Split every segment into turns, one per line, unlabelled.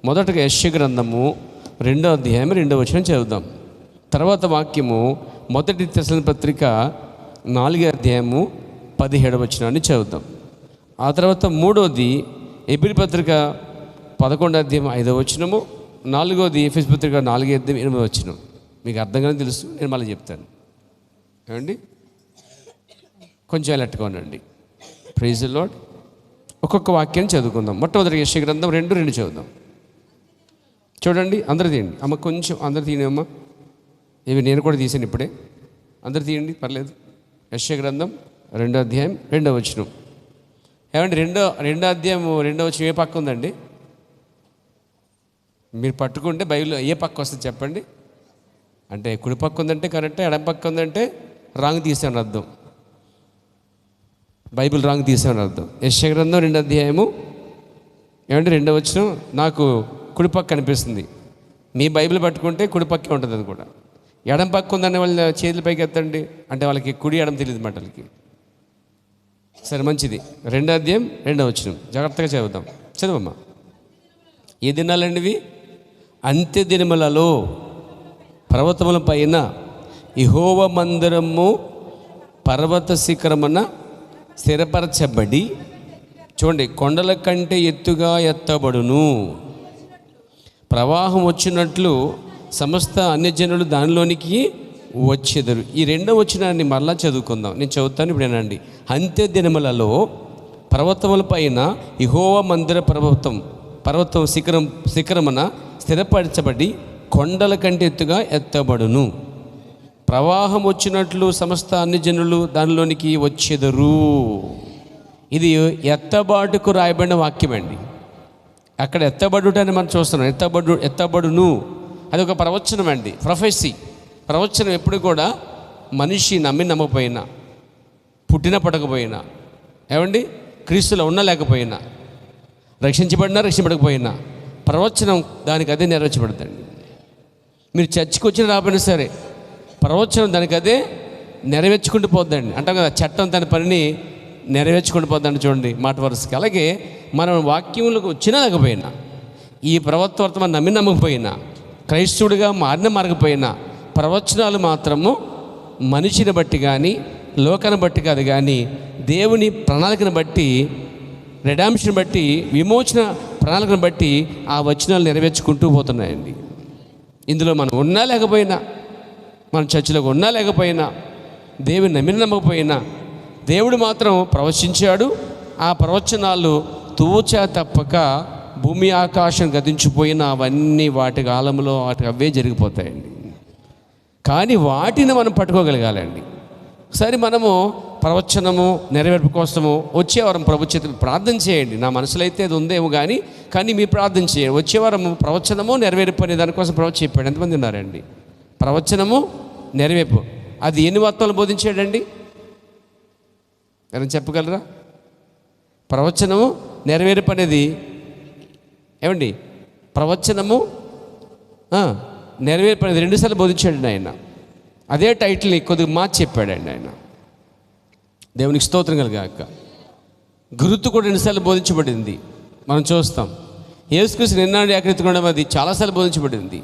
మొదటగా యెషయా గ్రంథము 2వ అధ్యాయం 2వ వచనం చదువుదాం. తర్వాత వాక్యము మొదటి తెస్సలోనికీయుల పత్రిక 4వ అధ్యాయము 17వ వచనాన్ని చదువుదాం. ఆ తర్వాత మూడవది హెబ్రీ పత్రిక 11వ అధ్యాయం 5వ వచనము, 4వది ఎఫెసు పత్రిక 4వ అధ్యాయం 8వ వచనం. మీకు అర్థంగానే తెలుసు, నేను మళ్ళీ చెప్తాను. ఏమండి, కొంచెం అలర్ట్గా ఉండండి. Praise the Lord. ఒక్కొక్క వాక్యాన్ని చదువుకుందాం. మొట్టమొదటి యెషయా గ్రంథం 2:2 చదువుదాం. చూడండి, అందరు తీయండి అమ్మ, కొంచెం అందరు తీయండి అమ్మ. ఇవి నేను కూడా తీసాను ఇప్పుడే. అందరు తీయండి, పర్లేదు. యెషయా గ్రంథం 2వ అధ్యాయం 2వ వచనం. ఏమండి, రెండో అధ్యాయం 2వ వచనం ఏ పక్క ఉందండి? మీరు పట్టుకుంటే బైబిల్లో ఏ పక్క వస్తుంది చెప్పండి. అంటే కుడి పక్క ఉందంటే కరెక్టే, ఎడం పక్క ఉందంటే రాంగ్ తీసామని అర్థం. బైబిల్ రాంగ్ తీసామని అర్థం. యెషయా గ్రంథం 2వ అధ్యాయము ఏమంటే 2వ వచనం నాకు కుడి పక్క కనిపిస్తుంది. మీ బైబిల్ పట్టుకుంటే కుడి పక్కే ఉంటుంది. అది కూడా ఎడం పక్క ఉందని వాళ్ళ చేతుల పైకి ఎత్తండి అంటే వాళ్ళకి కుడి ఎడం తెలియదు మాటలకి. సరే, మంచిది. 2వ అధ్యాయం 2వ వచనం జాగ్రత్తగా చదువుతాం. చదువమ్మా. ఏ దినాలండి ఇవి? అంత్య దినములలో పర్వతముల పైన యెహోవా మందిరము పర్వత శిఖరమున స్థిరపరచబడి, చూడండి, కొండల కంటే ఎత్తుగా ఎత్తబడును. ప్రవాహం వచ్చినట్లు సమస్త అన్యజనులు దానిలోనికి వచ్చేదరు. ఈ 2వ వచనాన్ని మరలా చదువుకుందాం. నేను చదువుతాను ఇప్పుడు ఏనండి. అంత్య దినములలో పర్వతముల పైన యెహోవా మందిర పర్వతం శిఖరమున స్థిరపరచబడి కొండల కంటే ఎత్తుగా ఎత్తబడును. ప్రవాహం వచ్చినట్లు సమస్త అన్యజనులు దానిలోనికి వచ్చేదరు. ఇది ఎత్తబాటుకు రాయబడిన వాక్యం అండి. అక్కడ ఎత్తబడుట అని మనం చూస్తున్నాం. ఎత్తబడును అది ఒక ప్రవచనం అండి, ప్రొఫెసీ. ప్రవచనం ఎప్పుడు కూడా మనిషి నమ్మకపోయినా, పుట్టిన పడకపోయినా, ఏమండి, క్రీస్తులో ఉన్న లేకపోయినా, రక్షించబడకపోయినా ప్రవచనం దానికి అదే నెరవేర్చబడుతుంది. మీరు చర్చికి వచ్చిన రాకపోయినా సరే ప్రవచనం దానికి అదే నెరవేర్చుకుంటూ పోద్దండి. అంటాం కదా, చట్టం తన పనిని నెరవేర్చుకుంటూ పోద్దండి. చూడండి మాట వరుసకి. అలాగే మనం వాక్యములకు వచ్చినా లేకపోయినా, ఈ ప్రవర్తన నమ్మకపోయినా, క్రైస్తవుడిగా మారకపోయినా, ప్రవచనాలు మాత్రము మనిషిని బట్టి కానీ లోకాన్ని బట్టి కాదు, కానీ దేవుని ప్రణాళికను బట్టి, రెడాంషన్ బట్టి, విమోచన ప్రణాళికను బట్టి ఆ వచనాలు నెరవేర్చుకుంటూ పోతున్నాయండి. ఇందులో మనం ఉన్నా లేకపోయినా, మన చర్చిలోకి ఉన్నా లేకపోయినా, దేవుని నమ్మకపోయినా, దేవుడు మాత్రం ప్రవచించాడు. ఆ ప్రవచనాలు తూచా తప్పక భూమి ఆకాశం గతించిపోయినా అవన్నీ వాటి కాలంలో అవే జరిగిపోతాయండి. కానీ వాటిని మనం పట్టుకోగలగాలండి. సరే, మనము ప్రవచనము నెరవేర్పు కోసము వచ్చేవారం ప్రభు చేతులు ప్రార్థన చేయండి. నా మనసులో అయితే అది ఉందేమో కానీ మీరు ప్రార్థన చేయండి. వచ్చేవారము ప్రవచనము నెరవేర్పు అనే దానికోసం ప్రభు చెప్పాడు. ఎంతమంది ఉన్నారండి? ప్రవచనము నెరవేర్పు అది ఎన్ని వార్తలు బోధించాడండి? ఎవరైనా చెప్పగలరా? ప్రవచనము నెరవేర్పు అనేది ఏమండి? ప్రవచనము నెరవేర్పు అనేది 2 సార్లు బోధించాడండి ఆయన. అదే టైటిల్ని కొద్దిగా మార్చి చెప్పాడండి ఆయన. దేవునికి స్తోత్రం కలుగాక. గురుతు కూడా 2 సార్లు బోధించబడింది. మనం చూస్తాం. యేసుక్రీస్తు నిన్నాడు ఏకరీతిగా అది చాలాసార్లు బోధించబడింది.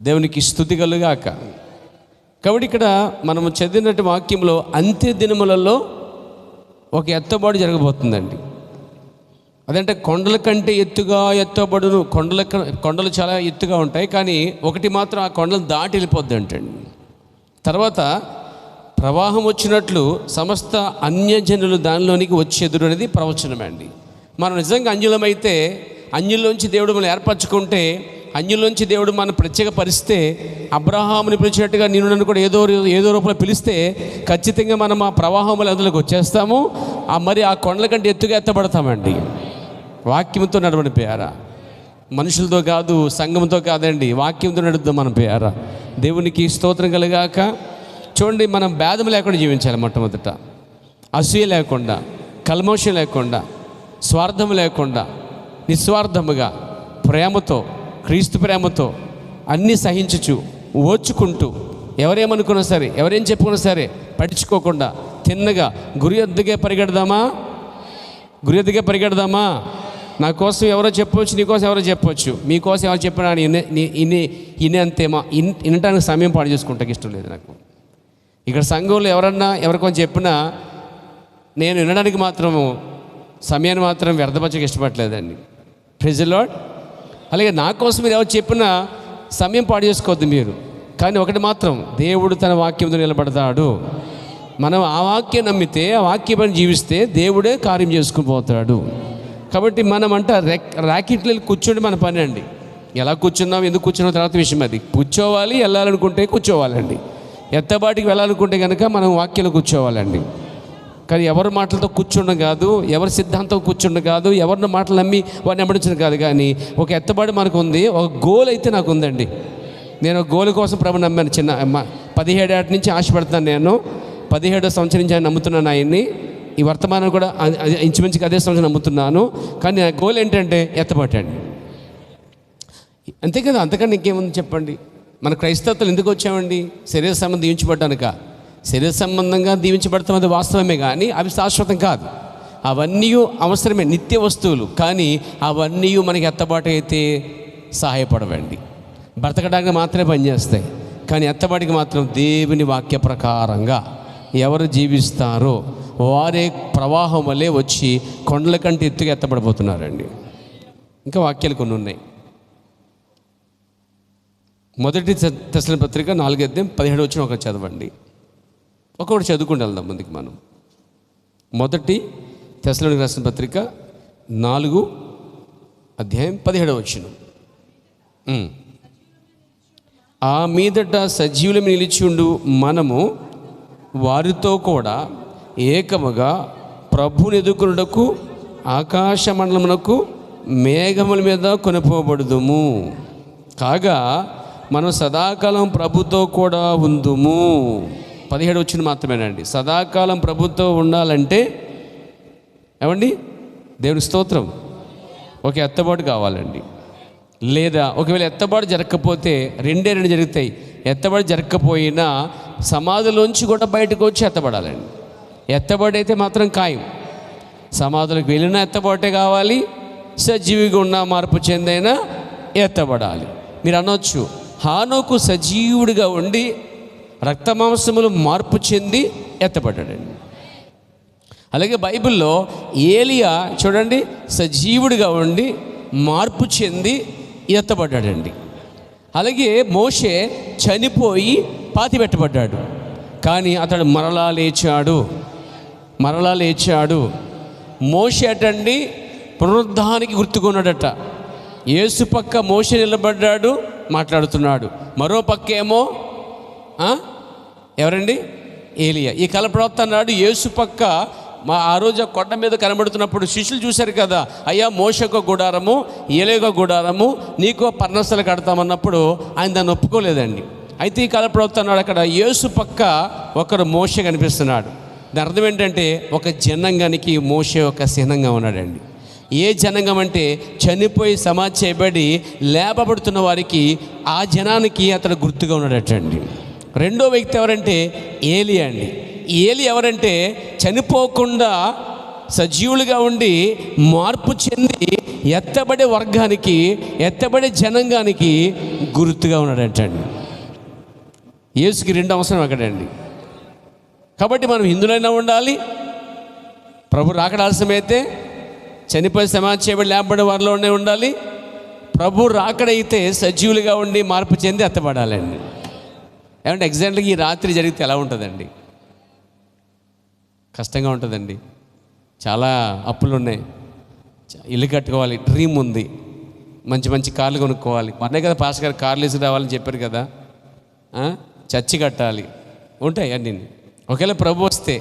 దేవునికి స్తుతి కలుగాక. కాబట్టి ఇక్కడ మనము చదివినట్టు వాక్యంలో అంత్య దినములలో ఒక ఎత్తబాటు జరగబోతుందండి. అదంటే కొండల కంటే ఎత్తుగా ఎత్తబడును. కొండలు చాలా ఎత్తుగా ఉంటాయి, కానీ ఒకటి మాత్రం ఆ కొండలు దాటి వెళ్ళిపోద్ది అంటండి. తర్వాత ప్రవాహం వచ్చినట్లు సమస్త అన్యజనులు దానిలోనికి వచ్చేదురు అనేది ప్రవచనం అండి. మనం నిజంగా అన్యులమైతే, అన్యుల్లోంచి దేవుడు మనం ఏర్పరచుకుంటే, అన్యుల్లోంచి దేవుడు మనం ప్రత్యేక పరిస్తే, అబ్రహాముని పిలిచినట్టుగా నేను నన్ను కూడా ఏదో రూపంలో పిలిస్తే ఖచ్చితంగా మనం ఆ ప్రవాహంలో అందులోకి వచ్చేస్తాము. మరి ఆ కొండల కంటే ఎత్తుగా ఎత్తబడతామండి. వాక్యంతో నడవని పేరా, మనుషులతో కాదు, సంఘంతో కాదండి, వాక్యంతో నడుద్దాం మన పేరా. దేవునికి స్తోత్రం కలుగాక. చూడండి, మనం భేదం లేకుండా జీవించాలి. మొట్టమొదట అసూయ లేకుండా, కల్మోషం లేకుండా, స్వార్థం లేకుండా, నిస్వార్థముగా ప్రేమతో, క్రీస్తు ప్రేమతో అన్నీ సహించుచు ఓర్చుకుంటూ, ఎవరేమనుకున్నా సరే, ఎవరేం చెప్పుకున్నా సరే పట్టించుకోకుండా తిన్నగా గురి ఎద్దుగా పరిగెడదామా? నా కోసం ఎవరో చెప్పవచ్చు, నీ కోసం ఎవరో చెప్పవచ్చు, మీకోసం ఎవరు చెప్పినా ఇనేంతేమో వినటానికి సమయం పాడు చేసుకుంటానికి ఇష్టం లేదు నాకు. ఇక్కడ సంఘంలో ఎవరన్నా ఎవరికొని చెప్పినా నేను వినడానికి మాత్రము సమయాన్ని మాత్రం వ్యర్థపరచక ఇష్టపడలేదండి. Praise the Lord. అలాగే నా కోసం మీరు ఎవరు చెప్పినా సమయం పాడు చేసుకోవద్దు మీరు. కానీ ఒకటి మాత్రం, దేవుడు తన వాక్యంతో నిలబడతాడు. మనం ఆ వాక్యం నమ్మితే, ఆ వాక్యం జీవిస్తే దేవుడే కార్యం చేసుకుని పోతాడు. కాబట్టి మనం ర్యాకెట్లు వెళ్ళి కూర్చోండి మన పని అండి. ఎలా కూర్చున్నాం, ఎందుకు కూర్చున్నాం తర్వాత విషయం. అది కూర్చోవాలి, వెళ్ళాలనుకుంటే కూర్చోవాలండి. ఎత్తబాటికి వెళ్ళాలనుకుంటే కనుక మనం వాక్యంలో కూర్చోవాలండి. కానీ ఎవరి మాటలతో కూర్చుండడం కాదు, ఎవరి సిద్ధాంతం కూర్చుండడం కాదు, ఎవరిని మాటలు నమ్మి వారిని వెంబడించడం కాదు. కానీ ఒక ఎత్తబాటు మనకు ఉంది, ఒక గోల్ అయితే నాకు ఉందండి. నేను గోల్ కోసం ప్రభు నమ్మాను. 17 ఏళ్ళ నుంచి ఆశపడతాను. నేను 17వ సంవత్సరం నుంచి ఆయన నమ్ముతున్నాను ఆయన్ని. ఈ వర్తమానం కూడా ఇంచుమించుగా అదే సంవత్సరం నమ్ముతున్నాను. కానీ నా గోల్ ఏంటంటే ఎత్తబాటండి. అంతే కదా, అంతకన్నా ఇంకేముంది చెప్పండి. మన క్రైస్తవత్వం ఎందుకు వచ్చామండి? శరీర సంబంధం దీవించబడ్డానుక. శరీర సంబంధంగా దీవించబడతాం అది వాస్తవమే, కానీ అవి శాశ్వతం కాదు. అవన్నీ అవసరమే, నిత్య వస్తువులు. కానీ అవన్నీ మనకి ఎత్తబాటు అయితే సహాయపడవండి. బ్రతకడానికి మాత్రమే పనిచేస్తాయి. కానీ ఎత్తబాటికి మాత్రం దేవుని వాక్య ప్రకారంగా ఎవరు జీవిస్తారో వారే ప్రవాహం వల్లే వచ్చి కొండల కంటే ఎత్తుగా ఎత్తబడిపోతున్నారండి. ఇంకా వాక్యాలు కొన్ని ఉన్నాయి. మొదటి తెస్సలోనికీయుల పత్రిక 4:17 ఒకటి చదవండి. ఒకటి చదువుకుంటూ వెళ్దాం ముందుకు మనం. మొదటి తెస్సలోనికీయులకు రాసిన పత్రిక 4:17. ఆ మీదట సజీవులమి నిలిచిండు మనము వారితో కూడా ఏకముగా ప్రభుని ఎదుర్కొనుటకు ఆకాశ మండలమునకు మేఘముల మీద కొనిపోబడుదుము. కాగా మనం సదాకాలం ప్రభుతో కూడా ఉందుము. 17 మాత్రమేనండి. సదాకాలం ప్రభుతో ఉండాలంటే ఏమండి, దేవుని స్తోత్రం, ఒక ఎత్తబాటు కావాలండి. లేదా ఒకవేళ ఎత్తబాటు జరగకపోతే రెండే జరుగుతాయి. ఎత్తబాటు జరగకపోయినా సమాధిలోంచి కూడా బయటకు వచ్చి ఎత్తబడాలండి. ఎత్తబాటు అయితే మాత్రం ఖాయం. సమాధులకు వెళ్ళినా ఎత్తబాటే కావాలి, సజీవిగా ఉన్న మార్పు చెందైనా ఎత్తబడాలి. మీరు అనొచ్చు, హానోకు సజీవుడిగా ఉండి రక్తమాంసములు మార్పు చెంది ఎత్తబడ్డాడండి. అలాగే బైబిల్లో ఏలియా చూడండి, సజీవుడిగా ఉండి మార్పు చెంది ఎత్తబడ్డాడండి. అలాగే మోషే చనిపోయి పాతిపెట్టబడ్డాడు, కానీ అతడు మరలా లేచాడు. మోషే అటండి పునరుద్ధానికి గుర్తుకున్నాడట. యేసు పక్క మోషే నిలబడ్డాడు, మాట్లాడుతున్నాడు. మరో పక్క ఏమో ఎవరండి, ఏలియా. ఈ కలప్రవక్త అన్నాడు, యేసు పక్క ఆ రోజు కొండ మీద కనబడుతున్నప్పుడు శిష్యులు చూశారు కదా, అయ్యా మోషకు గుడారము, ఏలియాకు గుడారము, నీకో పర్ణశాల కడతామన్నప్పుడు ఆయన దాన్ని ఒప్పుకోలేదండి. అయితే ఈ కలప్రవక్త అన్నాడు, అక్కడ యేసు పక్క ఒకరు మోషే కనిపిస్తున్నాడు. దాని అర్థం ఏంటంటే ఒక జనాంగానికి మోషే ఒక చిహ్నంగా ఉన్నాడండి. ఏ జనాంగం అంటే చనిపోయి సమాధి చేయబడి లేపబడుతున్న వారికి, ఆ జనానికి అతడు గుర్తుగా ఉన్నాడటండి. రెండో వ్యక్తి ఎవరంటే ఏలియా అండి. ఏలియా ఎవరంటే చనిపోకుండా సజీవులుగా ఉండి మార్పు చెంది ఎత్తబడే వర్గానికి, ఎత్తబడే జనాంగానికి గుర్తుగా ఉన్నాడటండి. యేసుకి రెండు అవసరం అక్కడండి. కాబట్టి మనం హిందువులైనా ఉండాలి, ప్రభు రాకడ ఆలస్యమైతే చనిపోయి సమాధి చేయబడి లేపబడే వారిలోనే ఉండాలి. ప్రభు రాకడైతే సజీవులుగా ఉండి మార్పు చెంది ఎత్తబడాలండి. ఏమంటే ఎగ్జాక్ట్గా ఈ రాత్రి జరిగితే ఎలా ఉంటుందండి? కష్టంగా ఉంటుందండి. చాలా అప్పులు ఉన్నాయి, ఇల్లు కట్టుకోవాలి, డ్రీమ్ ఉంది, మంచి మంచి కార్లు కొనుక్కోవాలి. మొన్నే కదా పాస్టర్ గారు కార్లు వేసి రావాలని చెప్పారు కదా, చర్చి కట్టాలి, ఉంటాయి అన్నీ. ఒకవేళ ప్రభు వస్తే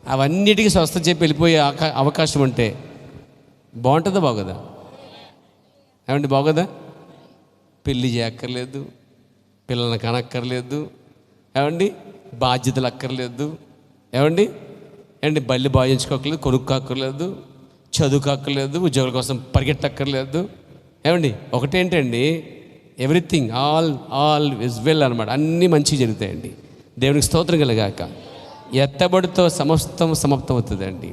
అవన్నిటికీ స్వస్థ చెప్పి వెళ్ళిపోయే అవకాశం ఉంటే బాగుంటుందా, బాగోదా? ఏమండి బాగోదా? పెళ్ళి చేయక్కర్లేదు, పిల్లల్ని కనక్కర్లేదు, ఏమండి బాధ్యతలు అక్కర్లేదు, ఏమండి బళ్ళు బాధించుకోకర్లేదు, కొనుక్కోక్కర్లేదు, చదువుకోక్కర్లేదు, ఉద్యోగుల కోసం పరిగెట్టక్కర్లేదు. ఏమండి ఒకటేంటండి, ఎవ్రీథింగ్ ఆల్ ఇస్ వెల్ అనమాట. అన్నీ మంచిగా జరుగుతాయండి. దేవునికి స్తోత్రం కలగాక. ఎత్తబడితో సమస్తం సమాప్తం అవుతుందండి.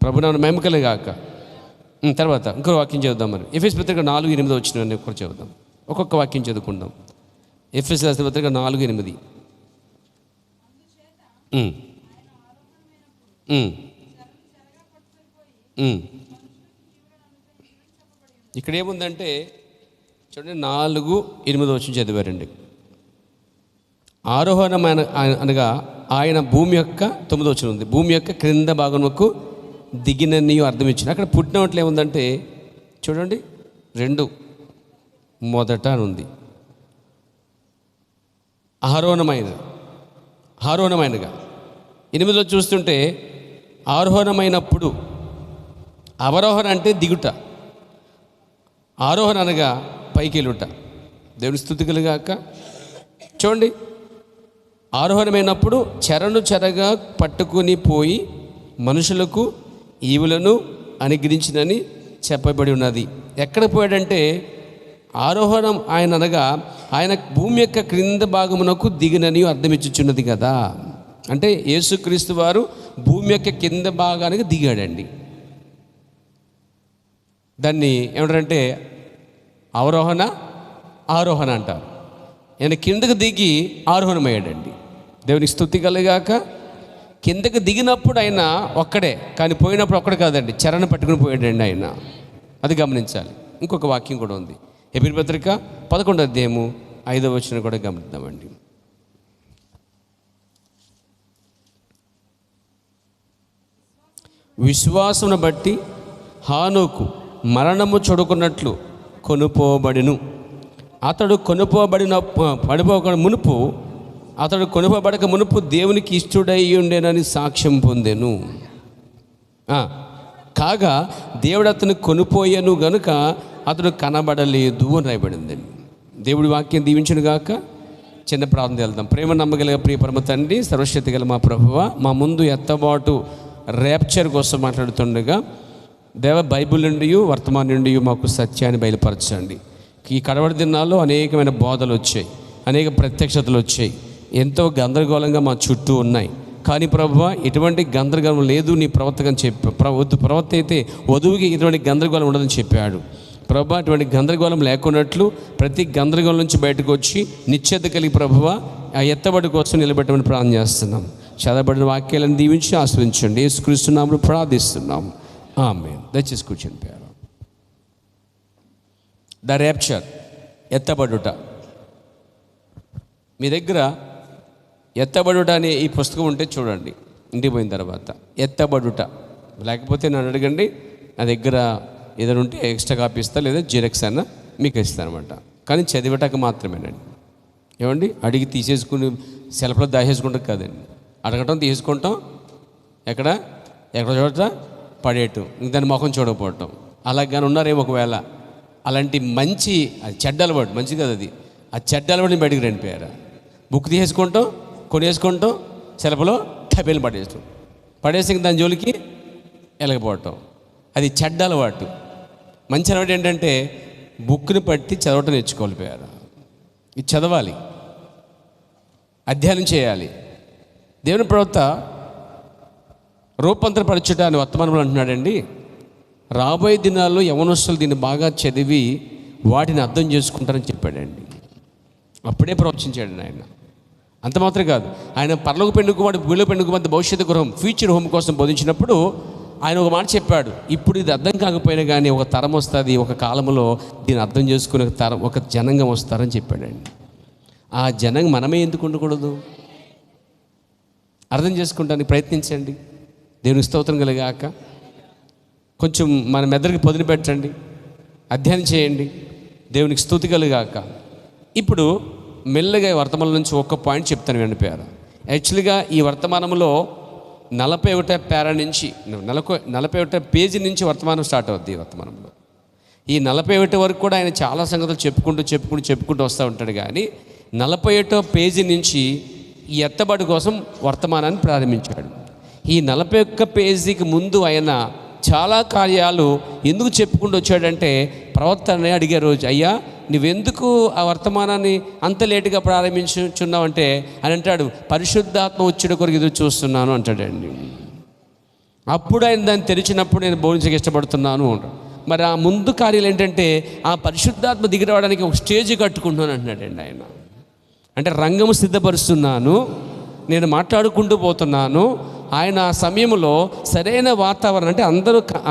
ప్రభునామమున మహిమ కలగాక. తర్వాత ఇంకో వాక్యం చదువుదాం. మరి ఎఫెసీ పత్రిక 4:8 వచ్చిన కూడా చదువుదాం. ఒక్కొక్క వాక్యం చదువుకుందాం. ఎఫెసీ రాసిన పత్రిక 4:8. ఇక్కడ ఏముందంటే చూడండి, 4:8 వచ్చి చదివారండి. ఆరోహణమైన అనగా ఆయన భూమి యొక్క 9 వచ్చిన ఉంది, భూమి యొక్క క్రింద భాగముకు దిగినని అర్థం ఇచ్చింది. అక్కడ పుట్టినట్లు ఏముందంటే చూడండి, 2 మొదట అని ఉంది. ఆరోహణమైనగా 8లో చూస్తుంటే ఆరోహణమైనప్పుడు, అవరోహణ అంటే దిగుట, ఆరోహణ అనగా పైకి వెళ్ళుట. దేవుని స్తుతి కలుగాక. చూడండి, ఆరోహణమైనప్పుడు చెరగా పట్టుకుని పోయి మనుషులకు ఈవులను అనుగ్రహించినని చెప్పబడి ఉన్నది. ఎక్కడ పోయాడంటే ఆరోహణం ఆయన అనగా ఆయన భూమి యొక్క క్రింద భాగమునకు దిగినని అర్థమిచ్చుచున్నది కదా. అంటే యేసుక్రీస్తు వారు భూమి యొక్క కింద భాగానికి దిగాడండి. దాన్ని ఏమంటారంటే ఆరోహణ అంటారు. ఆయన కిందకు దిగి ఆరోహణమయ్యాడండి. దేవునికి స్తుతి కలుగాక. కిందకు దిగినప్పుడు ఆయన ఒక్కడే, కానీ పోయినప్పుడు ఒక్కడే కాదండి, చెరను పట్టుకుని పోయాడండి ఆయన. అది గమనించాలి. ఇంకొక వాక్యం కూడా ఉంది. హెబ్రీ పత్రిక 11:5 కూడా గమనిద్దామండి. విశ్వాసమును బట్టి హానోకు మరణము చూడుకున్నట్లు కొనుపోబడిను. అతడు కొనుపోబడక మునుపు దేవునికి ఇష్టడై ఉండేనని సాక్ష్యం పొందెను. కాగా దేవుడు అతను కొనుపోయాను గనుక అతడు కనబడలేదు అని రాయబడిందండి. దేవుడి వాక్యం దీవించును గాక. చిన్న ప్రార్థన వెళ్దాం. ప్రేమ నమ్మగలిగే ప్రియ పరమ తండ్రి, సర్వశక్తి గల మా ప్రభువా, మా ముందు ఎత్తబాటు ర్యాప్చర్ కోసం మాట్లాడుతుండగా దేవ బైబిల్ నుండి వర్తమానం నుండి మాకు సత్యాన్ని బయలుపరచండి. ఈ కడవడి దినాల్లో అనేకమైన బోధలు వచ్చాయి, అనేక ప్రత్యక్షతలు వచ్చాయి, ఎంతో గందరగోళంగా మా చుట్టూ ఉన్నాయి. కానీ ప్రభువా, ఎటువంటి గందరగోళం లేదు నీ ప్రవర్తకని చెప్పి ప్రవర్త అయితే వధువుకి ఇటువంటి గందరగోళం ఉండదని చెప్పాడు. ప్రభువా, అటువంటి గందరగోళం లేకున్నట్లు ప్రతి గందరగోళం నుంచి బయటకు వచ్చి నిశ్చేత కలిగి ప్రభువా ఆ ఎత్తబడి కోసం నిలబెట్టమని ప్రార్థన చేస్తున్నాం. చదవబడిన వాక్యాలను దీవించి ఆస్వాదించండి. యేసుక్రీస్తు నామములో ప్రార్థిస్తున్నాం. ఆమేన్. దయచేసి కూర్చొని పేరు. The rapture, ఎత్తబడుట. మీ దగ్గర ఎత్తబడుట అనే ఈ పుస్తకం ఉంటే చూడండి, ఇంటికి పోయిన తర్వాత ఎత్తబడుట. లేకపోతే నన్ను అడగండి, నా దగ్గర ఏదైనా ఉంటే ఎక్స్ట్రా కాపీ ఇస్తా, లేదా జిరాక్స్ అయినా మీకు ఇస్తాను అనమాట. కానీ చదివటానికి మాత్రమేనండి. ఏమండి, అడిగి తీసేసుకుని సెల్ఫ్లో దాచేసుకుంటాం కాదండి. అడగటం, తీసుకుంటాం, ఎక్కడ చోట పడేయటం, దాని ముఖం చూడకపోవటం. అలాగని ఉన్నారేమో ఒకవేళ. అలాంటి మంచి చెడ్డ అలవాటు, మంచి కదా అది, ఆ చెడ్డ అలవాటుని బయటికి రండిపోయారా. బుక్ తీసేసుకుంటాం, కొనేసుకుంటాం, సెలవులో టబేలు పడేసి దాని జోలికి వెళ్ళకపోవటం, అది చెడ్డ అలవాటు. మంచి అలవాటు ఏంటంటే బుక్ని పట్టి చదవటం నేర్చుకోలేకపోయారా. ఇది చదవాలి, అధ్యయనం చేయాలి. దేవుని ప్రవక్త రూపాంతరపరచుట అని వర్తమానంలో అంటున్నాడండి. రాబోయే దినాల్లో యవనస్తులు దీన్ని బాగా చదివి వాటిని అర్థం చేసుకుంటారని చెప్పాడండి. అప్పుడే ప్రవచించాడు ఆయన. అంత మాత్రం కాదు, ఆయన పరలోక పెండుకు వాడు భూలోక పెండుకు మధ్య భవిష్యత్తు గృహం, ఫ్యూచర్ హోమ్ కోసం బోధించినప్పుడు ఆయన ఒక మాట చెప్పాడు. ఇప్పుడు ఇది అర్థం కాకపోయినా కానీ ఒక తరం వస్తుంది, ఒక కాలంలో దీన్ని అర్థం చేసుకునే తరం, ఒక జనాంగం వస్తారని చెప్పాడండి. ఆ జనాంగం మనమే ఎందుకు ఉండకూడదు? అర్థం చేసుకుంటానికి ప్రయత్నించండి. దేవుని స్తోత్రం కలిగాక. కొంచెం మన మెదడుకి పొదిలి పెట్టండి, అధ్యయనం చేయండి. దేవునికి స్తుతి కలుగాక. ఇప్పుడు మెల్లగా ఈ వర్తమానం నుంచి ఒక్క పాయింట్ చెప్తాను వినిపోయారు. యాక్చువల్గా ఈ వర్తమానంలో 41 పేరా నుంచి 41 పేజీ నుంచి వర్తమానం స్టార్ట్ అవుద్ది. ఈ వర్తమానంలో ఈ 41 వరకు కూడా ఆయన చాలా సంగతులు చెప్పుకుంటూ వస్తూ ఉంటాడు. కానీ 41 పేజీ నుంచి ఈ ఎత్తబడి కోసం వర్తమానాన్ని ప్రారంభించాడు. ఈ 41 పేజీకి ముందు ఆయన చాలా కార్యాలు ఎందుకు చెప్పుకుంటూ వచ్చాడంటే, ప్రవక్తని అడిగే రోజు, అయ్యా నువ్వెందుకు ఆ వర్తమానాన్ని అంత లేటుగా ప్రారంభించున్నావంటే అని అంటాడు, పరిశుద్ధాత్మ వచ్చుడు కొరకు ఎదురు చూస్తున్నాను అంటాడండి. అప్పుడు ఆయన దాన్ని తెరిచినప్పుడు నేను బోధించక ఇష్టపడుతున్నాను. మరి ఆ ముందు కార్యాలు ఏంటంటే ఆ పరిశుద్ధాత్మ దిగి రావడానికి ఒక స్టేజ్ కట్టుకుంటున్నాను అంటున్నాడండి ఆయన. అంటే రంగము సిద్ధపరుస్తున్నాను, నేను మాట్లాడుకుంటూ పోతున్నాను. ఆయన ఆ సమయంలో సరైన వాతావరణం, అంటే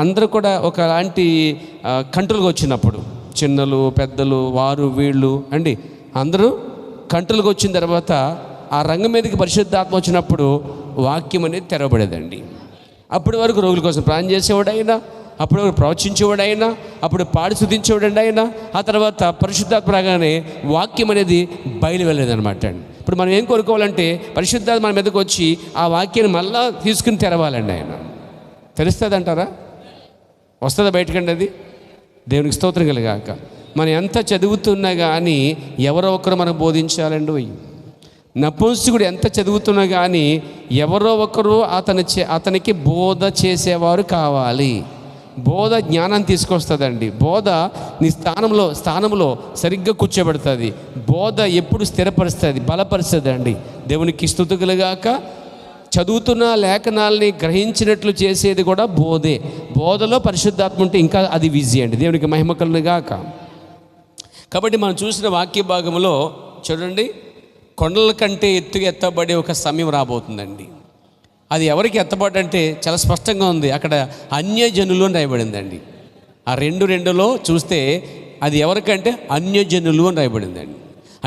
అందరూ కూడా ఒకలాంటి కంట్రోల్గా వచ్చినప్పుడు, చిన్నలు పెద్దలు వారు వీళ్ళు అండి అందరూ కంట్రోల్గా వచ్చిన తర్వాత ఆ రంగం మీదకి పరిశుద్ధాత్మ వచ్చినప్పుడు వాక్యం అనేది తెరవబడేదండి. అప్పటి వరకు రోగుల కోసం ప్రార్థన చేసేవాడైనా, అప్పుడు ప్రవచించేవాడైనా, అప్పుడు పాడి స్తుతించేవాడండి ఆయన. ఆ తర్వాత పరిశుద్ధాత్మ రాగానే వాక్యం అనేది బయలు వెళ్ళేదనమాట అండి. ఇప్పుడు మనం ఏం కోరుకోవాలంటే పరిశుద్ధాత్మ మన మీదకి వచ్చి ఆ వాక్యాన్ని మళ్ళా తీసుకుని తెరవాలండి ఆయన. తెలుస్తుంది అంటారా? వస్తుందా బయటకండి? అది దేవునికి స్తోత్రం కలుగాక. మనం ఎంత చదువుతున్నా కానీ ఎవరో ఒకరు మనకు బోధించాలండి. నపుంసకుడు ఎంత చదువుతున్నా కానీ ఎవరో ఒకరు అతనికి బోధ చేసేవారు కావాలి. బోధ జ్ఞానం తీసుకొస్తుందండి. బోధ నీ స్థానంలో సరిగ్గా కూర్చోబెడుతుంది. బోధ ఎప్పుడు స్థిరపరుస్తుంది, బలపరుస్తుంది అండి. దేవునికి స్తుతి కలుగాక. చదువుతున్న లేఖనాల్ని గ్రహించినట్లు చేసేది కూడా బోధే. బోధలో పరిశుద్ధాత్మ ఉంటే ఇంకా అది విజీ అండి. దేవునికి మహిమ కలుగాక. కాబట్టి మనం చూసిన వాక్య భాగంలో చూడండి, కొండల కంటే ఎత్తుగా ఎత్తబడే ఒక సమయం రాబోతుందండి. అది ఎవరికి ఎత్తబడంటే చాలా స్పష్టంగా ఉంది. అక్కడ అన్యజనులు అని రాయబడిందండి. ఆ 2:2లో చూస్తే అది ఎవరికంటే అన్యజనులు అని రాయబడిందండి.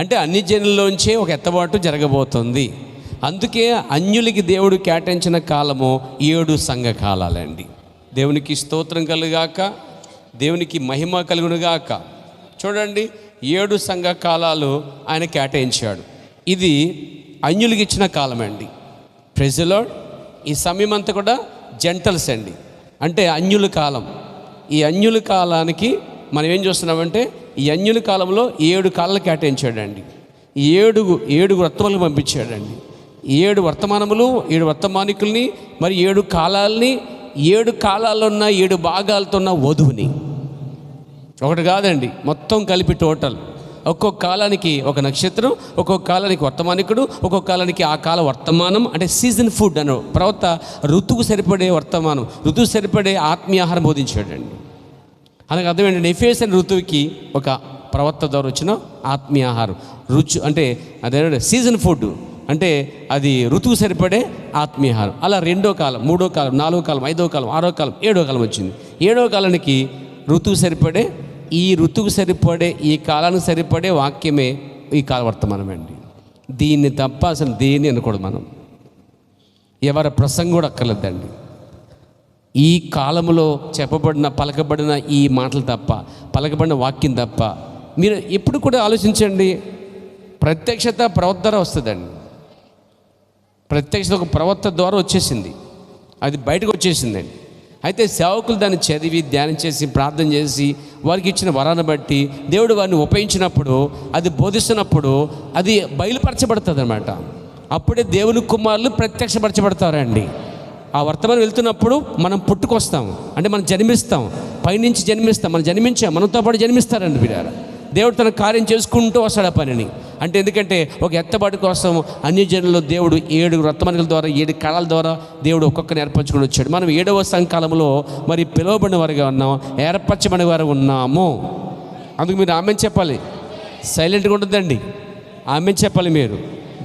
అంటే అన్యజనుల్లోంచే ఒక ఎత్తబాటు జరగబోతుంది. అందుకే అన్యులకి దేవుడు కేటాయించిన కాలము 7 సంఘకాలాలండి. దేవునికి స్తోత్రం కలుగాక, దేవునికి మహిమ కలుగునుగాక. చూడండి, 7 సంఘకాలాలు ఆయన కేటాయించాడు. ఇది అన్యులకి ఇచ్చిన కాలం అండి. Praise the Lord. ఈ సమయం అంతా కూడా జెంటల్స్ అండి, అంటే అన్యుల కాలం. ఈ అన్యుల కాలానికి మనం ఏం చూస్తున్నామంటే ఈ అన్యుల కాలంలో 7 కాలాలు కేటాయించాడండి. 7 వర్తమానాలు పంపించాడండి. 7 వర్తమానములు, 7 వర్తమానికుల్ని, మరి 7 కాలాలని, 7 కాలాల్లో ఉన్న 7 భాగాలతో ఉన్న వధువుని. ఒకటి కాదండి, మొత్తం కలిపి టోటల్. ఒక్కొక్క కాలానికి ఒక నక్షత్రం, ఒక్కొక్క కాలానికి వర్తమానికుడు, ఒక్కొక్క కాలానికి ఆ కాల వర్తమానం, అంటే సీజన్ ఫుడ్ అను ప్రవక్త రుతువుకు సరిపడే వర్తమానం, ఋతువు సరిపడే ఆత్మీయాహారం బోధించాడండి. అలాగే అర్థం ఏంటంటే ఎఫెస్ అనే ఋతువుకి ఒక ప్రవక్త ద్వారా వచ్చిన ఆత్మీయాహారం, అంటే అదే సీజన్ ఫుడ్, అంటే అది ఋతువు సరిపడే ఆత్మీయాహారం. అలా 2వ కాలం, 3వ కాలం, 4వ కాలం, 5వ కాలం, 6వ కాలం, 7వ కాలం వచ్చింది. 7వ కాలానికి ఋతువు సరిపడే, ఈ ఋతువుకు సరిపడే, ఈ కాలానికి సరిపడే వాక్యమే ఈ కాల వర్తమానం అండి. దీన్ని తప్ప అసలు దేన్ని అనకూడదు మనం. ఎవరి ప్రసంగం కూడా అక్కర్లేదండి. ఈ కాలంలో పలకబడిన ఈ మాటలు తప్ప, పలకబడిన వాక్యం తప్ప. మీరు ఎప్పుడు కూడా ఆలోచించండి, ప్రత్యక్షత ప్రవక్త ద్వారా వస్తుందండి. ప్రత్యక్షత ఒక ప్రవక్త ద్వారా వచ్చేసింది, అది బయటకు వచ్చేసిందండి. అయితే సేవకులు దాన్ని చదివి ధ్యానం చేసి ప్రార్థన చేసి వారికి ఇచ్చిన వరాన్ని బట్టి దేవుడు వారిని ఉపయోగించినప్పుడు, అది బోధిస్తున్నప్పుడు అది బయలుపరచబడుతుంది అన్నమాట. అప్పుడే దేవుని కుమారులు ప్రత్యక్షపరచబడతారండి. ఆ వర్తమానం వెళ్తున్నప్పుడు మనం పుట్టుకొస్తాము, అంటే మనం జన్మిస్తాం, పైనుంచి జన్మిస్తాం. మనం జన్మించాం, మనతో పాటు జన్మిస్తారండి బిడ్డలారా. దేవుడు తన కార్యం చేసుకుంటూ వస్తాడు ఆ పనిని. అంటే ఎందుకంటే ఒక ఎత్తబాటు కోసం అన్యజనుల్లో దేవుడు 7 వర్తమానికుల ద్వారా, 7 కాలాల ద్వారా దేవుడు ఒక్కొక్కరిని ఏర్పరచుకుని వచ్చాడు. మనం 7వ సంఘకాలంలో మరి పిలువబడిన వారిగా ఉన్నాము, ఏర్పరచబడిన వారు ఉన్నాము. అందుకు మీరు ఆమెన్ చెప్పాలి, సైలెంట్గా ఉండదండి, ఆమెన్ చెప్పాలి మీరు.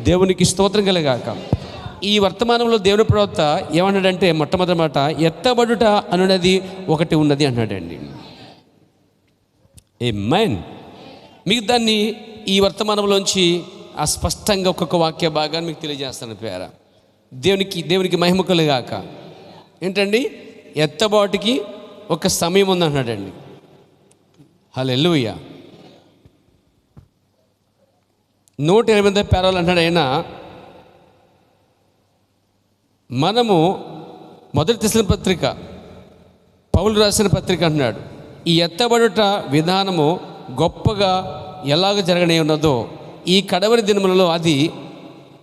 దేవునికి స్తోత్రం కలుగాక. ఈ వర్తమానంలో దేవుని ప్రవక్త ఏమన్నాడంటే, మొట్టమొదటి మాట ఎత్తబడుట అనున్నది ఒకటి ఉన్నది అన్నాడండి. ఆమేన్. మీకు దాన్ని ఈ వర్తమానంలోంచి స్పష్టంగా ఒక్కొక్క వాక్య భాగాన్ని మీకు తెలియజేస్తాను ప్రియారా. దేవునికి మహిమ కలుగాక. ఏంటండి, ఎత్తబాటుకి ఒక సమయం ఉంది అన్నాడండి. హల్లెలూయా. 128 పేరాలు అంటాడు ఆయన. మనము మొదటి తెస్సలోనికీయుల పత్రిక, పౌలు రాసిన పత్రిక అంటున్నాడు, ఈ ఎత్తబడుట విధానము గొప్పగా ఎలాగ జరగనే ఉన్నదో ఈ కడవరి దినములలో అది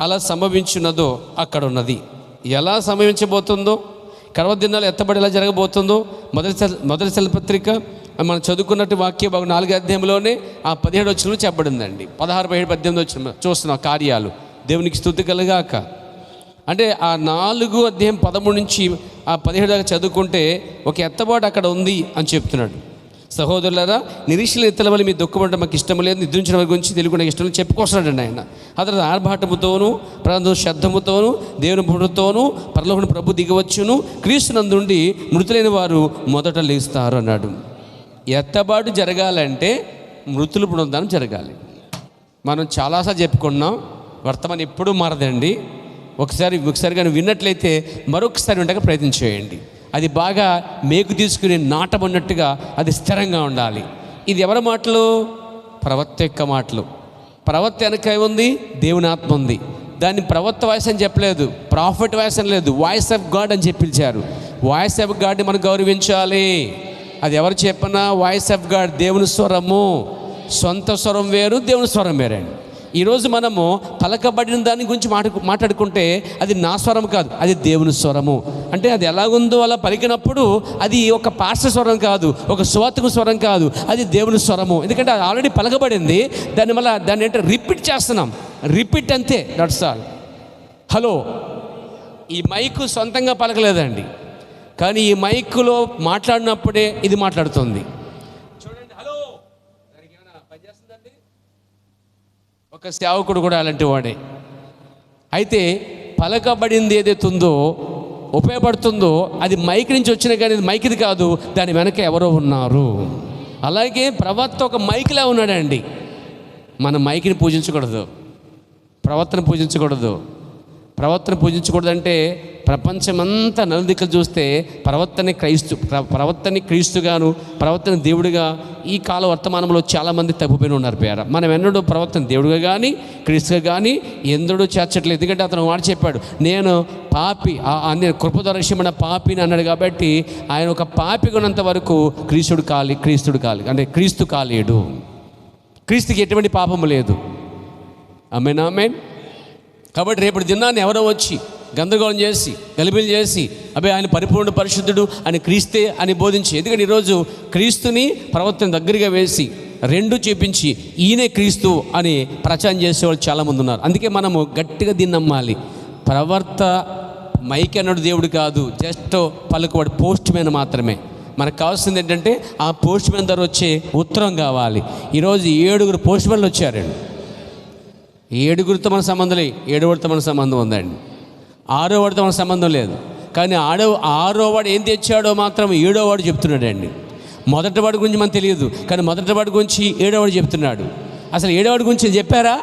అలా సంభవించున్నదో అక్కడ ఉన్నది. ఎలా సంభవించబోతుందో, కడవరి దినాలు ఎత్తబడి ఎలా జరగబోతుందో మొదటి తెస్సలోనికీయుల పత్రిక మనం చదువుకున్నట్టు వాక్య భాగం 4వ అధ్యాయంలోనే ఆ 17 వచనంలో చెప్పబడిందండి. 16, 17, 18 వచనం చూస్తున్నాం కార్యాలు. దేవునికి స్తుతి కలుగాక. అంటే ఆ 4వ అధ్యాయం 13 నుంచి ఆ 17 దాకా చదువుకుంటే ఒక ఎత్తబాటు అక్కడ ఉంది అని చెప్తున్నాడు. సహోదరులారా, నిరీక్షణ ఎత్తల వల్ల మీ దుఃఖపడడం మాకు ఇష్టం లేదు, నిద్రించిన వారి గురించి తెలుగునే ఇష్టం లేదు చెప్పుకొస్తున్నాడండి ఆయన. ఆ తర్వాత ఆర్భాటముతోనూ ప్రాంతం శబ్దముతోనూ దేవుని పుట్టుతోనూ పరలోకం ప్రభు దిగవచ్చును, క్రీస్తునందుండి మృతులైన వారు మొదట లేస్తారు అన్నాడు. ఎత్తబాటు జరగాలంటే మృతులు పునరుద్ధానం జరగాలి. మనం చాలాసార్లు చెప్పుకున్నాం, వర్తమానం ఎప్పుడూ మారదండి. ఒకసారి కానీ విన్నట్లయితే మరొకసారి ఉండగా ప్రయత్నం చేయండి. అది బాగా మేకు తీసుకుని నాటమన్నట్టుగా అది స్థిరంగా ఉండాలి. ఇది ఎవరి మాటలు? ప్రవక్త యొక్క మాటలు. ప్రవక్త వెనక ఉంది, దేవుని ఆత్మ ఉంది. దాన్ని ప్రవక్త వాయిస్ అని చెప్పలేదు, ప్రాఫిట్ వాయిస్ అని లేదు, వాయిస్ ఆఫ్ గాడ్ అని చెప్పి పిలిచారు. వాయిస్ ఆఫ్ గాడ్ని మనం గౌరవించాలి. అది ఎవరు చెప్పినా వాయిస్ ఆఫ్ గాడ్, దేవుని స్వరము. సొంత స్వరం వేరు, దేవుని స్వరం వేరండి. ఈరోజు మనము పలకబడిన దాని గురించి మాట్లాడుకుంటే అది నా స్వరం కాదు, అది దేవుని స్వరము. అంటే అది ఎలాగుందో అలా పలికినప్పుడు అది ఒక పాస్టర్ స్వరం కాదు, ఒక సువార్తికు స్వరం కాదు, అది దేవుని స్వరము. ఎందుకంటే అది ఆల్రెడీ పలకబడింది. దాన్ని అంటే రిపీట్ చేస్తున్నాం, రిపీట్ అంతే, దట్స్ ఆల్. హలో, ఈ మైకు సొంతంగా పలకలేదండి, కానీ ఈ మైకులో మాట్లాడినప్పుడే ఇది మాట్లాడుతుంది. చూడండి, హలో, దానికి ఏమైనా పనిచేస్తుందండి? ఒక సేవకుడు కూడా అలాంటి వాడే. అయితే పలకబడింది ఏదైతే ఉందో, ఉపయోగపడుతుందో, అది మైక్ నుంచి వచ్చినా కానీ అది మైక్ది కాదు, దాని వెనక ఎవరో ఉన్నారు. అలాగే ప్రవక్త ఒక మైక్లా ఉన్నాడండి. మన మైక్ని పూజించకూడదు, ప్రవక్తను పూజించకూడదు. ప్రవక్తను పూజించకూడదంటే ప్రపంచమంతా నలుదిక్కలు చూస్తే ప్రవక్తని క్రీస్తుగాను, ప్రవక్తని దేవుడిగా ఈ కాల వర్తమానంలో చాలామంది తప్పిపోయిన ఉన్నారు. మనం ఎన్నడూ ప్రవక్తని దేవుడిగా కానీ క్రీస్తుగా కానీ ఎందడూ చేర్చట్లేదు. ఎందుకంటే అతను వాడు చెప్పాడు, నేను పాపి, నేను కృపదర్శమైన పాపిని అన్నాడు. కాబట్టి ఆయన ఒక పాపి ఉన్నంత వరకు క్రీస్తుడు కాలి అంటే క్రీస్తు కాలేడు. క్రీస్తుకి ఎటువంటి పాపము లేదు. ఆమేన్, ఆమేన్. కాబట్టి రేపటి దినాన్ని ఎవరో వచ్చి గందరగోళం చేసి గలిబిలి చేసి ఆయన పరిపూర్ణ పరిశుద్ధుడు అని క్రీస్తే అని బోధించి, ఎందుకంటే ఈరోజు క్రీస్తుని ప్రవక్తని దగ్గరగా వేసి రెండు చూపించి ఈయనే క్రీస్తు అని ప్రచారం చేసేవాళ్ళు చాలామంది ఉన్నారు. అందుకే మనము గట్టిగా దీన్ని నమ్మాలి. ప్రవక్త మైక్ అన్నాడు దేవుడు కాదు, జస్ట్ పలుకువాడు పోస్ట్ మ్యాన్ మాత్రమే. మనకు కావాల్సింది ఏంటంటే ఆ పోస్ట్ మ్యాన్ ద్వారా వచ్చే ఉత్తరం కావాలి. ఈరోజు 7 పోస్ట్ మ్యాన్లు వచ్చారండి. 7 మన సంబంధం లేదు, 7 మన సంబంధం ఉందండి. 6 మన సంబంధం లేదు. కానీ 6 ఏం తెచ్చాడో మాత్రం 7 చెప్తున్నాడండి. మొదటివాడి గురించి మనకు తెలియదు, కానీ మొదటివాడి గురించి 7 చెప్తున్నాడు. అసలు 7 గురించి చెప్పారా?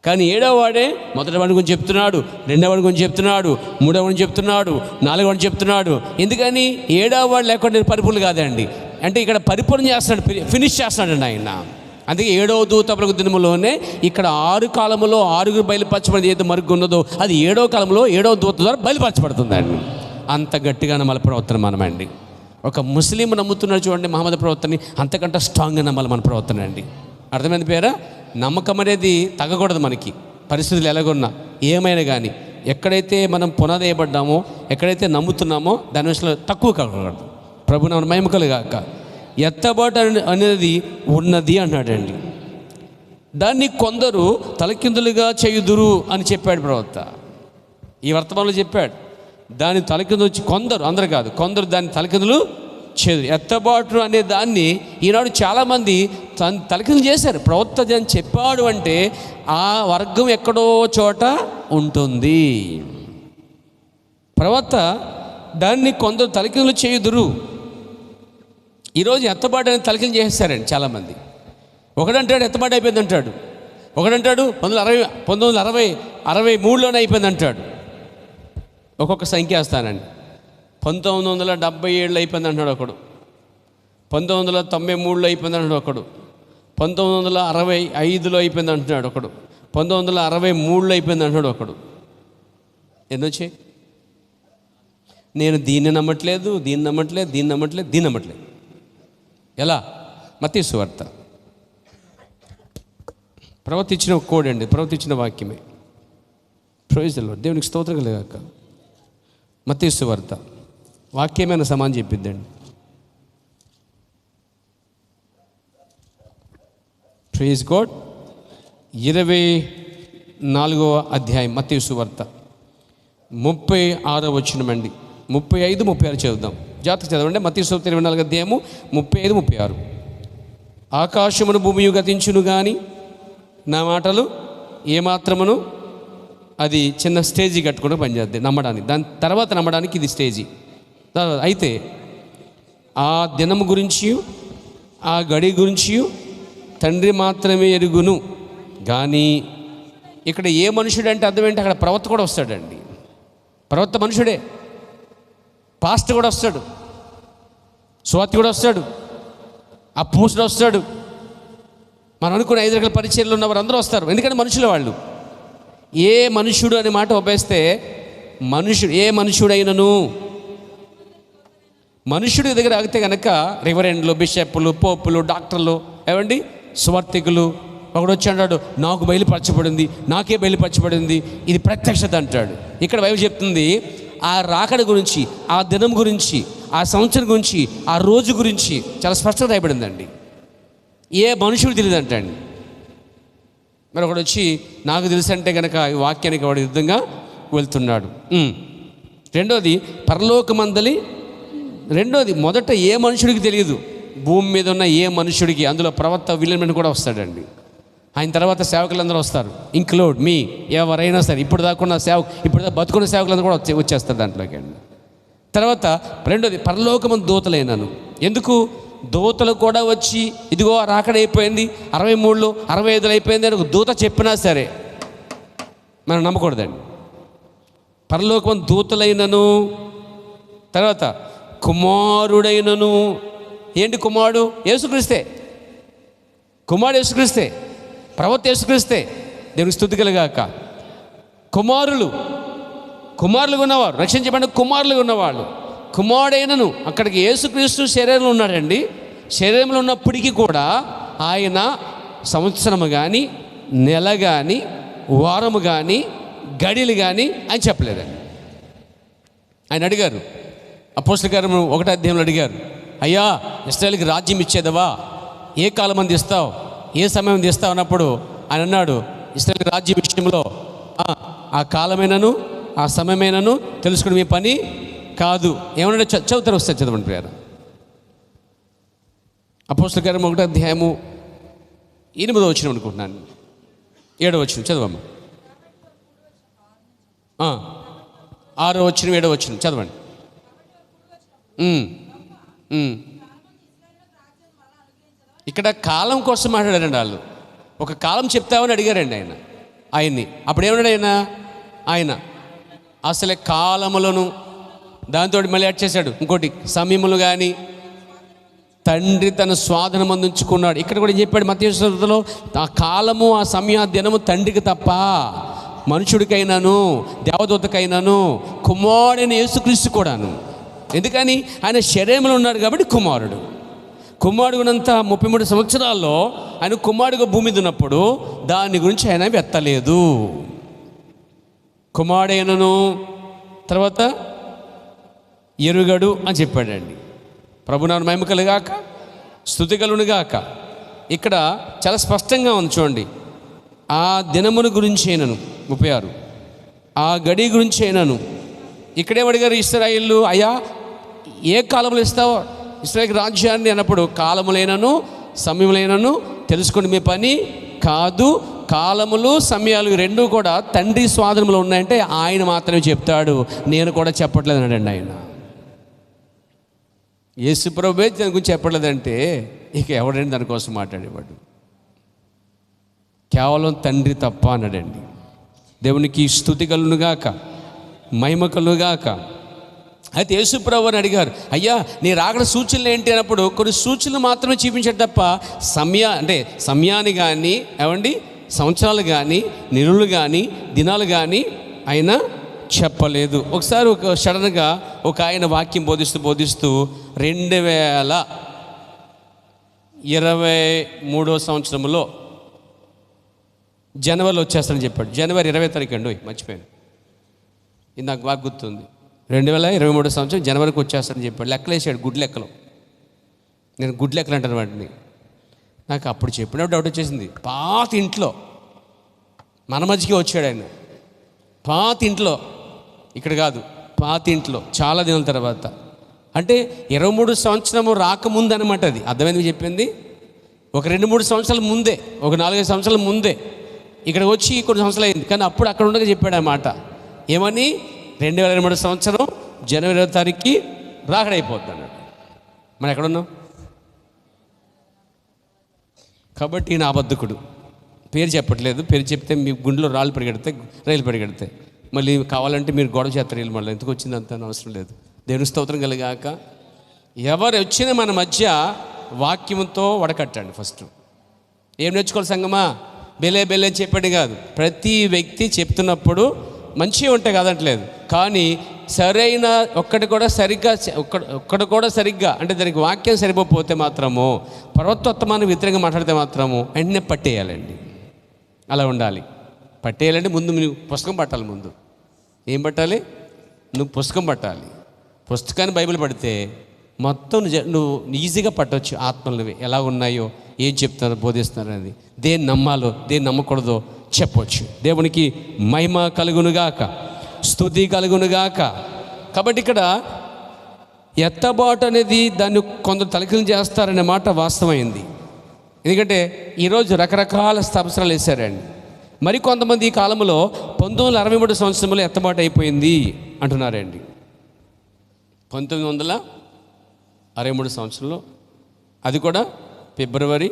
కానీ 7 మొదటివాడి గురించి చెప్తున్నాడు, 2వ గురించి చెప్తున్నాడు, 3వ గురించి చెప్తున్నాడు, 4వ గురించి చెప్తున్నాడు. ఎందుకని 7 లేకుండా పరిపూర్ణ కాదండి. అంటే ఇక్కడ పరిపూర్ణ చేస్తున్నాడు, ఫినిష్ చేస్తున్నాడండి ఆయన. అందుకే 7వ దూత పలుకు దినములోనే ఇక్కడ 6 కాలములో 6 బయలుపరచబడి ఏదో మరుగు ఉన్నదో అది 7వ కాలంలో 7వ దూత ద్వారా బయలుపరచబడుతుందండి. అంత గట్టిగా నమ్మాలి ప్రవర్తన మనమండి. ఒక ముస్లిం నమ్ముతున్నాడు చూడండి మహమ్మద్ ప్రవర్తనని, అంతకంటే స్ట్రాంగ్గా నమ్మాలి మన ప్రవర్తన అండి. అర్థమైంది పేరా? నమ్మకం అనేది తగ్గకూడదు. మనకి పరిస్థితులు ఎలాగున్నా ఏమైనా కానీ ఎక్కడైతే మనం పునాదేయబడ్డామో, ఎక్కడైతే నమ్ముతున్నామో దాని విషయంలో తక్కువ కాకూడదు. ప్రభు నామమున మహిమ కలుగాక. ఎత్తబాటు అనేది ఉన్నది అన్నాడండి. దాన్ని కొందరు తలకిందులుగా చేయుదురు అని చెప్పాడు ప్రవక్త. ఈ వర్తమానంలో చెప్పాడు, దాన్ని తలకిందులు కొందరు, అందరు కాదు, కొందరు దాన్ని తలకిందులు చేయదు. ఎత్తబాటు అనే దాన్ని ఈనాడు చాలామంది తలకిందులు చేశారు. ప్రవక్త అని చెప్పాడు అంటే ఆ వర్గం ఎక్కడో చోట ఉంటుంది. ప్రవక్త దాన్ని కొందరు తలకిందులు చేయుదురు. ఈరోజు ఎత్తబాటు అనేది తలకిందులు చేసేస్తారండి చాలామంది. ఒకడంటాడు ఎత్తబాటు అయిపోయింది అంటాడు, ఒకడంటాడు 1963లోనే అయిపోయింది అంటాడు. ఒక్కొక్క సంఖ్య వేస్తానండి. 1977 అయిపోయింది అంటాడు ఒకడు, 1993లో అయిపోయింది అంటాడు ఒకడు, 1965లో అయిపోయింది అంటున్నాడు ఒకడు, 1963లో అయిపోయింది అంటున్నాడు ఒకడు. ఎన్నొచ్చాయి? నేను దీన్ని నమ్మట్లేదు, దీన్ని నమ్మట్లేదు, దీన్ని నమ్మట్లేదు, దీన్ని నమ్మట్లేదు. ఎలా? మత్తయి సువార్త ప్రవక్త ఇచ్చిన కోడ్ అండి, ప్రవక్త ఇచ్చిన వాక్యమే. ప్రైజ్ ది లార్డ్, దేవునికి స్తోత్రం కలుగాక. మత్తయి సువార్త వాక్యమైన సమానం చెప్పిద్దండి. Praise God. 24వ అధ్యాయం మత్తయి సువార్త 36వ వచనమండి. 35, 36 చదువుదాం. జాతకు చదవండి. మత్తయి సువార్త 24వ అధ్యాయము 35, 36. ఆకాశమును భూమియు గతించును కానీ నా మాటలు ఏమాత్రమును. అది చిన్న స్టేజీ కట్టుకుంటూ పనిచేద్ది నమ్మడానికి. దాని తర్వాత నమ్మడానికి ఇది స్టేజీ. అయితే ఆ దినము గురించి ఆ గడి గురించి తండ్రి మాత్రమే ఎరుగును. కానీ ఇక్కడ ఏ మనుషుడు అంటే అర్థం ఏంటి? అక్కడ ప్రవక్త కూడా వస్తాడండి. ప్రవక్త మనుషుడే, పాస్టర్ కూడా వస్తాడు, స్వాతి కూడా వస్తాడు, అపోస్తుడు వస్తాడు, మనం అనుకున్న 5 రకాల పరిచర్యలు ఉన్నవారు అందరూ వస్తారు. ఎందుకంటే మనుషులు వాళ్ళు. ఏ మనుషుడు అనే మాట ఉపయోగిస్తే ఏ మనుషుడైనను, మనుషుడి దగ్గర ఆగితే కనుక రెవరెండ్లు, బిషప్లు, పోపులు, డాక్టర్లు, ఏమండి సువార్థికులు. ఒకడు వచ్చి అంటాడు నాకు బయలుపరచబడింది, నాకే బయలుపరచబడింది, ఇది ప్రత్యక్షత అంటాడు. ఇక్కడ బైబిల్ చెప్తుంది ఆ రాకడ గురించి, ఆ దినం గురించి, ఆ సంవత్సరం గురించి, ఆ రోజు గురించి చాలా స్పష్టంగా రాయబడిందండి. ఏ మనుషుడు తెలియదు అంటండి. మరి ఒకడు వచ్చి నాకు తెలుసు అంటే కనుక ఈ వాక్యానికి వాడు విధంగా వెళ్తున్నాడు. రెండోది పరలోకమందలి. మొదట ఏ మనుషుడికి తెలియదు, భూమి మీద ఉన్న ఏ మనుషుడికి. అందులో ప్రవక్త విలియమ్ కూడా వస్తాడండి. ఆయన తర్వాత సేవకులందరూ వస్తారు, ఇంక్లూడ్ మీ. ఎవరైనా సరే ఇప్పుడు దాకున్న ఇప్పుడు బతుకున్న సేవకులందరూ కూడా వచ్చేస్తారు దాంట్లోకి అండి. తర్వాత రెండోది పరలోకమందు దూతలైనాను. ఎందుకు? దూతలు కూడా వచ్చి ఇదిగో రాకడ అయిపోయింది, 63లో 65లో అయిపోయింది అని ఒక దూత చెప్పినా సరే మనం నమ్మకూడదండి. పరలోకమందు దూతలైనను, తర్వాత కుమారుడైనను. ఏంటి కుమారుడు? యేసుక్రీస్తే. కుమారుడు యేసుక్రీస్తే, ప్రవక్త యేసుక్రీస్తే. దేవునికి స్తుతి కలుగాక. కుమారులుగా ఉన్నవారు, రక్షించబడిన కుమారులుగా ఉన్నవాళ్ళు. కుమారుడైనను అక్కడికి యేసుక్రీస్తు శరీరంలో ఉన్నాడండి. శరీరంలో ఉన్నప్పటికీ కూడా ఆయన సంవత్సరము కానీ, నెల కానీ, వారము కానీ, గడియలు కానీ ఆయన చెప్పలేదండి. ఆయన అడిగారు, అపోస్తలుల కార్యము 1వ అధ్యాయంలో అడిగారు, అయ్యా ఇశ్రాయేలుకి రాజ్యం ఇచ్చేదవా? ఏ కాలం మంది ఇస్తావు, ఏ సమయం ఇస్తావు అన్నప్పుడు ఆయన అన్నాడు, ఇశ్రాయేలుకి రాజ్యం విషయంలో ఆ కాలమైనను ఆ సమయమైనను తెలుసుకుని మీ పని కాదు. ఏమన్నా చదువుతారు, వస్తారు చదవండి ప్రియారా. అపోస్తలుల కార్యము 1వ అధ్యాయము 8వ వచనం అనుకుంటున్నాను, 7వ వచనం చదవమ్మా. 6వ వచనం 7వ వచనం చదవండి. ఇక్కడ కాలం కోసం మాట్లాడారండి వాళ్ళు. ఒక కాలం చెప్తామని అడిగారండి ఆయన్ని. అప్పుడు ఏమన్నాడు ఆయన అసలే కాలములను దాంతో మళ్ళీ యాడ్ చేశాడు ఇంకోటి, సమయములు కానీ తండ్రి తన స్వాధీనం అందించుకున్నాడు. ఇక్కడ కూడా చెప్పాడు మత్తయి సువార్తలో, ఆ కాలము ఆ సమయ దినము తండ్రికి తప్ప మనుషుడికైనాను దేవదూతకైనాను కుమారుడైన యేసుక్రీస్తు కూడాను. ఎందుకని? ఆయన శరీరంలో ఉన్నాడు కాబట్టి కుమారుడు ఉన్నంత 33 సంవత్సరాల్లో ఆయన కుమారుడుగా భూమి మీద ఉన్నప్పుడు దాని గురించి ఆయన వెత్తలేదు. కుమారుడైనను తర్వాత ఎరుగడు అని చెప్పాడండి. ప్రభునామ మహిమ కలుగాక, స్తుతి కలుగునుగాక. ఇక్కడ చాలా స్పష్టంగా ఉంది చూడండి. ఆ దినమును గురించి అయినను 36, ఆ గడి గురించి అయినను. ఇక్కడేం అడిగారు ఇశ్రాయేలు, అయ్యా ఏ కాలంలో ఇస్తావో ఇశ్రాయేలు రాజ్యాన్ని అన్నప్పుడు కాలములైనను సమయములైనను తెలుసుకుని మీ పని కాదు. కాలములు సమయాలు రెండూ కూడా తండ్రి స్వాధీనంలో ఉన్నాయంటే ఆయన మాత్రమే చెప్తాడు, నేను కూడా చెప్పట్లేదు అన్నాడండి ఆయన. యేసు ప్రభువే దాని గురించి చెప్పట్లేదంటే ఇక ఎవడండి దానికోసం మాట్లాడేవాడు? కేవలం తండ్రి తప్ప అన్నాడండి. దేవునికి స్తుతి కలుగునుగాక, మహిమ కలుగుగాక. అయితే యేసు ప్రభువు అని అడిగారు, అయ్యా నీ రాకడ సూచనలు ఏంటి అన్నప్పుడు కొన్ని సూచనలు మాత్రమే చూపించాడు తప్ప సమయాన్ని కానీ ఏమండి సంవత్సరాలు కానీ నెలలు కానీ దినాలు కానీ ఆయన చెప్పలేదు. ఒకసారి సడన్గా ఒక ఆయన వాక్యం బోధిస్తూ 2023 సంవత్సరంలో జనవరిలో వచ్చేస్తానని చెప్పాడు. జనవరి 20వ తారీఖు అండి, మర్చిపోయాను, ఇది నాకు బాగా గుర్తుంది. 2023 సంవత్సరం జనవరికి వచ్చేస్తానని చెప్పాడు. లెక్కలేసాడు, గుడ్ లెక్కలు. నేను గుడ్ లెక్కలు అంటాను వాటిని. నాకు అప్పుడు చెప్పినప్పుడు డౌట్ వచ్చేసింది. పాత ఇంట్లో మన మధ్యకి వచ్చాడు ఆయన. పాత ఇంట్లో, ఇక్కడ కాదు, పాత ఇంట్లో చాలా దినాల తర్వాత అంటే 23 సంవత్సరము రాకముందు అనమాట. అది అర్థమైంది చెప్పింది. ఒక 2-3 సంవత్సరాల ముందే, ఒక 4-5 సంవత్సరాల ముందే ఇక్కడికి వచ్చి కొన్ని సంవత్సరాలు అయింది. కానీ అప్పుడు అక్కడ ఉండగా చెప్పాడు అన్నమాట. ఏమని? 2023 సంవత్సరం జనవరి 20వ తారీఖుకి రాకడైపోద్ది అన్నాడు. మనం ఎక్కడున్నాం? కాబట్టి ఈయన అబద్ధకుడు. పేరు చెప్పట్లేదు. పేరు చెప్తే మీ గుండెలో రాళ్ళు పరిగెడతాయి, రైలు పరిగెడతాయి. మళ్ళీ కావాలంటే మీరు గొడవ చేస్తారు. వీళ్ళు మళ్ళీ ఎందుకు వచ్చింది అంత అవసరం లేదు. దేవుని స్తోత్రం కలిగాక ఎవరు వచ్చినా మన మధ్య వాక్యంతో వడకట్టండి. ఫస్ట్ ఏం నేర్చుకోవాలి సంగమా? బెలే బెలే అని చెప్పండి కాదు. ప్రతి వ్యక్తి చెప్తున్నప్పుడు మంచిగా ఉంటాయి కాదంటలేదు, కానీ సరైన ఒక్కటి కూడా సరిగ్గా అంటే దానికి వాక్యం సరిపోతే మాత్రము, ప్రవర్తోత్తమాన్ని వ్యతిరేకంగా మాట్లాడితే మాత్రము వెంటనే పట్టేయాలండి. అలా ఉండాలి. పట్టేయాలంటే ముందు నువ్వు పుస్తకం పట్టాలి. ముందు ఏం పట్టాలి? నువ్వు పుస్తకం పట్టాలి. పుస్తకాన్ని బైబిల్ పడితే మొత్తం నువ్వు ఈజీగా పట్టవచ్చు. ఆత్మలు ఎలా ఉన్నాయో, ఏం చెప్తున్నారో, బోధిస్తున్నారు అనేది, దేన్ని నమ్మాలో దేన్ని నమ్మకూడదో చెప్పవచ్చు. దేవునికి మహిమ కలుగునుగాక, స్తుతి కలుగునుగాక. కాబట్టి ఇక్కడ ఎత్తబాటు అనేది దాన్ని కొందరు తలకిందులు చేస్తారనే మాట వాస్తవమైంది. ఎందుకంటే ఈరోజు రకరకాల స్తబ్సరాలు వేశారండి. మరి కొంతమంది ఈ కాలంలో 1963 సంవత్సరంలో ఎత్తబాటు అయిపోయింది అంటున్నారండి. 1963 సంవత్సరంలో, అది కూడా ఫిబ్రవరి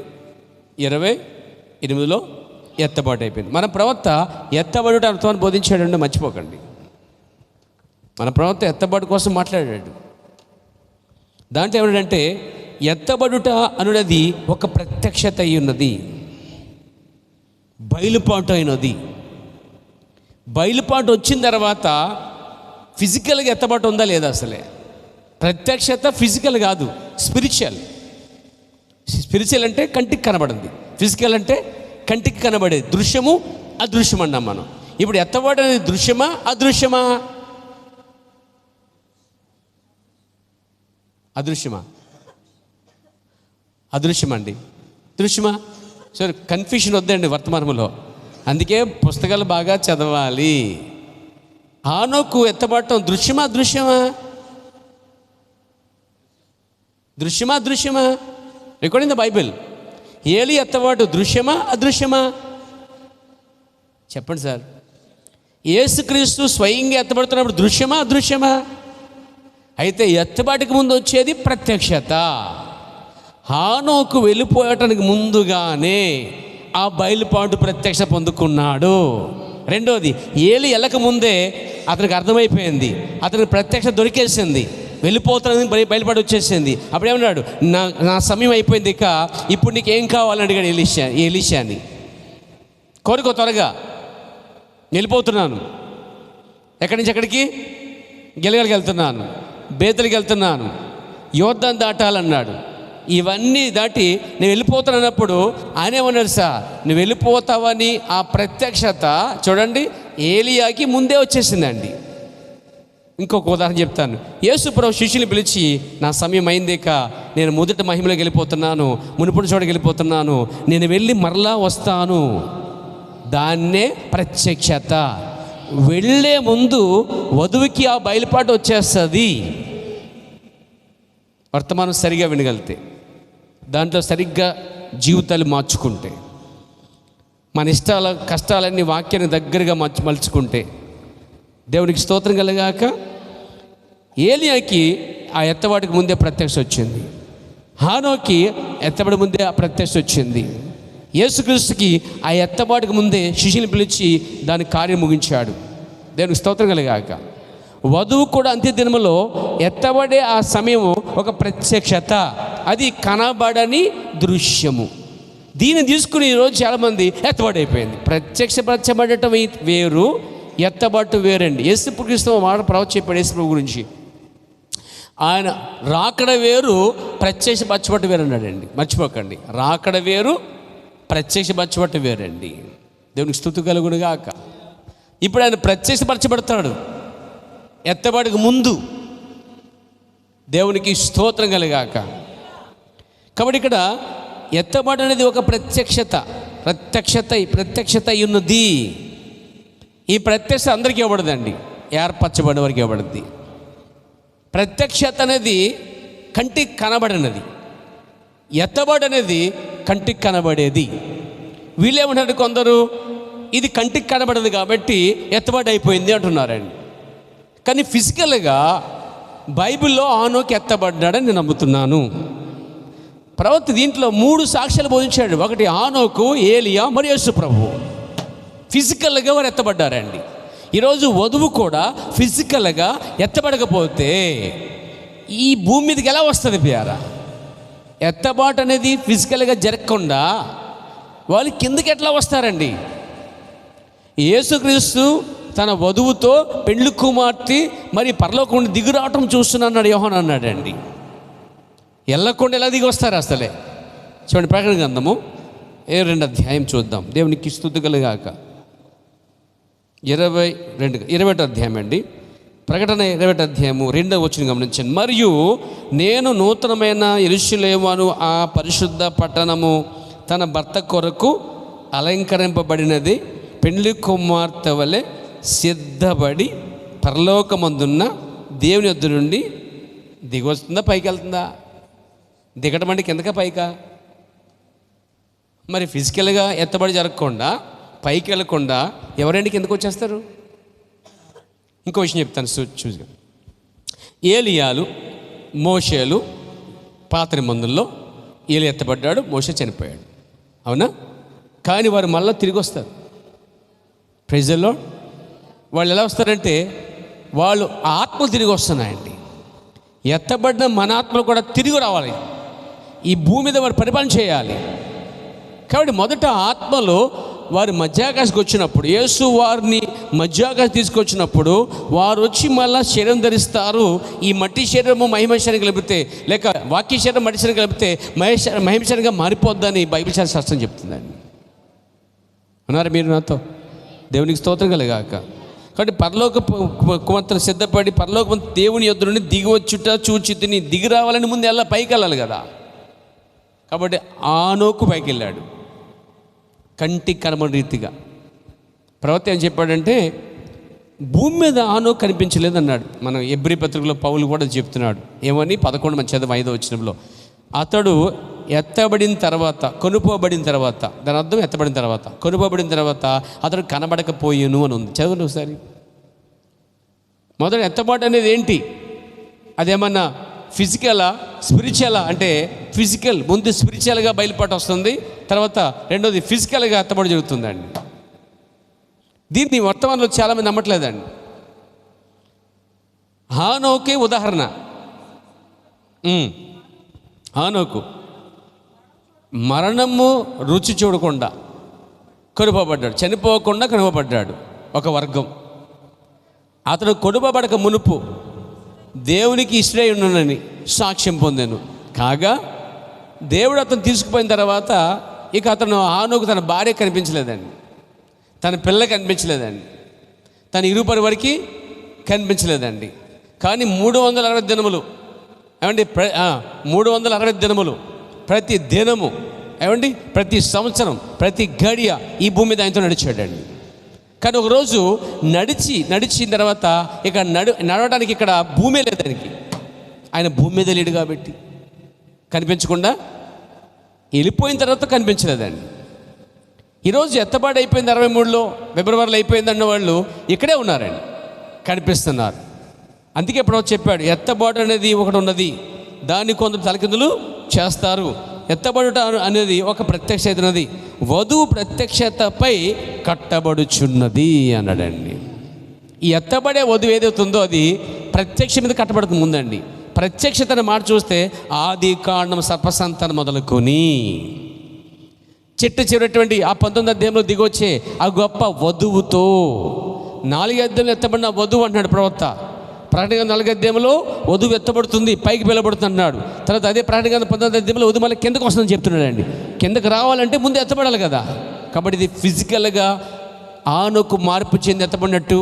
28లో ఎత్తబాటు అయిపోయింది. మన ప్రవక్త ఎత్తబడుట అర్థాన్ని బోధించాడండి, మర్చిపోకండి. మన ప్రవక్త ఎత్తబాటు కోసం మాట్లాడాడు. దాంట్లో ఏమిటంటే ఎత్తబడుట అనున్నది ఒక ప్రత్యక్షత అయి ఉన్నది, బయలుపాటు అయినది. బయలుపాటు వచ్చిన తర్వాత ఫిజికల్గా ఎత్తబాటు ఉందా లేదా? అసలే ప్రత్యక్షత ఫిజికల్ కాదు, స్పిరిచువల్. స్పిరిచువల్ అంటే కంటికి కనబడింది, ఫిజికల్ అంటే కంటికి కనబడేది. దృశ్యము అదృశ్యం అన్నాం మనం. ఇప్పుడు ఎత్తబాటు అనేది దృశ్యమా అదృశ్యమా? అదృశ్యమా? అదృశ్యమండి. దృశ్యమా? సరే, కన్ఫ్యూషన్ వద్దండి వర్తమానంలో. అందుకే పుస్తకాలు బాగా చదవాలి. హానోకు ఎత్తబడటం దృశ్యమా అదృశ్యమా? దృశ్యమా అదృశ్యమా? Recording the Bible. ఏలి ఎత్తబాటు దృశ్యమా అదృశ్యమా? చెప్పండి సార్. యేసుక్రీస్తు స్వయంగా ఎత్తబడుతున్నప్పుడు దృశ్యమా అదృశ్యమా? అయితే ఎత్తబాటుకి ముందు వచ్చేది ప్రత్యక్షత. హానోకు వెళ్ళిపోయటానికి ముందుగానే ఆ బయలుపాటు ప్రత్యక్ష పొందుకున్నాడు. రెండోది, ఏలి వెళ్ళక ముందే అతనికి అర్థమైపోయింది, అతనికి ప్రత్యక్ష దొరికేసింది, వెళ్ళిపోతానని బయలుపాటు వచ్చేసింది. అప్పుడేమన్నాడు? నా సమయం అయిపోయింది, ఇక ఇప్పుడు నీకు ఏం కావాలని అడిగాడు ఎలీషాని. కోరుకో, త్వరగా వెళ్ళిపోతున్నాను. ఎక్కడి నుంచి ఎక్కడికి? గిలగలకి వెళ్తున్నాను, బేతలకి వెళ్తున్నాను, యోర్దాను దాటాలన్నాడు. ఇవన్నీ దాటి నేను వెళ్ళిపోతానన్నప్పుడు ఆయన ఏమన్నాడు? సార్, నువ్వు వెళ్ళిపోతావని ఆ ప్రత్యక్షత చూడండి ఏలియాకి ముందే వచ్చేసిందండి. ఇంకొక ఉదాహరణ చెప్తాను. యేసు ప్రభు శిష్యుని పిలిచి, నా సమయం అయిందిక, నేను మొదట మహిమలోకి వెళ్ళిపోతున్నాను, మునుపటి చోటకి వెళ్ళిపోతున్నాను, నేను వెళ్ళి మరలా వస్తాను. దాన్నే ప్రత్యక్షత. వెళ్ళే ముందు వధువుకి ఆ బయలుపాటు వచ్చేస్తుంది. వర్తమానం సరిగా వినగలితే, దాంట్లో సరిగ్గా జీవితాలు మార్చుకుంటే, మన ఇష్టాల కష్టాలన్నీ వాక్యాన్ని దగ్గరగా మలుచుకుంటే, దేవునికి స్తోత్రం కలగాక. ఏలియాకి ఆ ఎత్తబాటుకి ముందే ప్రత్యక్ష వచ్చింది, హానోకి ఎత్తబడి ముందే ఆ ప్రత్యక్ష వచ్చింది. యేసుక్రీస్తుకి ఆ ఎత్తబాటుకి ముందే శిష్యుని పిలిచి దాని కార్యం ముగించాడు. దేవునికి స్తోత్రం కలగాక. వధువు కూడా అంత్య దినములో ఎత్తబడే ఆ సమయము ఒక ప్రత్యక్షత, అది కనబడని దృశ్యము. దీన్ని తీసుకుని ఈరోజు చాలామంది ఎత్తబడైపోయింది. ప్రత్యక్షపరచబడటం వేరు, ఎత్తబాటు వేరండి. యేసుక్రీస్తు మాట ప్రవచనం చెప్పాడు యేసు ప్రభు గురించి. ఆయన రాకడ వేరు, ప్రత్యక్షపరచబట్టు వేరు అన్నాడండి. మర్చిపోకండి, రాకడ వేరు, ప్రత్యక్షపరచబట్టు వేరండి. దేవునికి స్తుతి కలుగునుగాక. ఇప్పుడు ఆయన ప్రత్యక్షపరచబడతాడు ఎత్తబాటుకు ముందు. దేవునికి స్తోత్రం కలుగాక. కాబట్టి ఇక్కడ ఎత్తబాటు అనేది ఒక ప్రత్యక్షత ఉన్నది. ఈ ప్రత్యక్షత అందరికీ ఇవ్వబడదండి, ఏర్పరచబడిన వారికి ఇవ్వబడుద్ది. ప్రత్యక్షత అనేది కంటికి కనబడినది, ఎత్తబడి అనేది కంటికి కనబడేది. వీళ్ళేమంటారు కొందరు, ఇది కంటికి కనబడదు కాబట్టి ఎత్తబడి అయిపోయింది అంటున్నారండి. కానీ ఫిజికల్గా బైబిల్లో ఆనోకు ఎత్తబడ్డాడని నేను నమ్ముతున్నాను. ప్రవక్త దీంట్లో 3 సాక్ష్యాలు బోధించాడు. ఒకటి ఆనోకు, ఏలియా మరియు యేసు ప్రభువు. ఫిజికల్గా వారు ఎత్తబడ్డారండి. ఈరోజు వధువు కూడా ఫిజికల్గా ఎత్తబడకపోతే ఈ భూమి మీదకి ఎలా వస్తుంది ప్యారా? ఎత్తబాటు అనేది ఫిజికల్గా జరగకుండా వాళ్ళు కిందకి ఎట్లా వస్తారండి? యేసుక్రీస్తు తన వధువుతో పెండ్లి కుమార్తె మరి పరలోకం నుండి దిగి రావటం చూస్తున్నాడు యోహాను అన్నాడండి. వెళ్ళకుండా ఎలా దిగి వస్తారు అసలే? చూడండి, ప్రకటన గ్రంథము 22 అధ్యాయం చూద్దాం. దేవునికి స్తుతి కలుగాక. 21 అధ్యాయం అండి. ప్రకటన 21 అధ్యాయము 2వ వచనం గమనించండి. మరియు నేను నూతనమైన యెరూషలేమును, ఆ పరిశుద్ధ పట్టణము తన భర్త కొరకు అలంకరింపబడినది, పెండ్లి కుమార్తె వలె సిద్ధపడి పరలోకమందున్న దేవుని యొద్ద నుండి దిగి వస్తుందా, పైకి వెళ్తుందా? దిగటం అంటే కిందక పైకా? మరి ఫిజికల్గా ఎత్తబడి జరగకుండా పైకి వెళ్ళకుండా ఎవరండి కిందకు వచ్చేస్తారు? ఇంకో విషయం చెప్తాను చూసిగా. ఏలియాలు, మోషేలు పాత నిబంధనలో ఏలి ఎత్తబడ్డాడు, మోషే చనిపోయాడు, అవునా? కానీ వారు మళ్ళీ తిరిగి వస్తారు. ప్రైజ్లో వాళ్ళు ఎలా వస్తారంటే వాళ్ళు ఆత్మలు తిరిగి వస్తున్నాయండి. ఎత్తబడిన మన ఆత్మలు కూడా తిరిగి రావాలి, ఈ భూమి మీద వారు పరిపాలన చేయాలి. కాబట్టి మొదట ఆత్మలో వారు మధ్యాకాశకు వచ్చినప్పుడు, యేసు వారిని మధ్యాకాశం తీసుకొచ్చినప్పుడు వారు వచ్చి మళ్ళీ శరీరం ధరిస్తారు. ఈ మట్టి శరీరము మహిమ శరీరం కలిపితే, లేక వాక్య శరీరం మట్టి శరీరం కలిపితే మహిమ శరీరంగా మారిపోద్దని బైబిల్ శాస్త్రం చెప్తుందండి. ఉన్నారు మీరు నాతో? దేవునికి స్తోత్రం కలుగాక. కాబట్టి పరలోక కుమార్తెను సిద్ధపడి పరలోక దేవుని యొద్ద నుండి దిగి వచ్చుట చూచి తిని దిగి రావాలని ముందు ఎలా పైకి వెళ్ళాలి కదా. కాబట్టి ఆనోకు పైకి వెళ్ళాడు కంటికి కనబడి రీతిగా. ప్రవక్త ఏం చెప్పాడంటే భూమి మీద ఆనోకు కనిపించలేదు అన్నాడు. మనం ఎబ్రీ పత్రికలో పౌలు కూడా చెప్తున్నాడు. ఏమని 11 చదువు 5వ వచనంలో, అతడు ఎత్తబడిన తర్వాత, కొనుపోబడిన తర్వాత, దాని అర్థం ఎత్తబడిన తర్వాత, కొనుపోబడిన తర్వాత అతడు కనబడకపోయేను అని ఉంది. చదవండి ఒకసారి. మొదట ఎత్తబాటు అనేది ఏంటి? అదేమన్నా ఫిజికలా, స్పిరిచువలా? అంటే ఫిజికల్ ముందు స్పిరిచువల్గా బయలుపాటు వస్తుంది, తర్వాత రెండోది ఫిజికల్గా ఎత్తబాటు జరుగుతుందండి. దీన్ని వర్తమానంలో చాలామంది నమ్మట్లేదండి. హానోకే ఉదాహరణ. హానోకు మరణము రుచి చూడకుండా కనుపబడ్డాడు, చనిపోకుండా కనుపబడ్డాడు ఒక వర్గం. అతడు కొనుపబడక మునుపు దేవునికి ఇశ్రాయేలునని సాక్ష్యం పొందాను. కాగా దేవుడు అతను తీసుకుపోయిన తర్వాత ఇక అతను హానోకు తన భార్య కనిపించలేదండి, తన పిల్ల కనిపించలేదండి, తన ఇరుపరి వారికి కనిపించలేదండి. కానీ 360 దినములు ఏమండి, 360 దినములు ప్రతి దినము ఏమండి, ప్రతి సంవత్సరం, ప్రతి గడియ ఈ భూమి మీద ఆయనతో నడిచాడండి. కానీ ఒకరోజు నడిచిన తర్వాత ఇక నడవడానికి ఇక్కడ భూమే లేదు ఆయనకి. ఆయన భూమి మీద లేడు కాబట్టి కనిపించకుండా వెళ్ళిపోయిన తర్వాత కనిపించలేదండి. ఈరోజు ఎత్తబాటు అయిపోయింది, 63లో ఫిబ్రవరిలో అయిపోయింది అన్న వాళ్ళు ఇక్కడే ఉన్నారండి, కనిపిస్తున్నారు. అందుకే ఇప్పుడు చెప్పాడు, ఎత్తబాటు అనేది ఒకటి ఉన్నది, దాన్ని కొందరు తలకిందులు చేస్తారు. ఎత్తబడుట అనేది ఒక ప్రత్యక్షత ఉన్నది, వధువు ప్రత్యక్షతపై కట్టబడుచున్నది అన్నాడండి. ఈ ఎత్తబడే వధువు ఏదైతుందో అది ప్రత్యక్ష మీద కట్టబడుతుంది ముందండి. ప్రత్యక్షతను మాట చూస్తే ఆది కాండం సర్పసంతానం మొదలుకొని చివరటువంటి ఆ 19వ అధ్యాయంలో దిగొచ్చే ఆ గొప్ప వధువుతో 4 అధ్యాయంలో ఎత్తబడిన వధువు అంటున్నాడు ప్రవక్త. ప్రకటన 4వ అధ్యాయంలో వధువు ఎత్తబడుతుంది, పైకి పిలబడుతుంది అన్నాడు. తర్వాత అదే ప్రకటన 19వ అధ్యాయంలో వధువు మళ్ళీ కిందకు వస్తుందని చెప్తున్నాడండి. కిందకు రావాలంటే ముందు ఎత్తబడాలి కదా. కాబట్టి ఇది ఫిజికల్గా ఆనోకు మార్పు చెంది ఎత్తబడినట్టు,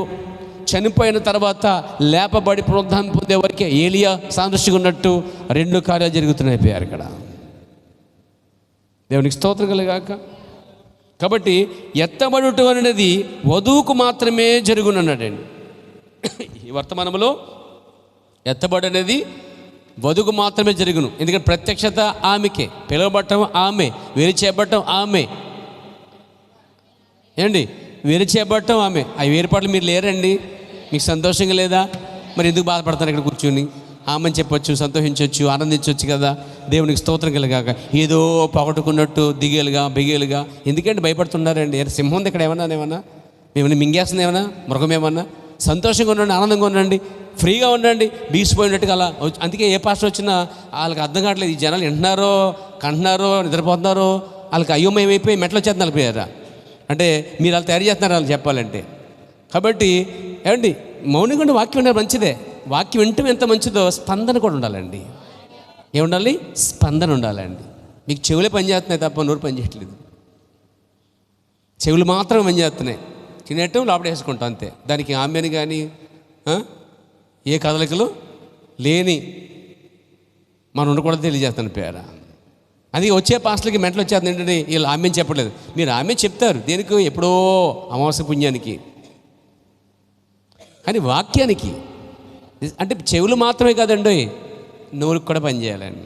చనిపోయిన తర్వాత లేపబడి పునరుద్ధానం పొందే వరకే ఏలియా సాదృశ్యంగా ఉన్నట్టు 2 కార్యాలు జరుగుతున్నాయి పోయారు ఇక్కడ. దేవునికి స్తోత్రం కలుగాక. కాబట్టి ఎత్తబడటం అనేది వధువుకు మాత్రమే జరుగునన్నాడండి. ఈ వర్తమానంలో ఎత్తబడి అనేది వధువుకు మాత్రమే జరుగును. ఎందుకంటే ప్రత్యక్షత ఆమెకే, పిలువబడటం ఆమె, వేరు చేయబడటం ఆమె. ఏమండి, వేరు చేయబడటం ఆమె. ఆ వేరుపాట్లు మీరు లేరండి, మీకు సంతోషంగా లేదా? మరి ఎందుకు బాధపడతారు? ఇక్కడ కూర్చొని ఆమెని చెప్పొచ్చు, సంతోషించవచ్చు, ఆనందించవచ్చు కదా. దేవునికి స్తోత్రం కలిగాక ఏదో పొగట్టుకున్నట్టు దిగేలుగా బిగేలుగా ఎందుకంటే భయపడుతున్నారండి? సింహం ఉంది ఇక్కడ, ఏమన్నా మేమన్నా మింగేస్తుంది, ఏమన్నా మృగం ఏమన్నా? సంతోషంగా ఉండండి, ఆనందంగా ఉండండి, ఫ్రీగా ఉండండి, బీసిపోయినట్టుగా అలా. అందుకే ఏ పాస్టర్ వచ్చినా వాళ్ళకి అర్థం కావట్లేదు, ఈ జనాలు వింటున్నారో కంటున్నారో నిద్రపోతున్నారో, వాళ్ళకి అయోమయం అయిపోయి మెట్లు వచ్చేది నలిపోయారా అంటే మీరు వాళ్ళు తయారు చేస్తున్నారు వాళ్ళు చెప్పాలంటే. కాబట్టి ఏమండి, మౌనంగా ఉండి వాక్యం వినడం మంచిదే. వాక్యం వింటం ఎంత మంచిదో స్పందన కూడా ఉండాలండి. ఏముండాలి? స్పందన ఉండాలండి. మీకు చెవులే పనిచేస్తున్నాయి తప్ప నోరు పనిచేయట్లేదు. చెవులు మాత్రమే పనిచేస్తున్నాయి, తినేటం లోపల వేసుకుంటాం అంతే. దానికి ఆమెను కానీ ఏ కదలికలు లేని మనం ఉండకూడదు తెలియజేస్తాను పేర. అది వచ్చే పాస్టర్లకి మెంటలు వచ్చేస్తుంది ఏంటంటే వీళ్ళు ఆమెను చెప్పలేదు. మీరు ఆమె చెప్తారు దేనికి? ఎప్పుడో అమావాస్య పుణ్యానికి. కానీ వాక్యానికి అంటే చెవులు మాత్రమే కాదండి, నోరుకు కూడా పనిచేయాలండి.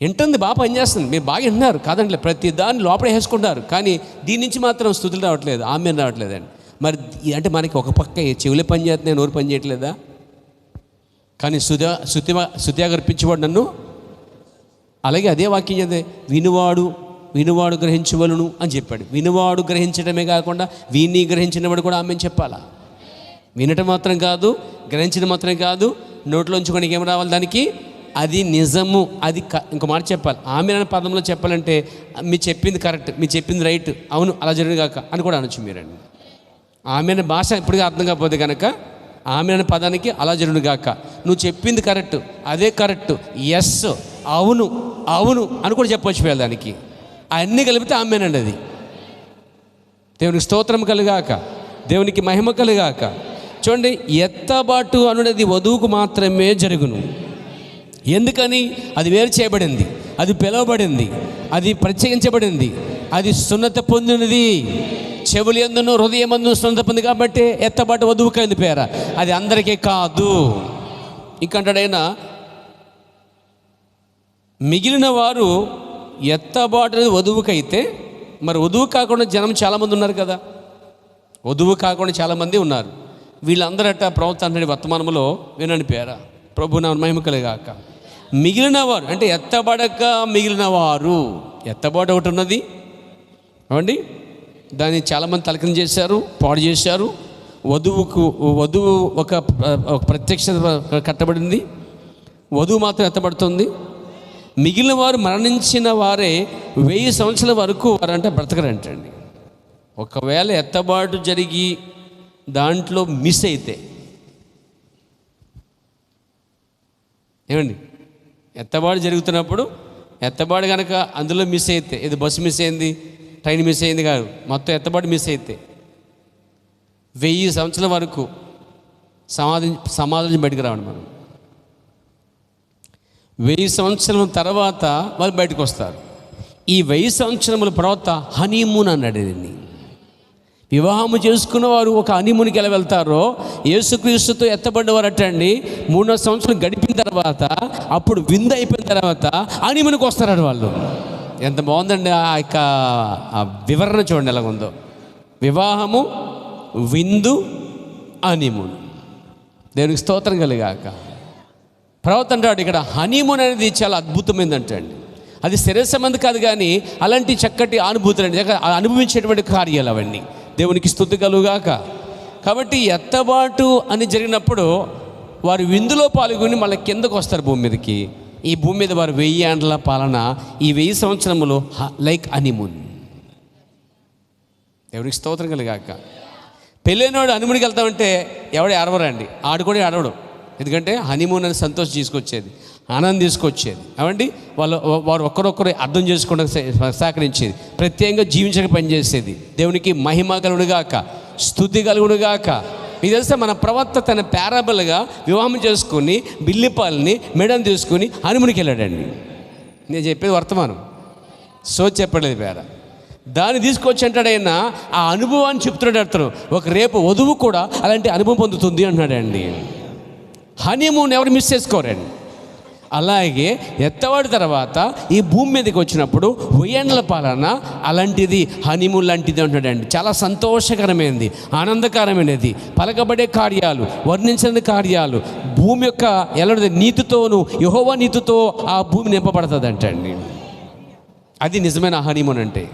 వింటుంది బాగా పనిచేస్తుంది, మీరు బాగా వింటున్నారు కాదండి, ప్రతి దాన్ని లోపల వేసుకుంటారు. కానీ దీని నుంచి మాత్రం స్తుతులు రావట్లేదు, ఆమె రావట్లేదండి. మరి అంటే మనకి ఒక పక్క చెవులే పనిచేస్తున్నాయి, నోరు పని చేయట్లేదా? కానీ స్తుతిగా అర్పించేవాడు నన్ను. అలాగే అదే వాక్యం చదివే వినువాడు గ్రహించవలను అని చెప్పాడు. వినువాడు గ్రహించడమే కాకుండా వీన్ని గ్రహించినవాడు కూడా ఆమెను చెప్పాలా. వినటం మాత్రం కాదు, గ్రహించడం మాత్రం కాదు, నోట్లోంచి కొనికి ఏం రావాలి దానికి? అది నిజము. అది ఇంకో మాట చెప్పాలి. ఆమె అనే పదంలో చెప్పాలంటే మీరు చెప్పింది కరెక్ట్, మీరు చెప్పింది రైట్, అవును అలా జరిగింది కాక అని కూడా అనొచ్చు మీరండి. ఆమె అనే భాష ఇప్పటికీ అర్థం కాకపోతే కనుక ఆమె అనే పదానికి అలా జరుగును గాక, నువ్వు చెప్పింది కరెక్ట్, అదే కరెక్ట్, ఎస్ అవును అవును అని కూడా చెప్పవచ్చు దానికి. అన్నీ కలిపితే ఆమెనండి అది. దేవునికి స్తోత్రం కలుగాక, దేవునికి మహిమ కలుగాక. చూడండి, ఎత్తబాటు అనున్నది వధువుకు మాత్రమే జరుగును. ఎందుకని? అది వేరు చేయబడింది, అది పిలువబడింది, అది ప్రత్యేకించబడింది, అది సున్నత పొందినది. చెవులు ఎందును హృదయమందు సున్నత పొంది కాబట్టి ఎత్తబాటు వధువుకైంది పేర. అది అందరికీ కాదు. ఇంకంటాడైనా మిగిలిన వారు ఎత్తబాటు వధువుకైతే, మరి వధువు కాకుండా జనం చాలామంది ఉన్నారు కదా, వధువు కాకుండా చాలామంది ఉన్నారు. వీళ్ళందరట ప్రవక్త అంటున్నాడు వర్తమానంలో, వినండి పేర, ప్రభు నా మహిమ కలుగాక. మిగిలిన వారు అంటే ఎత్తబడక మిగిలిన వారు. ఎత్తబాటు ఒకటి ఉన్నది అవండి, దాన్ని చాలామంది తలకింద చేశారు, పాడు చేశారు. వధువు ఒక ప్రత్యక్షత కట్టబడింది, వధువు మాత్రం ఎత్తబడుతుంది. మిగిలిన వారు మరణించిన వారే 1000 సంవత్సరాల వరకు వారంటే బ్రతకరంటండి. ఒకవేళ ఎత్తబాటు జరిగి దాంట్లో మిస్ అయితే, ఏమండి, ఎత్తబాటు జరుగుతున్నప్పుడు ఎత్తబాటు కనుక అందులో మిస్ అయితే, ఇది బస్సు మిస్ అయింది, ట్రైన్ మిస్ అయింది కాదు, మొత్తం ఎత్తబాటు మిస్ అయితే 1000 సంవత్సరాల వరకు సమాధి బయటకు రావండి. మనం 1000 సంవత్సరాల తర్వాత వాళ్ళు బయటకు వస్తారు. ఈ 1000 సంవత్సరముల తర్వాత హనీమూన్ అన్నాడు. దీన్ని వివాహము చేసుకున్న వారు ఒక హనీమూన్కి ఎలా వెళ్తారో, యేసుక్రీస్తుతో ఎత్తబడ్డవారు అట్టండి 3 సంవత్సరం గడిపిన తర్వాత, అప్పుడు విందు అయిపోయిన తర్వాత హనీమూన్కి వస్తారట వాళ్ళు. ఎంత బాగుందండి ఆ యొక్క వివరణ, చూడండి ఎలా ఉందో. వివాహము, విందు, హనీమూన్. దేవునికి స్తోత్రం కలిగాక. ప్రవక్త అంటాడు ఇక్కడ హనీమూన్ అనేది చాలా అద్భుతమైందంటండి. అది శరీర సంబంధం కాదు, కానీ అలాంటి చక్కటి అనుభూతులు అండి, అనుభవించేటువంటి కార్యాలు అవన్నీ. దేవునికి స్తుతి కలుగాక. కాబట్టి ఎత్తబాటు అని జరిగినప్పుడు వారు విందులో పాల్గొని మళ్ళీ కిందకు వస్తారు భూమి మీదకి. ఈ భూమి మీద వారు 1000 ఏండ్ల పాలన, ఈ 1000 సంవత్సరములు లైక్ హనీమూన్. దేవునికి స్తోత్రం కలుగాక. పెళ్ళైనవాడు హనీమూన్కి వెళ్తామంటే ఎవడు ఏడవరండి, ఆడు కూడా ఏడవడు. ఎందుకంటే హనీమూన్ అని సంతోషం తీసుకొచ్చేది, ఆనందం తీసుకొచ్చేది. అవండి వారు ఒక్కరొక్కరు అర్థం చేసుకోవడం సహకరించేది, ప్రత్యేకంగా జీవించడానికి పనిచేసేది. దేవునికి మహిమ కలుగునుగాక, స్తుతి కలుగునుగాక. మీకు తెలుసా, మన ప్రవక్త తన పారాబుల్గా వివాహం చేసుకుని బిల్లిపాలని మెడను తీసుకుని హనీమూన్కి వెళ్ళాడండి. నేను చెప్పేది వర్తమానం, సో చెప్పలేదు పేర. దాన్ని తీసుకొచ్చి అంటాడైనా ఆ అనుభవాన్ని చెప్తున్నాడు. అర్థం ఒక రేపు వధువు కూడా అలాంటి అనుభవం పొందుతుంది అంటున్నాడండి. హనీమూన్ ఎవరు మిస్ చేసుకోరండి. అలాగే ఎత్తవాడి తర్వాత ఈ భూమి మీదకి వచ్చినప్పుడు వెయ్యేండ్ల పాలన అలాంటిది, హనీమూన్ లాంటిది అంటాడండి. చాలా సంతోషకరమైనది, ఆనందకరమైనది, పలకబడే కార్యాలు, వర్ణించని కార్యాలు, భూమి యొక్క ఎలా నీతితోను, యెహోవా నీతితో ఆ భూమి నింపబడుతుంది అంటండి. అది నిజమైన హనీమూన్ అంటే.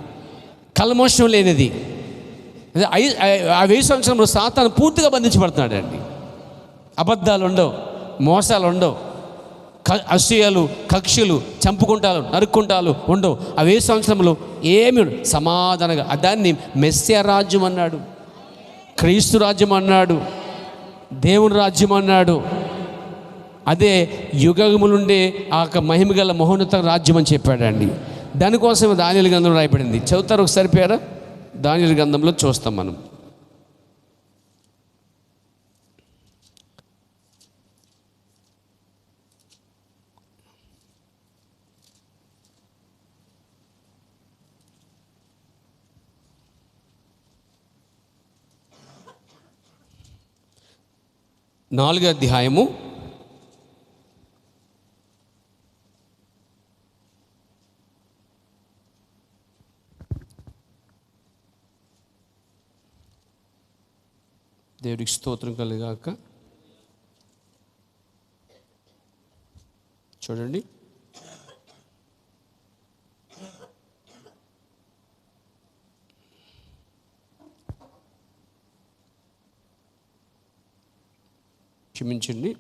కల్మోషం లేనిది. ఆ 1000 సంవత్సరంలో సాతాను పూర్తిగా బంధించబడుతున్నాడు అండి. అబద్ధాలు ఉండవు, మోసాలు ఉండవు, అసూయలు, కక్షలు, చంపుకుంటాలు, నరుక్కుంటాలు ఉండవు. ఆ 1000 సంవత్సరంలో ఏమి సమాధానంగా, దాన్ని మెస్సియా రాజ్యం అన్నాడు, క్రీస్తు రాజ్యం అన్నాడు, దేవుని రాజ్యం అన్నాడు. అదే యుగములుండే ఆ మహిమగల మహోన్నత రాజ్యం అని చెప్పాడండి. దానికోసం దానియేలు గ్రంథంలో రాయబడింది. చదువుతారు ఒకసారి పేర? దానియేలు గ్రంథంలో చూస్తాం మనం. నాలుగో అధ్యాయము 4 దేవుడికి స్తోత్రం కలుగాక. చూడండి, క్షమించండి,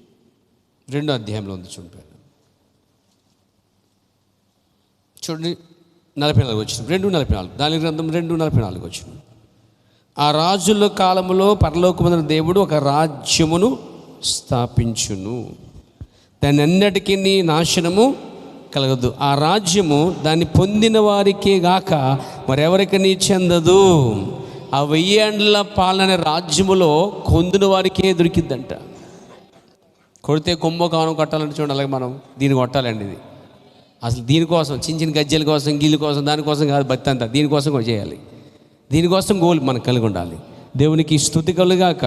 2వ అధ్యాయంలో ఉంది. చూడండి 44 వచ్చింది, 2:44. దాని గ్రంథం 2:44 వచ్చింది. ఆ రాజుల కాలములో పరలోకమందున దేవుడు ఒక రాజ్యమును స్థాపించును, దాని అన్నిటికీ నాశనము కలగదు. ఆ రాజ్యము దాన్ని పొందిన వారికే గాక మరెవరికి చెందదు. ఆ 1000 ఏండ్ల పాలన రాజ్యములో పొందిన వారికే దొరికిద్దంట. కొడితే కుంభకోణం కొట్టాలంటే చూడండి, అలాగే మనం దీన్ని కొట్టాలండి. ఇది అసలు దీనికోసం, చిన్న చిన్న గజ్జల కోసం, గీళ్ళ కోసం, దానికోసం కాదు భక్తి అంతా, దీనికోసం కూడా చేయాలి. దీనికోసం గోల్ మనకు కలిగి ఉండాలి. దేవునికి స్తుతి కలుగాక.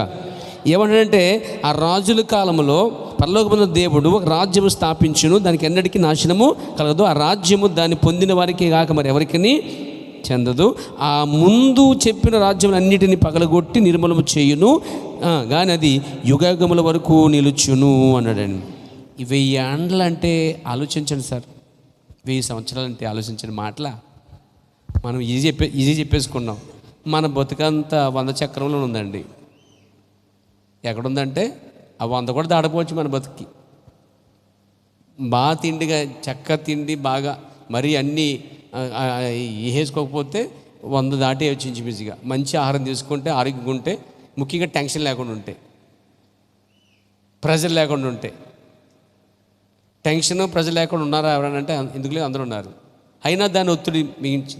ఏమంటే ఆ రాజుల కాలంలో పరలోకమందు దేవుడు ఒక రాజ్యము స్థాపించును, దానికి ఎన్నటికీ నాశనము కలగదు. ఆ రాజ్యము దాన్ని పొందిన వారికి కాక మరి ఎవరికి చెందదు. ఆ ముందు చెప్పిన రాజ్యములన్నిటిని పగలగొట్టి నిర్మూలన చేయును, కానీ అది యుగయుగముల వరకు నిలుచును అన్నాడండి. ఈ 1000 ఏండ్లు అంటే ఆలోచించండి సార్. 1000 సంవత్సరాలు అంటే ఆలోచించండి. మాటల మనం ఈజీ చెప్పేసుకున్నాం. మన బతుకంతా 100 చక్రంలో ఉందండి. ఎక్కడుందంటే ఆ 100 కూడా దాడపోవచ్చు మన బతుకి. బాగా తిండిగా, చక్క తిండి బాగా మరీ అన్నీ వేసుకోకపోతే 100 దాటే వచ్చి ఇంచుమించుగా. మంచి ఆహారం తీసుకుంటే, ఆరోగ్యంగా ఉంటే, ముఖ్యంగా టెన్షన్ లేకుండా ఉంటే, ప్రెజర్ లేకుండా ఉంటే. టెన్షన్ ప్రెజర్ లేకుండా ఉన్నారా ఎవరైనా అంటే ఎందుకులే, అందరూ ఉన్నారు. అయినా దాని ఒత్తిడి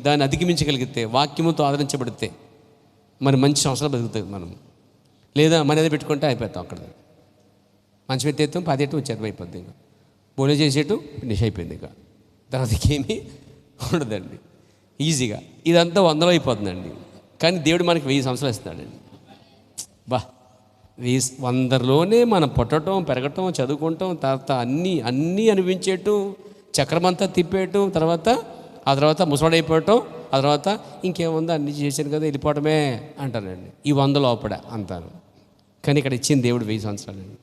దాన్ని అధిగమించగలిగితే, వాక్యముతో ఆదరించబడితే మరి మంచి సంవత్సరాలు బతుకుతుంది మనం. లేదా మన ఏదో పెట్టుకుంటే అయిపోతాం. అక్కడ మంచి ఎత్తేస్తాం, 10 ఎత్తు వచ్చేది అయిపోద్ది. ఇంకా బోలే చేసేట్టు ఫినిష్ అయిపోయింది. ఇంకా తర్వాత ఏమీ ఉండదండి. ఈజీగా ఇదంతా 100లో అయిపోతుందండి. కానీ దేవుడు మనకి 1000 సంవత్సరాలు ఇస్తున్నాడండి. 100లోనే మనం పుట్టడం, పెరగటం, చదువుకుంటాం, తర్వాత అన్నీ అనిపించేట్టు, చక్రమంతా తిప్పేయటం, ఆ తర్వాత ముసడైపోవటం, ఆ తర్వాత ఇంకేముందో అన్నీ చేశాను కదా వెళ్ళిపోవటమే అంటానండి. ఈ 100 లోపల అంటాను. కానీ ఇక్కడ ఇచ్చింది దేవుడు 1000 సంవత్సరాలండి.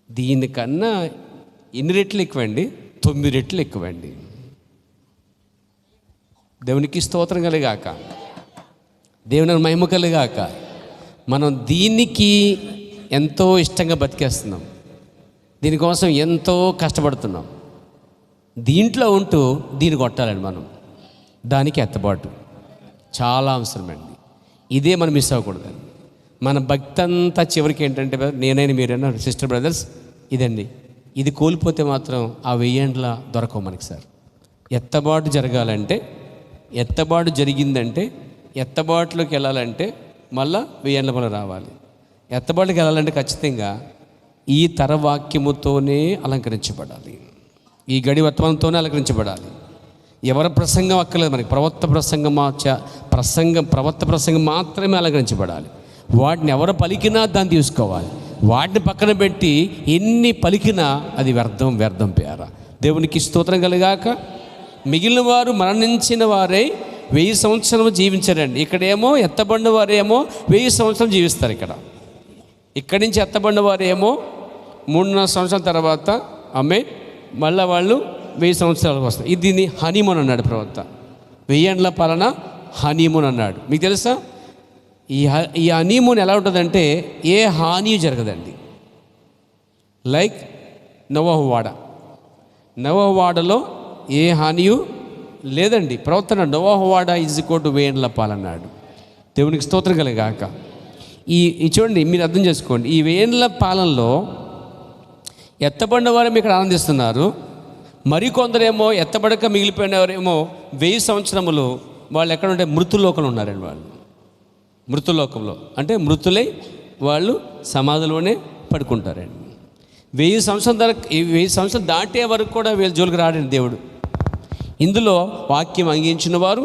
దీనికన్నా ఎన్ని రెట్లు ఎక్కువండి? 9 రెట్లు ఎక్కువండి. దేవునికి స్తోత్రం కలిగాక, దేవుని మహిమ కలిగాక. మనం దీనికి ఎంతో ఇష్టంగా బతికేస్తున్నాం, దీనికోసం ఎంతో కష్టపడుతున్నాం. దీంట్లో ఉంటూ దీన్ని కొట్టాలండి మనం. దానికి ఎత్తబాటు చాలా అవసరమండి. ఇదే మనం మిస్ అవ్వకూడదండి. మన భక్తి అంతా చివరికి ఏంటంటే, నేనైనా మీరైనా సిస్టర్ బ్రదర్స్, ఇదండి. ఇది కోల్పోతే మాత్రం ఆ 1000 ఏండ్ల దొరకవు మనకి సార్. ఎత్తబాటు జరగాలంటే, ఎత్తబాటు జరిగిందంటే, ఎత్తబాటులోకి వెళ్ళాలంటే మళ్ళా 1000 ఏండ్ల మనం రావాలి. ఎత్తబాటుకి వెళ్ళాలంటే ఖచ్చితంగా ఈ తరవాక్యముతోనే అలంకరించబడాలి, ఈ గడి వర్తమానంతోనే అలంకరించబడాలి. ఎవరి ప్రసంగం అక్కర్లేదు మనకి. ప్రవక్త ప్రసంగం మాత్రమే అలంకరించబడాలి. వాటిని ఎవరు పలికినా దాన్ని తీసుకోవాలి. వాటిని పక్కన పెట్టి ఎన్ని పలికినా అది వ్యర్థం వ్యర్థం పేర. దేవునికి స్తోత్రం కలుగాక. మిగిలిన వారు మరణించిన వారే 1000 సంవత్సరం జీవించారండి. ఇక్కడేమో ఎత్తబడిన వారేమో 1000 సంవత్సరం జీవిస్తారు. ఇక్కడి నుంచి ఎత్తబడిన వారేమో 3.5 సంవత్సరాల తర్వాత మళ్ళీ వాళ్ళు 1000 సంవత్సరాలకు వస్తారు. ఇది దీన్ని హనీమూన్ అన్నాడు ప్రవక్త. 1000 ఏండ్ల పాలన హనీమూన్ అన్నాడు. మీకు తెలుసా ఈ హనీమూన్ ఎలా ఉంటుందంటే ఏ హాని జరగదండి. లైక్ నోవహు వాడలో ఏ హానియు లేదండి. ప్రవర్తన నోవహు వాడ = 1000 ఏండ్ల పాలన్నాడు. దేవునికి స్తోత్రం కలుగాక. ఈ చూడండి, మీరు అర్థం చేసుకోండి. ఈ 1000 ఏండ్ల పాలనలో ఎత్తబడిన వారేమో ఇక్కడ ఆనందిస్తున్నారు. మరికొందరేమో ఎత్తబడక మిగిలిపోయిన వారేమో 1000 సంవత్సరములు వాళ్ళు ఎక్కడుంటే మృతులోకంలో ఉన్నారండి. వాళ్ళు మృతులోకంలో అంటే మృతులై వాళ్ళు సమాధిలోనే పడుకుంటారండి. 1000 సంవత్సరం దాటే వరకు కూడా వీళ్ళ జోలికి రాడండి దేవుడు. ఇందులో వాక్యం అంగీకరించిన వారు,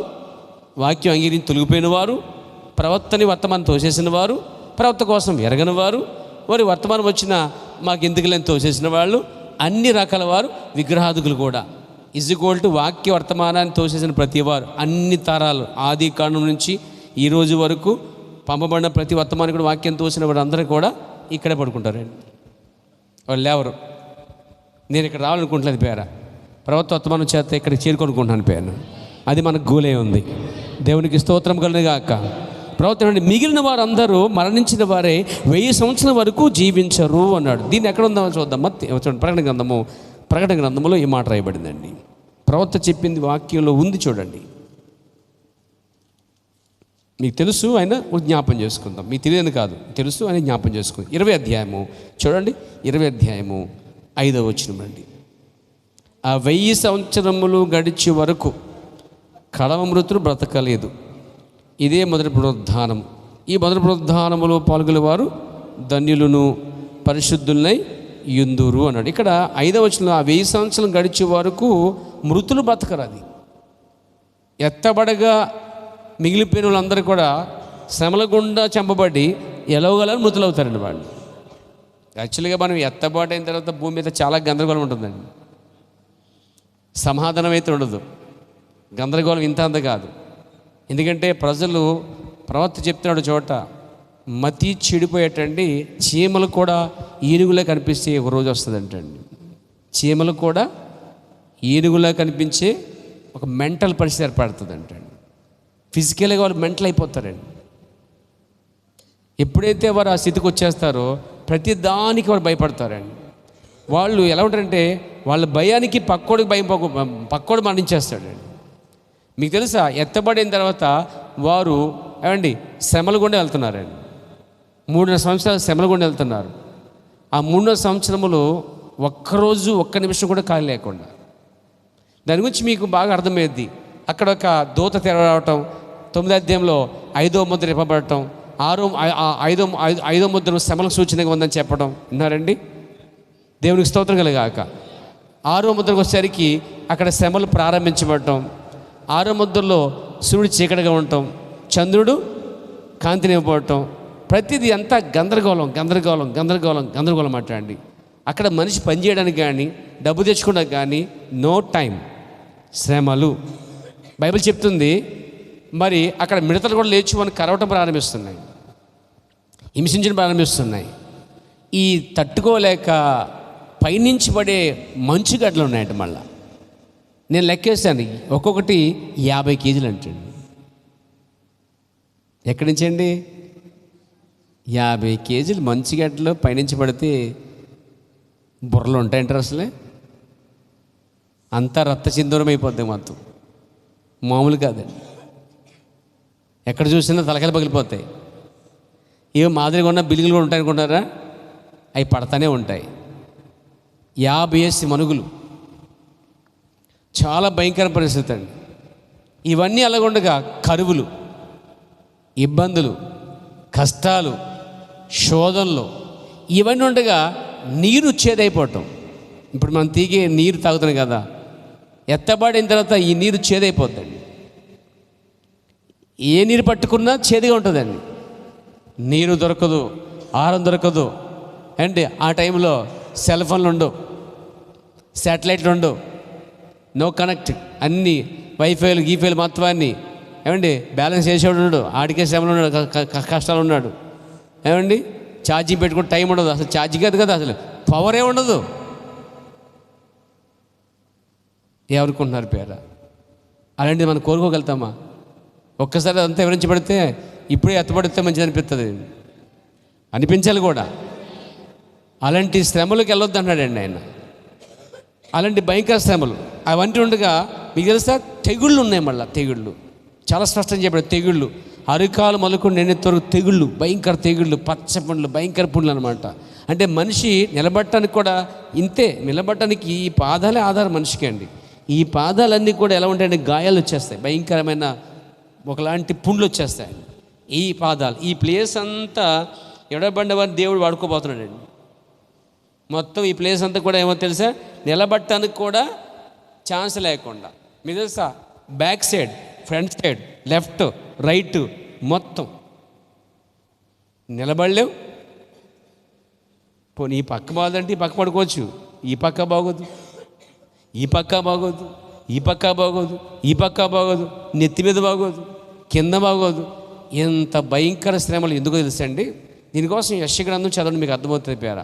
వాక్యం అంగీకరించి తొలగిపోయిన వారు, ప్రవక్తని వర్తమానం తోసేసిన వారు, ప్రవక్త కోసం ఎరగని వారు, వారి వర్తమానం వచ్చిన మాకు ఎందుకులేని తోసేసిన వాళ్ళు, అన్ని రకాల వారు, విగ్రహాదుకులు కూడా = వాక్య వర్తమానాన్ని తోసేసిన ప్రతి వారు, అన్ని తరాలు ఆది కాండం నుంచి ఈ రోజు వరకు పంపబడిన ప్రతి వర్తమానం కూడా వాక్యం తోసిన వారు అందరూ కూడా ఇక్కడే పడుకుంటారండి. వాళ్ళు లేవరు. నేను ఇక్కడ రావాలనుకుంటున్నాను పేర ప్రవక్త వర్తమానం చేత ఇక్కడికి చేరుకొనుకుంటున్నాను పేరు. అది మనకు గోలే ఉంది. దేవునికి స్తోత్రం కలుగుగాక. ప్రవక్త మిగిలిన వారు అందరూ మరణించిన వారే 1000 సంవత్సరాల వరకు జీవించరు అన్నాడు. దీన్ని ఎక్కడ ఉందో చూద్దాం. ప్రకటన గ్రంథంలో ఈ మాట రాయబడిందండి. ప్రవక్త చెప్పింది వాక్యంలో ఉంది. చూడండి, మీకు తెలుసు, ఆయన జ్ఞాపం చేసుకుందాం. మీకు తెలియదు కాదు, తెలుసు, ఆయన జ్ఞాపం చేసుకుందాం. 20వ అధ్యాయము చూడండి, 20వ అధ్యాయము 5వ వచనం అండి. ఆ 1000 సంవత్సరములు గడిచే వరకు కడవ మృతులు బ్రతకలేదు. ఇదే మొదటి పునరుద్ధానం. ఈ మొదటి పునరుద్ధానములో పాల్గొనే వారు ధన్యులను పరిశుద్ధులై యుందురు అన్నాడు. ఇక్కడ 5వ వచనంలో ఆ 1000 సంవత్సరం గడిచే వరకు మృతులు బ్రతకరు. అది ఎత్తబడగా మిగిలిపోయిన వాళ్ళందరూ కూడా శ్రమల గుండా చంపబడి ఎలవగలని మృతులవుతారండి వాళ్ళు. యాక్చువల్గా మనం ఎత్తబాటైన తర్వాత భూమి మీద చాలా గందరగోళం ఉంటుందండి. సమాధానం అయితే ఉండదు. గందరగోళం ఇంత అంత కాదు. ఎందుకంటే ప్రజలు, ప్రవక్త చెప్తున్నాడు చోట, మతి చెడిపోయేటండి చీమలు కూడా ఏనుగులా కనిపిస్తే ఒక రోజు వస్తుందంటండి. చీమలు కూడా ఏనుగులా కనిపించే ఒక మెంటల్ పరిస్థితి ఏర్పడుతుందంటండి. ఫిజికల్గా వాళ్ళు మెంటల్ అయిపోతారండి. ఎప్పుడైతే వారు ఆ స్థితికి వచ్చేస్తారో ప్రతి దానికి వారు భయపడతారండి. వాళ్ళు ఎలా ఉంటారంటే వాళ్ళ భయానికి పక్కోడు మరణించేస్తాడండి. మీకు తెలుసా, ఎత్తబడిన తర్వాత వారు శ్రమల గుండా వెళ్తున్నారండి. 3.5 సంవత్సరాలు శ్రమల గుండా వెళ్తున్నారు. ఆ 3.5 సంవత్సరములు ఒక్కరోజు ఒక్క నిమిషం కూడా ఖాళీ లేకుండా. దాని గురించి మీకు బాగా అర్థమయ్యేది. అక్కడ ఒక దూత తెరవడం, 9వ అధ్యాయంలో 5వ ముద్ర ఇవ్వబడటం, 5వ ముద్ర శ్రమల సూచనగా ఉందని చెప్పడం విన్నారండి. దేవునికి స్తోత్రం కలుగాక. 6వ ముద్రకు వచ్చేసరికి అక్కడ శ్రమలు ప్రారంభించబడటం, 6వ ముద్రలో సూర్యుడు చీకటిగా ఉండటం, చంద్రుడు కాంతినివ్వబడటం, ప్రతిదీ అంతా గందరగోళం గందరగోళం గందరగోళం గందరగోళం మాట్లాడండి. అక్కడ మనిషి పనిచేయడానికి కానీ డబ్బు తెచ్చుకోవడానికి కానీ నో టైం. శ్రమలు బైబిల్ చెప్తుంది. మరి అక్కడ మిడతలు కూడా లేచి మనం కరవటం ప్రారంభిస్తున్నాయి, హింసించడం ప్రారంభిస్తున్నాయి. ఈ తట్టుకోలేక పైనుంచి పడే మంచు గడ్డలు ఉన్నాయంట. మళ్ళా నేను లెక్కేసాను, ఒక్కొక్కటి 50 కేజీలు అంటండి. ఎక్కడి నుంచి అండి? 50 కేజీలు మంచుగడ్డలు పైనుంచి పడితే బుర్రలు ఉంటాయంటారు. అసలే అంతా రక్త సింధూరం అయిపోద్ది. మొత్తం మామూలు కాదండి. ఎక్కడ చూసినా తలకాయలు పగిలిపోతాయి. ఏవో మాదిరిగా ఉన్న బిల్లులు కూడా ఉంటాయి అనుకుంటారా? అవి పడతానే ఉంటాయి. 50 మనుగులు, చాలా భయంకర పరిస్థితి అండి. ఇవన్నీ అలాగుండగా కరువులు, ఇబ్బందులు, కష్టాలు, శోధనలు ఇవన్నీ ఉండగా నీరు చేదైపోవటం. ఇప్పుడు మనం తీగే నీరు తాగుతున్నాం కదా, ఎత్తబడిన తర్వాత ఈ నీరు చేదైపోద్దండి. ఏ నీరు పట్టుకున్నా చేదుగా ఉంటుందండి. నీరు దొరకదు, ఆహారం దొరకదు, అండ్ ఆ టైంలో సెల్ ఫోన్లు ఉండవు, శాటిలైట్లు ఉండవు, నో కనెక్ట్, అన్నీ వైఫైలు గీఫైలు మొత్తం అన్నీ. ఏమండి బ్యాలెన్స్ చేసేవాడు ఉన్నాడు, ఆడికే శ్రమలు ఉన్నాడు, కష్టాలు ఉన్నాడు. ఏమండి ఛార్జింగ్ పెట్టుకుంటే టైం ఉండదు, అసలు ఛార్జింగ్ కాదు కదా, అసలు పవరే ఉండదు. ఏమనుకుంటున్నారు పేరా? అలాంటిది మనం కోరుకోగలుగుతామా? ఒక్కసారి అంతా వివరించబడితే ఇప్పుడే ఎత్తబడితే మంచిది అనిపిస్తుంది, అనిపించాలి కూడా. అలాంటి శ్రమలకు వెళ్ళొద్దు అన్నాడండి ఆయన. అలాంటి భయంకర శ్రమలు అవన్నీ ఉండగా మీకు తెలుసా తెగుళ్ళు ఉన్నాయి. మళ్ళీ తెగుళ్ళు చాలా స్పష్టంగా చెప్పాడు. తెగుళ్ళు అరికాలు మొదలుకొని నేనెత్తవరకు తెగుళ్ళు, భయంకర తెగుళ్ళు, పచ్చ పండ్లు, భయంకర పుండ్లు అనమాట. అంటే మనిషి నిలబడటానికి కూడా ఇంతే, నిలబడటానికి ఈ పాదాలే ఆధారం మనిషికి అండి. ఈ పాదాలన్నీ కూడా ఎలా ఉంటాయంటే గాయాలు వచ్చేస్తాయి, భయంకరమైన ఒకలాంటి పుండ్లు వచ్చేస్తాయి. ఈ పాదాలు, ఈ ప్లేస్ అంతా ఎడబండవారిని దేవుడు వాడుకోబోతున్నాడండి. మొత్తం ఈ ప్లేస్ అంతా కూడా ఏమో తెలుసా, నిలబడటానికి కూడా ఛాన్స్ లేకుండా. మీకు తెలుసా back side, front side, left, right మొత్తం నిలబడలేవు. పోనీ ఈ పక్క బాగుందంటే ఈ పక్క పడుకోవచ్చు, ఈ పక్క బాగోదు, ఈ పక్క బాగోదు, ఈ పక్క బాగోదు, ఈ పక్క బాగోదు, నెత్తి మీద బాగోదు, కింద బాగోదు. ఎంత భయంకర శ్రమలు ఎందుకో తెలుసండి. దీనికోసం యెషయా గ్రంథం చదవండి, మీకు అర్థమవుతుంది పేర.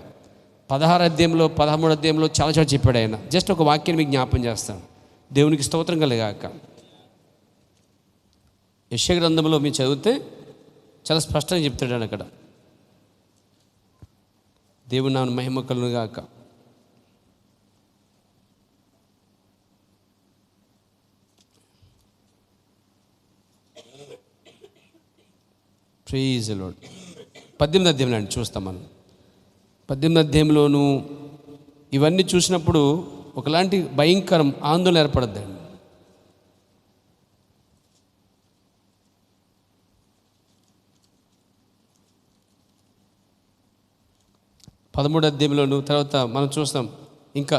16 అధ్యాయంలో 13 అధ్యాయంలో చాలా చాలా చెప్పాడు ఆయన. జస్ట్ ఒక వాక్యాన్ని మీకు జ్ఞాపం చేస్తాను, దేవునికి స్తోత్రం కలగాక. యెషయా గ్రంథంలో మీరు చదివితే చాలా స్పష్టంగా చెప్తాడు అక్కడ. దేవుని నామమున మహిమ కలుగును గాక. Praise the lord. 18వ అధ్యాయంలో అండి చూస్తాం మనం. 18వ అధ్యాయంలోనూ ఇవన్నీ చూసినప్పుడు ఒకలాంటి భయంకరం ఆందోళన ఏర్పడద్దండి. 13వ అధ్యాయంలోను తర్వాత మనం చూస్తాం ఇంకా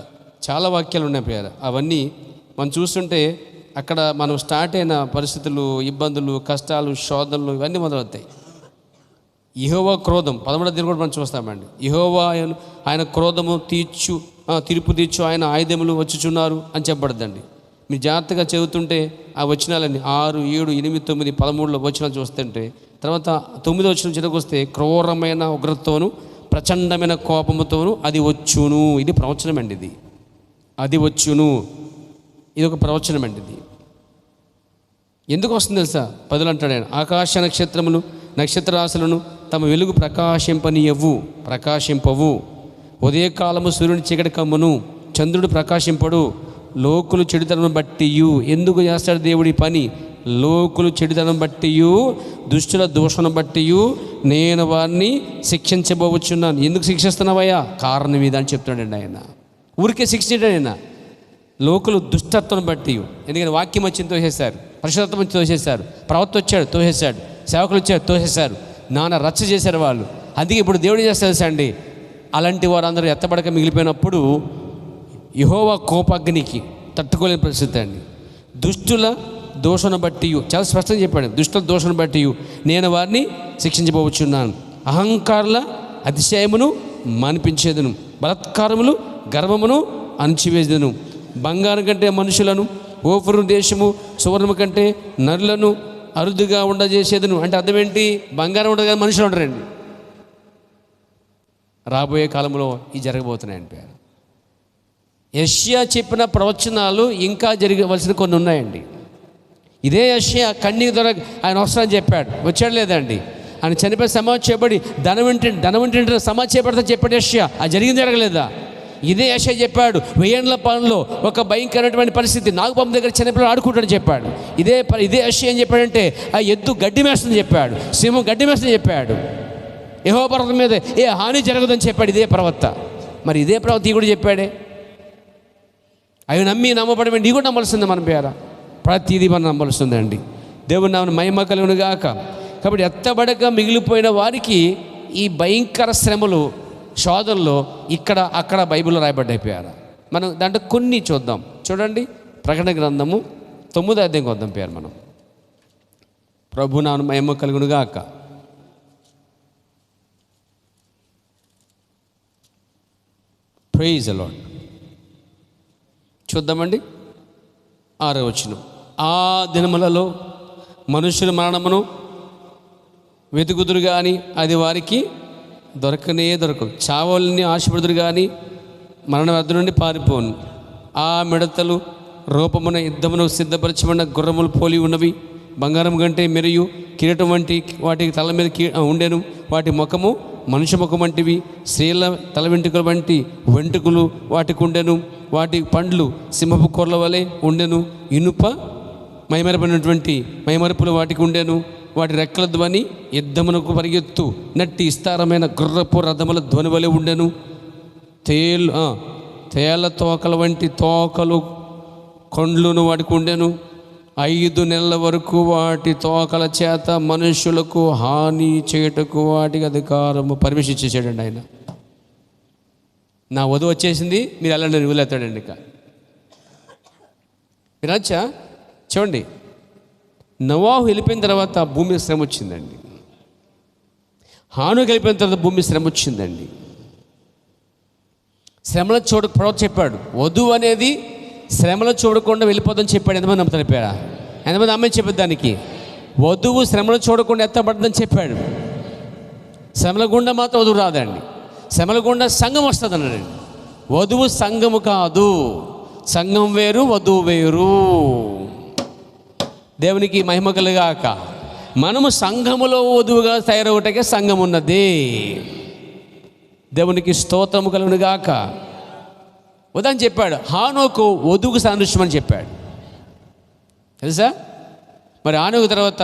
చాలా వాక్యాలు ఉన్నాయి ప్రియారా. అవన్నీ మనం చూస్తుంటే అక్కడ మనం స్టార్ట్ అయిన పరిస్థితులు, ఇబ్బందులు, కష్టాలు, శోధనలు ఇవన్నీ మొదలవుతాయి. యెహోవా క్రోధం 13వ అధ్యాయం కూడా మనం చూస్తామండి. యెహోవా ఆయన క్రోధము తీర్పు తీర్చు ఆయన ఆయుధములు వచ్చుచున్నారు అని చెప్పబడదండి. మీరు జాగ్రత్తగా చదువుతుంటే ఆ వచనాలన్నీ 6, 7, 8, 9, 13లో వచనాలు చూస్తుంటే తర్వాత 9వ వచనం చివరికి క్రూరమైన ఉగ్రతతోను ప్రచండమైన కోపముతోను అది వచ్చును. ఇది ప్రవచనం అండి. ఇది అది వచ్చును, ఇది ఒక ప్రవచనం అండి. ఇది ఎందుకు వస్తుంది తెలుసా? 10 అంటాడు ఆయన, ఆకాశ నక్షత్రములు నక్షత్రరాశులను తమ వెలుగు ప్రకాశింపవు. ఉదయకాలము సూర్యుని చీకటి కమ్మును, చంద్రుడు ప్రకాశింపడు. లోకులు చెడుతనం బట్టియు. ఎందుకు చేస్తాడు దేవుడి పని? లోకులు చెడుతనం బట్టియు, దుష్టుల దోషణ బట్టియు నేను వారిని శిక్షించబోచున్నాను. ఎందుకు శిక్షిస్తున్నావయ్యా? కారణం ఇది అని చెప్తున్నాడండి ఆయన. ఊరికే శిక్షించాడు ఆయన. లోకులు దుష్టత్వం బట్టి, ఎందుకంటే వాక్యం వచ్చి తోసేశారు, పరిశుద్ధత్వం వచ్చి తోసేశారు, ప్రవక్త వచ్చాడు తోసేశాడు, సేవకులు వచ్చారు తోసేశారు, నాన్న రచ్చ చేశారు వాళ్ళు. అందుకే ఇప్పుడు దేవుడు చేస్తారు అండి, అలాంటి వారందరూ ఎత్తబడక మిగిలిపోయినప్పుడు యెహోవా కోపాగ్నికి తట్టుకోలేని పరిస్థితి అండి. దుష్టుల దోషణ బట్టి, చాలా స్పష్టంగా చెప్పాడు, దుష్టుల దోషణ బట్టి నేను వారిని శిక్షించబోచున్నాను. అహంకారుల అతిశయమును మాన్పించేదను, బలాత్కారములు గర్వమును అణచివేదను. బంగారం కంటే మనుషులను, ఓఫరు దేశము సువర్ణము కంటే నరులను అరుదుగా ఉండజేసేదను. అంటే అర్థం ఏంటి? బంగారం ఉండదు కానీ మనుషులు ఉండరండి. రాబోయే కాలంలో ఇది జరగబోతున్నాయండి. యెషయా చెప్పిన ప్రవచనాలు ఇంకా జరగవలసిన కొన్ని ఉన్నాయండి. ఇదే యెషయా కన్నీకి ద్వారా ఆయన వస్తానని చెప్పాడు, వచ్చాడు లేదండి. ఆయన చనిపోయి సమాధి చేయబడి ధనవంటి సమాధి చేయబడతా చెప్పాడు యెషయా. అది జరిగింది జరగలేదా? ఇదే యెషయా చెప్పాడు 1000 ఏళ్ల పాలనలో ఒక భయంకరమైనటువంటి పరిస్థితి, నాగుపాము దగ్గర చిన్నపిల్లలు ఆడుకుంటాడని చెప్పాడు. ఇదే యెషయా ఏం చెప్పాడంటే ఆ ఎద్దు గడ్డి మేస్తుందని చెప్పాడు, సింహం గడ్డి మేస్తుందని చెప్పాడు, యెహోవా పర్వతం మీద ఏ హాని జరగదని చెప్పాడు ఇదే ప్రవక్త. మరి ఇదే ప్రవక్త ఈ కూడా చెప్పాడే. అవి నమ్మబడమే, నీ కూడా నమ్మవలసింది మన పేర. ప్రతిదీ మనం నమ్మవలసిందండి. దేవుని నామమున మహిమ కలుగును గాక. కాబట్టి ఎత్తబడక మిగిలిపోయిన వారికి ఈ భయంకర శ్రమలు, శోధనలో ఇక్కడ అక్కడ బైబిల్లో రాయబడ్డాయిపోయారు. మనం దాంట్లో కొన్ని చూద్దాం. చూడండి, ప్రకటన గ్రంథము 9వ అధ్యాయం వద్దాం పేరు మనం. ప్రభు నామమున మహిమ కలుగును గాక. Praise the Lord. చూద్దామండి 6వ వచనం. ఆ దినములలో మనుషుల మరణమును వెతుకుదురు కానీ అది వారికి దొరకదు. చావాలని ఆశపడుదురు కానీ మరణ వద్ద నుండి పారిపోను. ఆ మిడతలు రూపమున యుద్ధమును సిద్ధపరచబడిన గుర్రములు పోలి ఉన్నవి. బంగారం కంటే మెరియు కిరీటం వంటి వాటి తల మీద ఉండెను. వాటి ముఖము మనుష్య ముఖం వంటివి. స్త్రీల తల వెంట్రుకల వంటి వెంట్రుకలు వాటికి ఉండెను. వాటి పండ్లు సింహపు కొర్ల వలె ఉండెను. ఇనుప మైమరపడినటువంటి మైమరపులు వాటికి ఉండెను. వాటి రెక్కల ధ్వని యుద్ధమునకు పరిగెత్తు నట్టి విస్తారమైన గుర్రపు రథముల ధ్వని వలె ఉండెను. తేళ్ల తోకల వంటి తోకలు కొండ్లును వాటికి ఉండెను. 5 నెలల వరకు వాటి తోకల చేత మనుషులకు హాని చేయుటకు వాటికి అధికారము పర్మిషన్ ఇచ్చేసాడండి ఆయన. నా వధువు వచ్చేసింది, మీరు వెళ్ళండి అని వదిలేస్తాడండి. ఇక మీరు వచ్చా చూడండి, నోవాహు వెళ్ళిపోయిన తర్వాత భూమి శ్రమ వచ్చిందండి. హానుకు వెళ్ళిపోయిన తర్వాత భూమి శ్రమ వచ్చిందండి. శ్రమల చూడ ప్రవక్త చెప్పాడు, వధువు అనేది శ్రమలో చూడకుండా వెళ్ళిపోదని చెప్పాడు. ఎంతమంది నమ్ముతారు? ఎంతమంది అమ్మాయి చెప్పేది దానికి? వధువు శ్రమలో చూడకుండా ఎత్తబడ్డదని చెప్పాడు. శ్రమల గుండా మాత్రం వధువు రాదండి, శ్రమల గుండా సంఘం వస్తుంది అన్నాడండి. వధువు సంఘము కాదు, సంఘం వేరు, వధువు వేరు. దేవునికి మహిమ కలుగాక. మనము సంఘములో వధువుగా తయారవుటకే సంఘం ఉన్నది. దేవునికి స్తోత్రము కలుగునుగాక. ఉదాహరణ చెప్పాడు, హానోకు వధువుకు సాదృశ్యం అని చెప్పాడు, తెలుసా? మరి హానోకు తర్వాత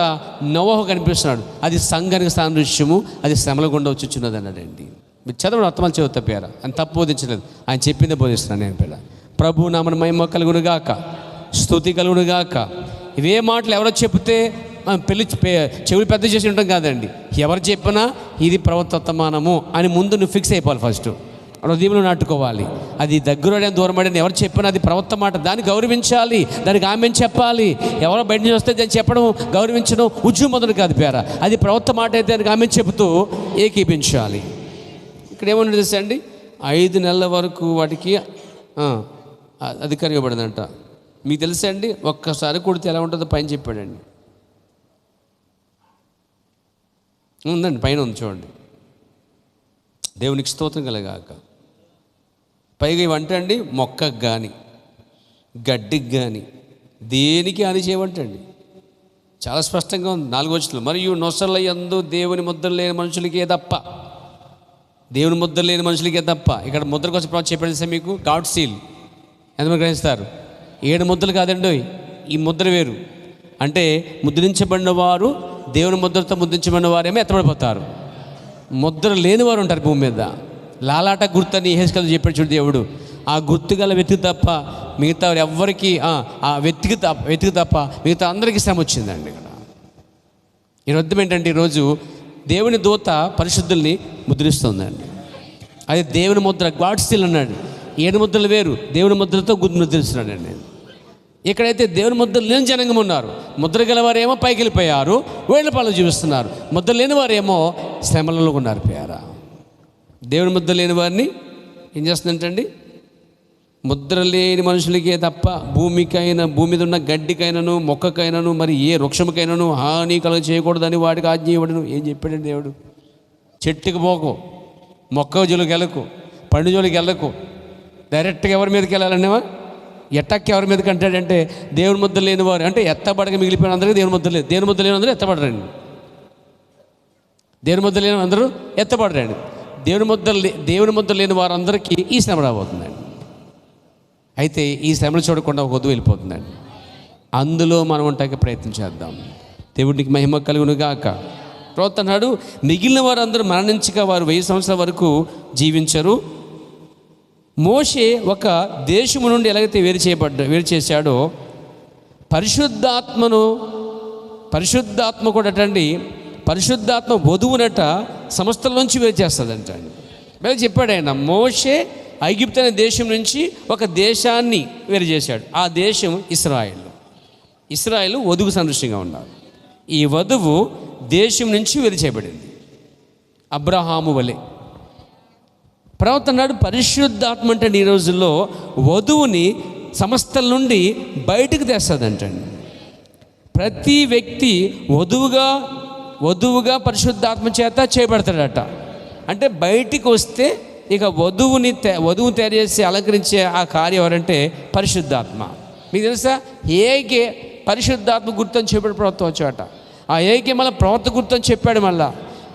నోవహు కనిపిస్తున్నాడు, అది సంఘానికి సాదృశ్యము, అది శ్రమల గుండా వచ్చుచున్నది అన్నాడండి. మీరు చదవడం అర్థమాలు చదువుతా పేర అని తప్పు బోధించలేదు, ఆయన చెప్పిందే బోధిస్తున్నాను నేను. పేర ప్రభు నామన మహిమ కలుగునుగాక, స్తుతి కలుగునుగాక. ఇవే మాటలు ఎవరో చెప్తే చెవులు పెద్ద చేసి ఉంటాం కాదండి. ఎవరు చెప్పినా ఇది ప్రవర్తమానము అని ముందు నువ్వు ఫిక్స్ అయిపోవాలి. ఫస్ట్ హృదయంలో నాటుకోవాలి. అది దగ్గర దూరమని ఎవరు చెప్పినా అది ప్రవర్త మాట, దాన్ని గౌరవించాలి, దానికి ఆమెను చెప్పాలి. ఎవరో బయట నుంచి వస్తే దాన్ని చెప్పడం, గౌరవించడం ఉద్యమం మొదలు కాదు పేర. అది ప్రవర్త మాట అయితే దానికి ఆమెను చెబుతూ ఏకీపించాలి. ఇక్కడ ఏమన్నా తెలుసా అండి, 5 నెలల వరకు వాటికి అధికారం ఇవ్వబడిందంట. మీకు తెలుసా అండి, ఒక్కసారి కొడితే ఎలా ఉంటుందో పైన చెప్పాడండి. ఉందండి, పైన ఉంది చూడండి. దేవునికి స్తోత్రం కలగాక. పైగా ఇవంట అండి, మొక్కకు కానీ గడ్డికి కానీ దేనికి హాని చేయవంటండి. చాలా స్పష్టంగా ఉంది 4వ వచనంలో. మరియు నొసల యందు దేవుని ముద్ర లేని మనుషులకే తప్ప, దేవుని ముద్ర లేని మనుషులకే తప్ప. ఇక్కడ ముద్ర కోసం చెప్పాడు సార్ మీకు, గాడ్ సీల్. ఎంతమంది గ్రహిస్తారు? 7 ముద్రలు కాదండి, ఈ ముద్ర వేరు. అంటే ముద్రించబడిన వారు దేవుని ముద్రతో ముద్రించబడిన వారేమో ఎత్తబడిపోతారు. ముద్ర లేని వారు ఉంటారు భూమి మీద. లాలాట గుర్తు అని యెహెజ్కేలు చెప్పాడు చూడు దేవుడు. ఆ గుర్తు గల వెతికి తప్ప మిగతా ఎవ్వరికి ఆ వెతికి తప్ప మిగతా అందరికీ శ్రమ వచ్చిందండి. ఇక్కడ ఈ అర్థం ఏంటంటే, ఈరోజు దేవుని దూత పరిశుద్ధుల్ని ముద్రిస్తుందండి. అది దేవుని ముద్ర, గాడ్ సీల్ అన్నాడు. 7 ముద్రలు వేరు, దేవుని ముద్రతో ముద్రిస్తున్నాడండి నేను. ఇక్కడైతే దేవుని ముద్ర లేని జనంగం ఉన్నారు. ముద్ర గలవారేమో పైకి వెళ్ళిపోయారు, వేళ్ళ పాలు చూపిస్తున్నారు. ముద్ర లేని వారేమో శ్రమలలో ఉన్నారు పేరా. దేవుని ముద్ర లేని వారిని ఏం చేస్తుందంటండి, ముద్ర లేని మనుషులకే తప్ప భూమికైనా, భూమి మీద ఉన్న గడ్డికైనాను, మొక్కకైనాను, మరి ఏ వృక్షముకైనాను హాని కలుగ చేయకూడదని వాడికి ఆజ్ఞ ఇవ్వడను. ఏం చెప్పాడండి దేవుడు? చెట్టుకు పోకు, మొక్క జోలికి వెళ్ళకు, పండు జోలికి వెళ్ళకు. డైరెక్ట్గా ఎవరి మీదకి వెళ్ళాలనేవా? ఎట్టక్కి ఎవరి మీదకి అంటాడంటే, దేవుని ముద్ర లేని వారు అంటే ఎత్తబడక మిగిలిపోయిన అందరికీ దేవుని ముద్ర లేదు. దేవుని ముద్ర లేని అందరూ ఎత్తబడరండి. దేవుని ముద్ర లేని అందరూ ఎత్తబడరండి. దేవుని ముద్ర లేని వారందరికీ ఈ శ్రమ రాబోతుందండి. అయితే ఈ శ్రమను చూడకుండా ఒక వధువు వెళ్ళిపోతుందండి. అందులో మనం ఉంటాకి ప్రయత్నం చేద్దాం. దేవుడికి మహిమ కలుగునుగాక. ప్రవక్త అన్నాడు, మిగిలిన వారందరూ మరణించక వారు 1000 సంవత్సరాల వరకు జీవించరు. మోషే ఒక దేశము నుండి ఎలాగైతే వేరు చేశాడో, పరిశుద్ధాత్మ కూడా అటండి, పరిశుద్ధాత్మ వధువునట సమస్తలోంచి వేరు చేస్తుందంట అండి. వేరు చెప్పాడు ఆయన. మోషే ఐగుప్తు అనే దేశం నుంచి ఒక దేశాన్ని వేరు చేశాడు. ఆ దేశం ఇశ్రాయేలు వధువు సదృశ్యంగా ఉన్నారు. ఈ వధువు దేశం నుంచి వేరు చేయబడింది. అబ్రహాము వలె ప్రవక్త అన్నాడు పరిశుద్ధాత్మ అంటే ఈ రోజుల్లో వధువుని సమస్తల నుండి బయటకు తెస్తుందంటండి. ప్రతి వ్యక్తి వధువుగా పరిశుద్ధాత్మ చేత చేయబడతాడట. అంటే బయటికి వస్తే ఇక వధువు తయారు చేసి అలంకరించే ఆ కార్యం ఎవరంటే పరిశుద్ధాత్మ. మీకు తెలుసా, ఏకే పరిశుద్ధాత్మ గుర్తని చెప్పాడు ప్రవక్త వచ్చాట. ఆ ఏకే మళ్ళీ ప్రవక్త గుర్తని చెప్పాడు. మళ్ళా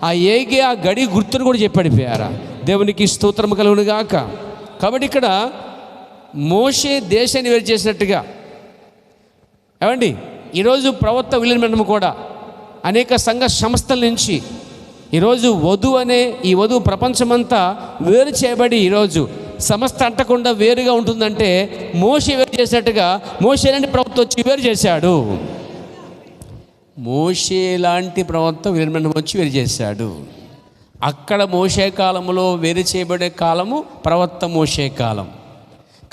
ఆ ఏకే ఆ గడి గుర్తును కూడా చెప్పాడు. పేరా దేవునికి స్తోత్రం కలుగును గాక. కాబట్టి ఇక్కడ మోషే దేశాన్ని వేరు చేసినట్టుగా ఏమండి, ఈరోజు ప్రవక్త విలియన్ బ్రహ్మ కూడా అనేక సంఘ సంస్థల నుంచి ఈరోజు ఈ వధువు ప్రపంచమంతా వేరు చేయబడి ఈరోజు సమస్త అంటకుండా వేరుగా ఉంటుందంటే మోషే వేరు చేసినట్టుగా మోషే లాంటి ప్రవక్త వచ్చి వేరు చేశాడు. మోషే లాంటి ప్రవక్త విలియన్ బ్రహ్మ వచ్చి వేరు చేశాడు. అక్కడ మోషే కాలంలో వేరు చేయబడే కాలము ప్రవక్త మోషే కాలం.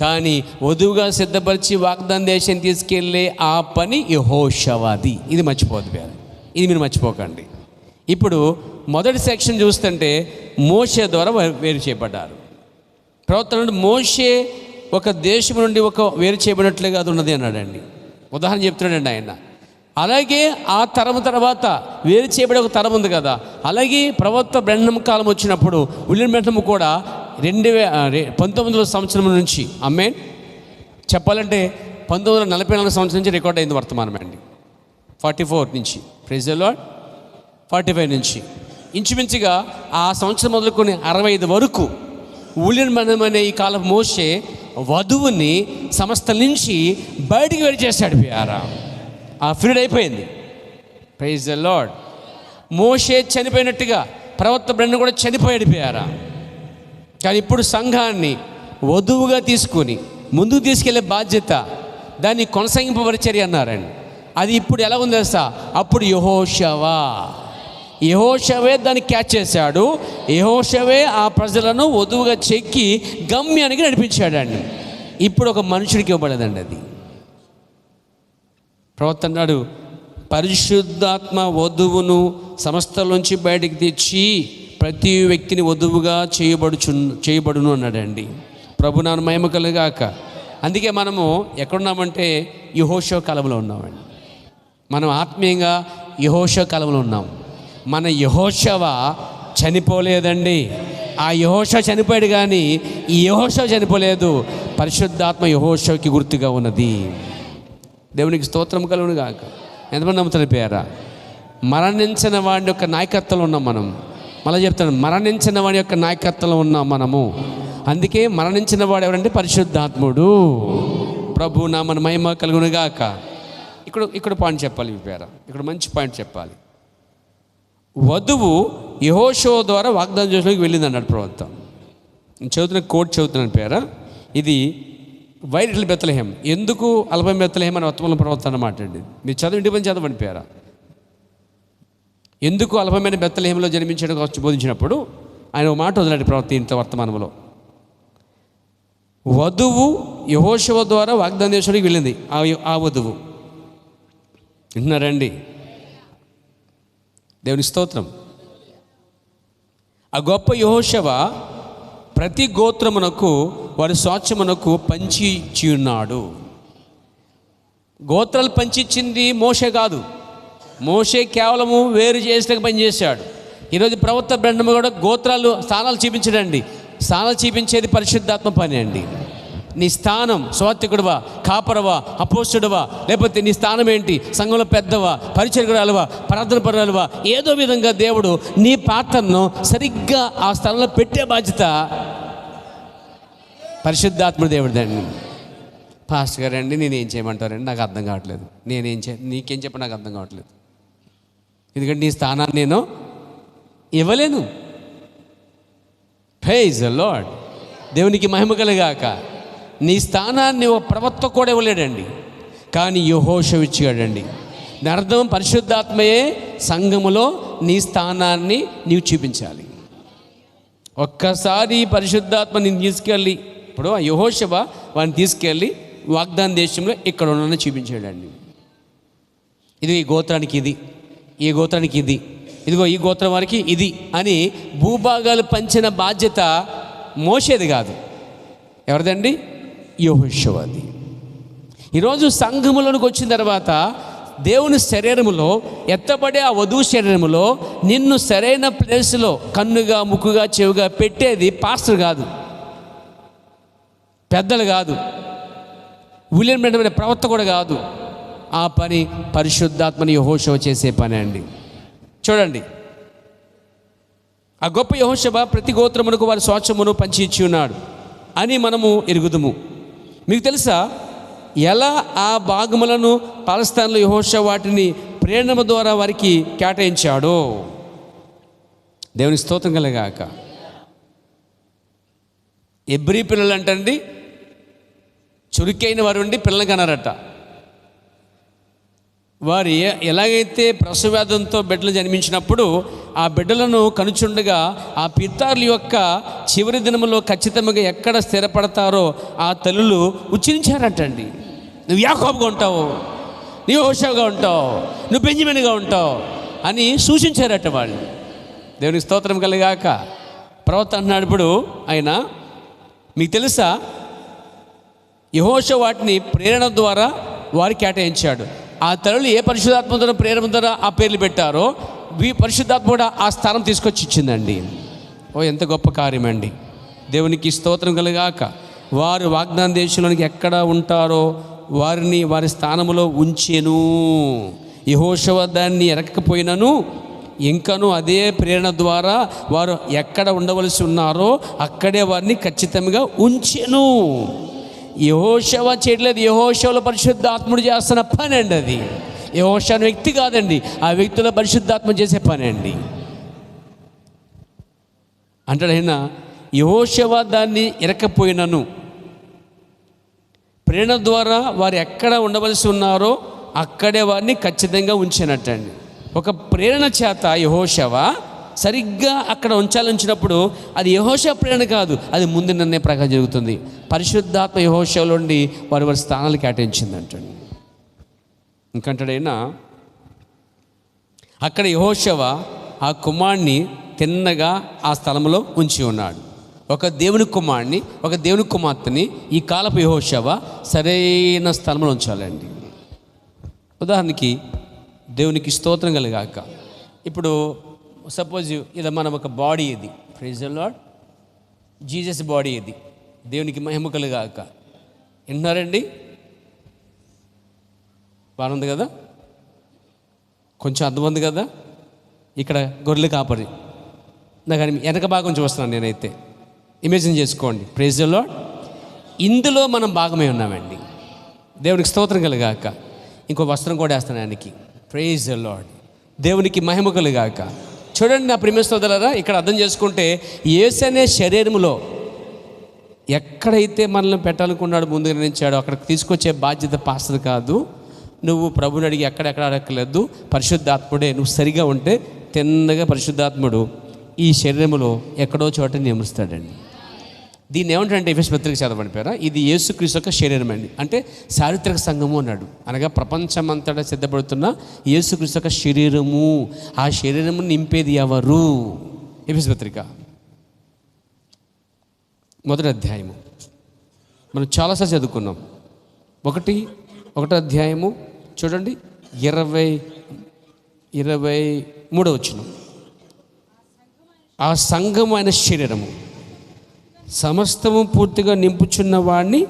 కానీ వధువుగా సిద్ధపరిచి వాగ్దాన దేశం తీసుకెళ్ళే ఆ పని యెహోషువది. ఇది మర్చిపోద్దు, ఇది మీరు మర్చిపోకండి. ఇప్పుడు మొదటి సెక్షన్ చూస్తుంటే మోషే ద్వారా వేరు చేయబడ్డారు. ప్రవక్త మోషే ఒక దేశం నుండి వేరు చేయబడినట్లుగా అది ఉన్నది అన్నాడండి. ఉదాహరణ చెప్తున్నాడండి ఆయన. అలాగే ఆ తరం తర్వాత వేరు చేయబడే ఒక తరం ఉంది కదా. అలాగే ప్రవక్త బ్రహ్మం కాలం వచ్చినప్పుడు విలియన్ బ్రహ్మం కూడా 1900 సంవత్సరం నుంచి చెప్పాలంటే 1944 సంవత్సరం నుంచి రికార్డ్ అయింది వర్తమానం అండి. 44 నుంచి ప్రైజ్ ది లార్డ్, 45 నుంచి ఇంచుమించుగా ఆ సంవత్సరం మొదలుకొని 65 వరకు విలియన్ బ్రహ్మం అనే ఈ కాలం మోషే వధువుని సమస్తల నుంచి బయటికి వేరు చేశాడు. ఆ ఫ్రీడ్ అయిపోయింది. Praise the Lord. మోషే చనిపోయినట్టుగా ప్రవక్త బ్రహ్మం కూడా చనిపోయాడు. కానీ ఇప్పుడు సంఘాన్ని వధువుగా తీసుకొని ముందుకు తీసుకెళ్లే బాధ్యత, దాన్ని కొనసాగింపబరిచర్య అన్నారండి. అది ఇప్పుడు ఎలా ఉంది తెలుసా? అప్పుడు యెహోషువే దాన్ని క్యాచ్ చేశాడు. యెహోషువే ఆ ప్రజలను వధువుగా చెక్కి గమ్యానికి నడిపించాడండి. ఇప్పుడు ఒక మనుషుడికి ఇవ్వబడదండి అది. ప్రవక్త అన్నాడు పరిశుద్ధాత్మ వధువును సమస్తలోంచి బయటికి తెచ్చి ప్రతి వ్యక్తిని వధువుగా చేయబడును అన్నాడండి. ప్రభు నామ మహిమ కలుగాక. అందుకే మనము ఎక్కడున్నామంటే యెహోషువ కాలంలో ఉన్నామండి. మనం ఆత్మీయంగా యెహోషువ కాలంలో ఉన్నాం. మన యెహోషువ చనిపోలేదండి. ఆ యెహోషువ చనిపోయాడు కానీ ఈ యెహోషువ చనిపోలేదు. పరిశుద్ధాత్మ యెహోషువకి గుర్తుగా ఉన్నది. దేవునికి స్తోత్రం కలుగును గాక. ఎంతమంది నమ్ముతారు? మరణించిన వాడి యొక్క నాయకత్వంలో ఉన్నాం మనం. మళ్ళీ చెప్తాను, మరణించిన వాడి యొక్క నాయకత్వంలో ఉన్నాం మనము. అందుకే మరణించిన వాడు ఎవరంటే పరిశుద్ధాత్ముడు. ప్రభు నామన మహిమ కలుగును గాక. ఇక్కడ పాయింట్ చెప్పాలి. ఇక్కడ మంచి పాయింట్ చెప్పాలి. వధువు యెహోషువ ద్వారా వాగ్దాన దేశంలోకి వెళ్ళింది అన్నాడు ప్రవక్త. చదువుతున్నాను. ఇది వైరిటల్ బెత్లెహేం. ఎందుకు అల్పం బెత్లెహేం అని వర్తమానం ప్రవక్త అన్నమాట అండి. మీరు ఇంటి పని చదవండి. ఎందుకు అల్పమైన బెత్లెహేంలో జన్మించడం వచ్చి బోధించినప్పుడు ఆయన ఒక మాట వదిలాడు ప్రవక్త ఇంత వర్తమానంలో. వధువు యెహోషువ ద్వారా వాగ్దాన దేశానికి వెళ్ళింది. ఆ వధువు వింటున్నారండి? దేవుని స్తోత్రం. ఆ గొప్ప యెహోషువ ప్రతి గోత్రమునకు వారి స్వాస్థ్యమునకు పంచి ఉన్నాడు. గోత్రాలు పంచిచ్చింది మోషే కాదు. మోషే కేవలము వేరు చేసినకు పనిచేశాడు. ఈరోజు ప్రవక్త బ్రహ్మ కూడా గోత్రాలు స్థానాలు చూపించడండి. స్థానాలు చూపించేది పరిశుద్ధాత్మ పని అండి. నీ స్థానం స్వార్థికుడువా, కాపరవా, అపోస్తుడువా, లేకపోతే నీ స్థానం ఏంటి, సంఘంలో పెద్దవా, పరిచర్యకురాలువా, ప్రార్థన పరురాలువా, ఏదో విధంగా దేవుడు నీ పాత్రను సరిగ్గా ఆ స్థలంలో పెట్టే బాధ్యత పరిశుద్ధాత్మ దేవుడిదండి. పాస్టర్ గారు అండి నేనేం చేయమంటారండి, నాకు అర్థం కావట్లేదు. నీకేం చెప్ప నాకు అర్థం కావట్లేదు. ఎందుకంటే నీ స్థానాన్ని నేను ఇవ్వలేను. Praise the Lord. దేవునికి మహిమ కలుగాక. నీ స్థానాన్ని ఒక ప్రవక్త కూడా ఇవ్వలేడండి, కానీ యెహోషువ ఇచ్చాడండి. దాని అర్థం పరిశుద్ధాత్మయే సంఘములో నీ స్థానాన్ని నీవు చూపించాలి. ఒక్కసారి పరిశుద్ధాత్మ నేను తీసుకెళ్ళి, ఇప్పుడు ఆ యెహోషువ వాడిని తీసుకెళ్ళి వాగ్దాన దేశంలో ఇక్కడ ఉన్న చూపించాడండి. ఇది ఈ గోత్రానికి ఇది, ఈ గోత్రానికి ఇది, ఇదిగో ఈ గోత్రం వారికి ఇది అని భూభాగాలు పంచిన బాధ్యత మోషేది కాదు. ఎవరిదండి? యెహోషువది. ఈరోజు సంఘములోనికి వచ్చిన తర్వాత దేవుని శరీరములో ఎత్తబడే ఆ వధువు శరీరములో నిన్ను సరైన ప్లేస్లో కన్నుగా, ముక్కుగా, చెవుగా పెట్టేది పాస్టర్ కాదు, పెద్దలు కాదు, విలియం బ్రాంహం అనే ప్రవక్త కూడా కాదు. ఆ పని పరిశుద్ధాత్మని యెహోషువ చేసే పని అండి. చూడండి, ఆ గొప్ప యెహోషువ ప్రతి గోత్రమునకు వారి స్వాస్థ్యమును పంచి ఇచ్చి ఉన్నాడు అని మనము ఎరుగుదుము. మీకు తెలుసా ఎలా ఆ భాగములను పాలస్తీనాలో యెహోషువ వాటిని ప్రేరణ ద్వారా వారికి కేటాయించాడో? దేవుని స్తోత్రం కలగాక. ఎబ్రీ పిల్లలు అంటండి చురుకైన వారు ఉండి పిల్లలు కన్నారట. వారు ఎలాగైతే ప్రసవవేదంతో బిడ్డలు జన్మించినప్పుడు ఆ బిడ్డలను కనుచుండగా ఆ పితారుల యొక్క చివరి దినములో ఖచ్చితంగా ఎక్కడ స్థిరపడతారో ఆ తల్లులు ఉచ్చరించారటండి. నువ్వు యాకోబుగా ఉంటావు, నువ్వు యెహోషువగా ఉంటావు, నువ్వు బెంజమిన్గా ఉంటావు అని సూచించారట వాళ్ళు. దేవునికి స్తోత్రం కలిగాక. ప్రవక్త అన్నాడు ఇప్పుడు ఆయన, మీకు తెలుసా యెహోషువ వాటిని ప్రేరణ ద్వారా వారికి కేటాయించాడు. ఆ తల్లులు ఏ పరిశుద్ధాత్మ ద్వారా ప్రేరణ ద్వారా ఆ పేర్లు పెట్టారో పరిశుద్ధాత్మ కూడా ఆ స్థానం తీసుకొచ్చి ఇచ్చిందండి. ఓ ఎంత గొప్ప కార్యం అండి. దేవునికి స్తోత్రం కలిగాక. వారు వాగ్దాన దేశంలోనికి ఎక్కడ ఉంటారో వారిని వారి స్థానంలో ఉంచెను. యెహోషువ దాన్ని ఎరగకపోయినను ఇంకను అదే ప్రేరణ ద్వారా వారు ఎక్కడ ఉండవలసి ఉన్నారో అక్కడే వారిని ఖచ్చితంగా ఉంచెను. యెహోషువ చేయలేదు, యెహోషువలో పరిశుద్ధాత్ముడు చేస్తున్న పని అండి అది. యెహోషువ వ్యక్తి కాదండి, ఆ వ్యక్తిలో పరిశుద్ధాత్మ చేసే పని అండి. అంటాడు ఆయన, యెహోషువ దాన్ని ఎరకపోయినను ప్రేరణ ద్వారా వారు ఎక్కడ ఉండవలసి ఉన్నారో అక్కడే వారిని ఖచ్చితంగా ఉంచినట్టండి. ఒక ప్రేరణ చేత యెహోషువ సరిగ్గా అక్కడ ఉంచాలించినప్పుడు అది యెహోషువ ప్రేరణ కాదు, అది ముందు నిర్ణయ ప్రకారం జరుగుతుంది. పరిశుద్ధాత్మ యెహోషువలో నుండి వారి వారి స్థానాలు కేటాయించిందంటండి. ఇంకంటాడైనా అక్కడ యెహోషువ ఆ కుమారుని తిన్నగా ఆ స్థలంలో ఉంచి ఉన్నాడు. ఒక దేవుని కుమారుని, ఒక దేవుని కుమార్తెని ఈ కాలపు యెహోషువ సరైన స్థలంలో ఉంచాలండి. ఉదాహరణకి దేవునికి స్తోత్రం కలిగాక. ఇప్పుడు సపోజ్ ఇది మనం ఒక బాడీ, ఇది praise the Lord, Jesus body ఇది, దేవునికి మహిమ కలుగాక. విన్నారండి? బాగుంది కదా, కొంచెం అర్థం ఉంది కదా. ఇక్కడ గొర్రెలు కాపరి, నాకు వెనక భాగం చూస్తున్నాను నేనైతే, ఇమేజిన్ చేసుకోండి. Praise the Lord. ఇందులో మనం భాగమే ఉన్నామండి. దేవునికి స్తోత్రం కలుగాక. ఇంకో వస్త్రం కూడా వేస్తాను ఆయనకి. Praise the Lord. దేవునికి మహిమ కలుగాక. చూడండి నా ప్రియమైన సోదరులారా, ఇక్కడ అర్థం చేసుకుంటే యేసు అనే శరీరములో ఎక్కడైతే మనల్ని పెట్టాలనుకున్నాడు, ముందుగా నిర్ణయించాడో అక్కడికి తీసుకొచ్చే బాధ్యత పాస్టర్ కాదు. నువ్వు ప్రభుని అడిగి ఎక్కడెక్కడ అడగలేదు, పరిశుద్ధాత్ముడే. నువ్వు సరిగా ఉంటే తిన్నగా పరిశుద్ధాత్ముడు ఈ శరీరములో ఎక్కడో చోట నియమిస్తాడండి. దీన్ని ఏమంటారంటే ఎఫెసు పత్రిక చదవని పేరా, ఇది యేసుక్రీస్తు యొక్క శరీరం అండి. అంటే చారిత్రక సంఘము అన్నాడు, అనగా ప్రపంచమంతటా సిద్ధపడుతున్న యేసుక్రీస్తు యొక్క శరీరము. ఆ శరీరము నింపేది ఎవరు? ఎఫెసు పత్రిక 1వ అధ్యాయము మనం చాలాసార్లు చదువుకున్నాం. 1వ అధ్యాయము చూడండి, 23వ వచనం. ఆ సంఘము అయిన శరీరము సమస్తము పూర్తిగా నింపుచున్న వాడిని,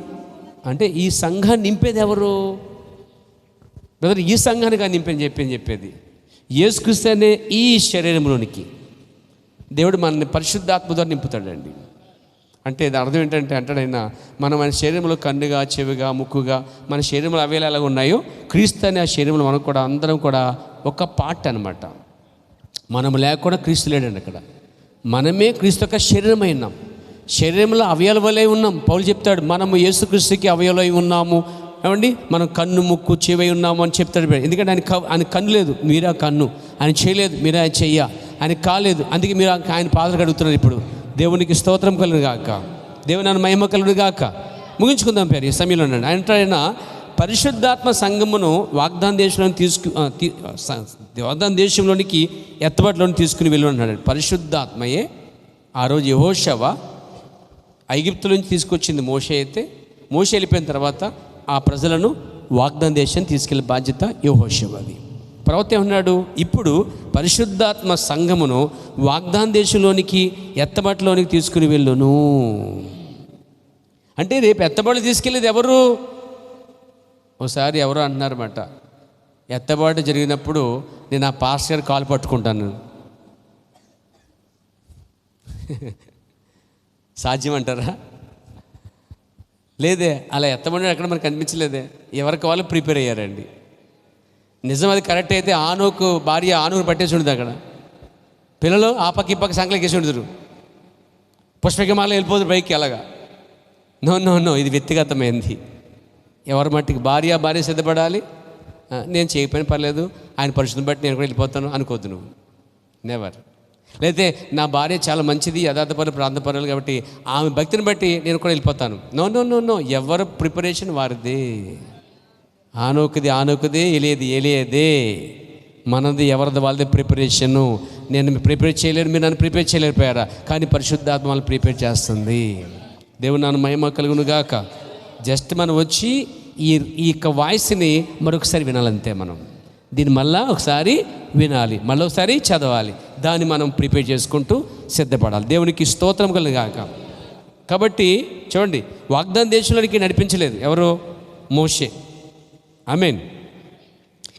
అంటే ఈ సంఘాన్ని నింపేది ఎవరు? బ్రదర్, ఈ సంఘానికి చెప్పేది యేసుక్రీస్తు అనే ఈ శరీరంలోనికి దేవుడు మనల్ని పరిశుద్ధాత్మ ద్వారా నింపుతాడండి. అంటే దాని అర్థం ఏంటంటే, అంటాడైనా మనం మన శరీరంలో కన్నుగా, చెవిగా, ముక్కుగా మన శరీరంలో అవేలా ఎలాగ ఉన్నాయో క్రీస్తు అనే ఆ శరీరంలో మనం కూడా అందరం కూడా ఒక పార్ట్ అనమాట. మనం లేకుండా క్రీస్తు లేడండి అక్కడ. మనమే క్రీస్తు యొక్క శరీరమై ఉన్నాం, శరీరంలో అవయవలై ఉన్నాం. పౌలు చెప్తాడు, మనము యేసుక్రీస్తుకి అవయవలై ఉన్నాము. ఏమండి, మనం కన్ను, ముక్కు, చెవి ఉన్నాము అని చెప్తాడు. ఎందుకంటే ఆయన కన్ను లేదు, మీరా కన్ను. ఆయన చేయలేదు, మీరా చెయ్య. ఆయన కాలేదు, అందుకే మీరు ఆయన పాదాలు కడుగుతున్నారు. ఇప్పుడు దేవునికి స్తోత్రం కలుగు గాక, దేవుని ఆయన మహిమ కలుగు గాక. ముగించుకుందాం పేరు ఈ సమయంలో. ఆయన పరిశుద్ధాత్మ సంఘమును వాగ్దాన దేశంలోనికి ఎత్తబాటులోని తీసుకుని వెళ్ళి ఉన్నాడు. పరిశుద్ధాత్మయే ఆ రోజు యెహోషువ ఐగుప్తు నుంచి తీసుకొచ్చింది మోషే అయితే, మోషే వెళ్ళిపోయిన తర్వాత ఆ ప్రజలను వాగ్దాన దేశం తీసుకెళ్లే బాధ్యత యెహోషువది. ప్రవక్త ఏమన్నాడు? ఇప్పుడు పరిశుద్ధాత్మ సంఘమును వాగ్దాన దేశంలోనికి ఎత్తబట్లోనికి తీసుకుని వెళ్ళును. అంటే రేపు ఎత్తబాటు తీసుకెళ్ళేది ఎవరు? ఒకసారి ఎవరో అంటున్నారన్నమాట, ఎత్తబాటు జరిగినప్పుడు నేను ఆ పాస్టర్ గారి కాలు పట్టుకుంటాను. సాధ్యం అంటారా? లేదే, అలా ఎత్తబడి ఎక్కడ మనకు కనిపించలేదే. ఎవరికి వాళ్ళు ప్రిపేర్ అయ్యారండి. నిజం అది కరెక్ట్ అయితే ఆనోకు భార్య ఆనోకు పట్టేసి ఉండదు, అక్కడ పిల్లలు ఆ పక్క ఈ పక్క సంకలకి వేసి ఉండదురు, పుష్పకమాల వెళ్ళిపోదు పైకి. అలాగా నో నో నో, ఇది వ్యక్తిగతమైంది. ఎవరి మట్టికి భార్య సిద్ధపడాలి. నేను చేయకపోయినా పర్లేదు, ఆయన పరిస్థితిని బట్టి నేను కూడా వెళ్ళిపోతాను అనుకోద్దు నువ్వు. నెవర్. లేకపోతే నా భార్య చాలా మంచిది, యథార్థపరులు, ప్రాంతపరులు కాబట్టి ఆమె భక్తిని బట్టి నేను కూడా వెళ్ళిపోతాను. నో నో నో నో, ఎవరి ప్రిపరేషన్ వారిదే. ఆనోకుది ఎలియేదే, మనది ఎవరిది వాళ్ళది ప్రిపరేషను. నేను ప్రిపేర్ చేయలేను, మీరు నన్ను ప్రిపేర్ చేయలేకపోయారా? కానీ పరిశుద్ధాత్మ వాళ్ళు ప్రిపేర్ చేస్తుంది. దేవుని నాన్న మహిమ కలుగును గాక. జస్ట్ మనం వచ్చి ఈ యొక్క వాయిస్ని మరొకసారి వినాలంతే. మనం దీన్ని మళ్ళీ ఒకసారి వినాలి, మళ్ళీ ఒకసారి చదవాలి, దాన్ని మనం ప్రిపేర్ చేసుకుంటూ సిద్ధపడాలి. దేవునికి స్తోత్రం కలుగును గాక. కాబట్టి చూడండి, వాగ్దాన దేశంలోనికి నడిపించలేదు ఎవరు? మోషే. ఆమేన్.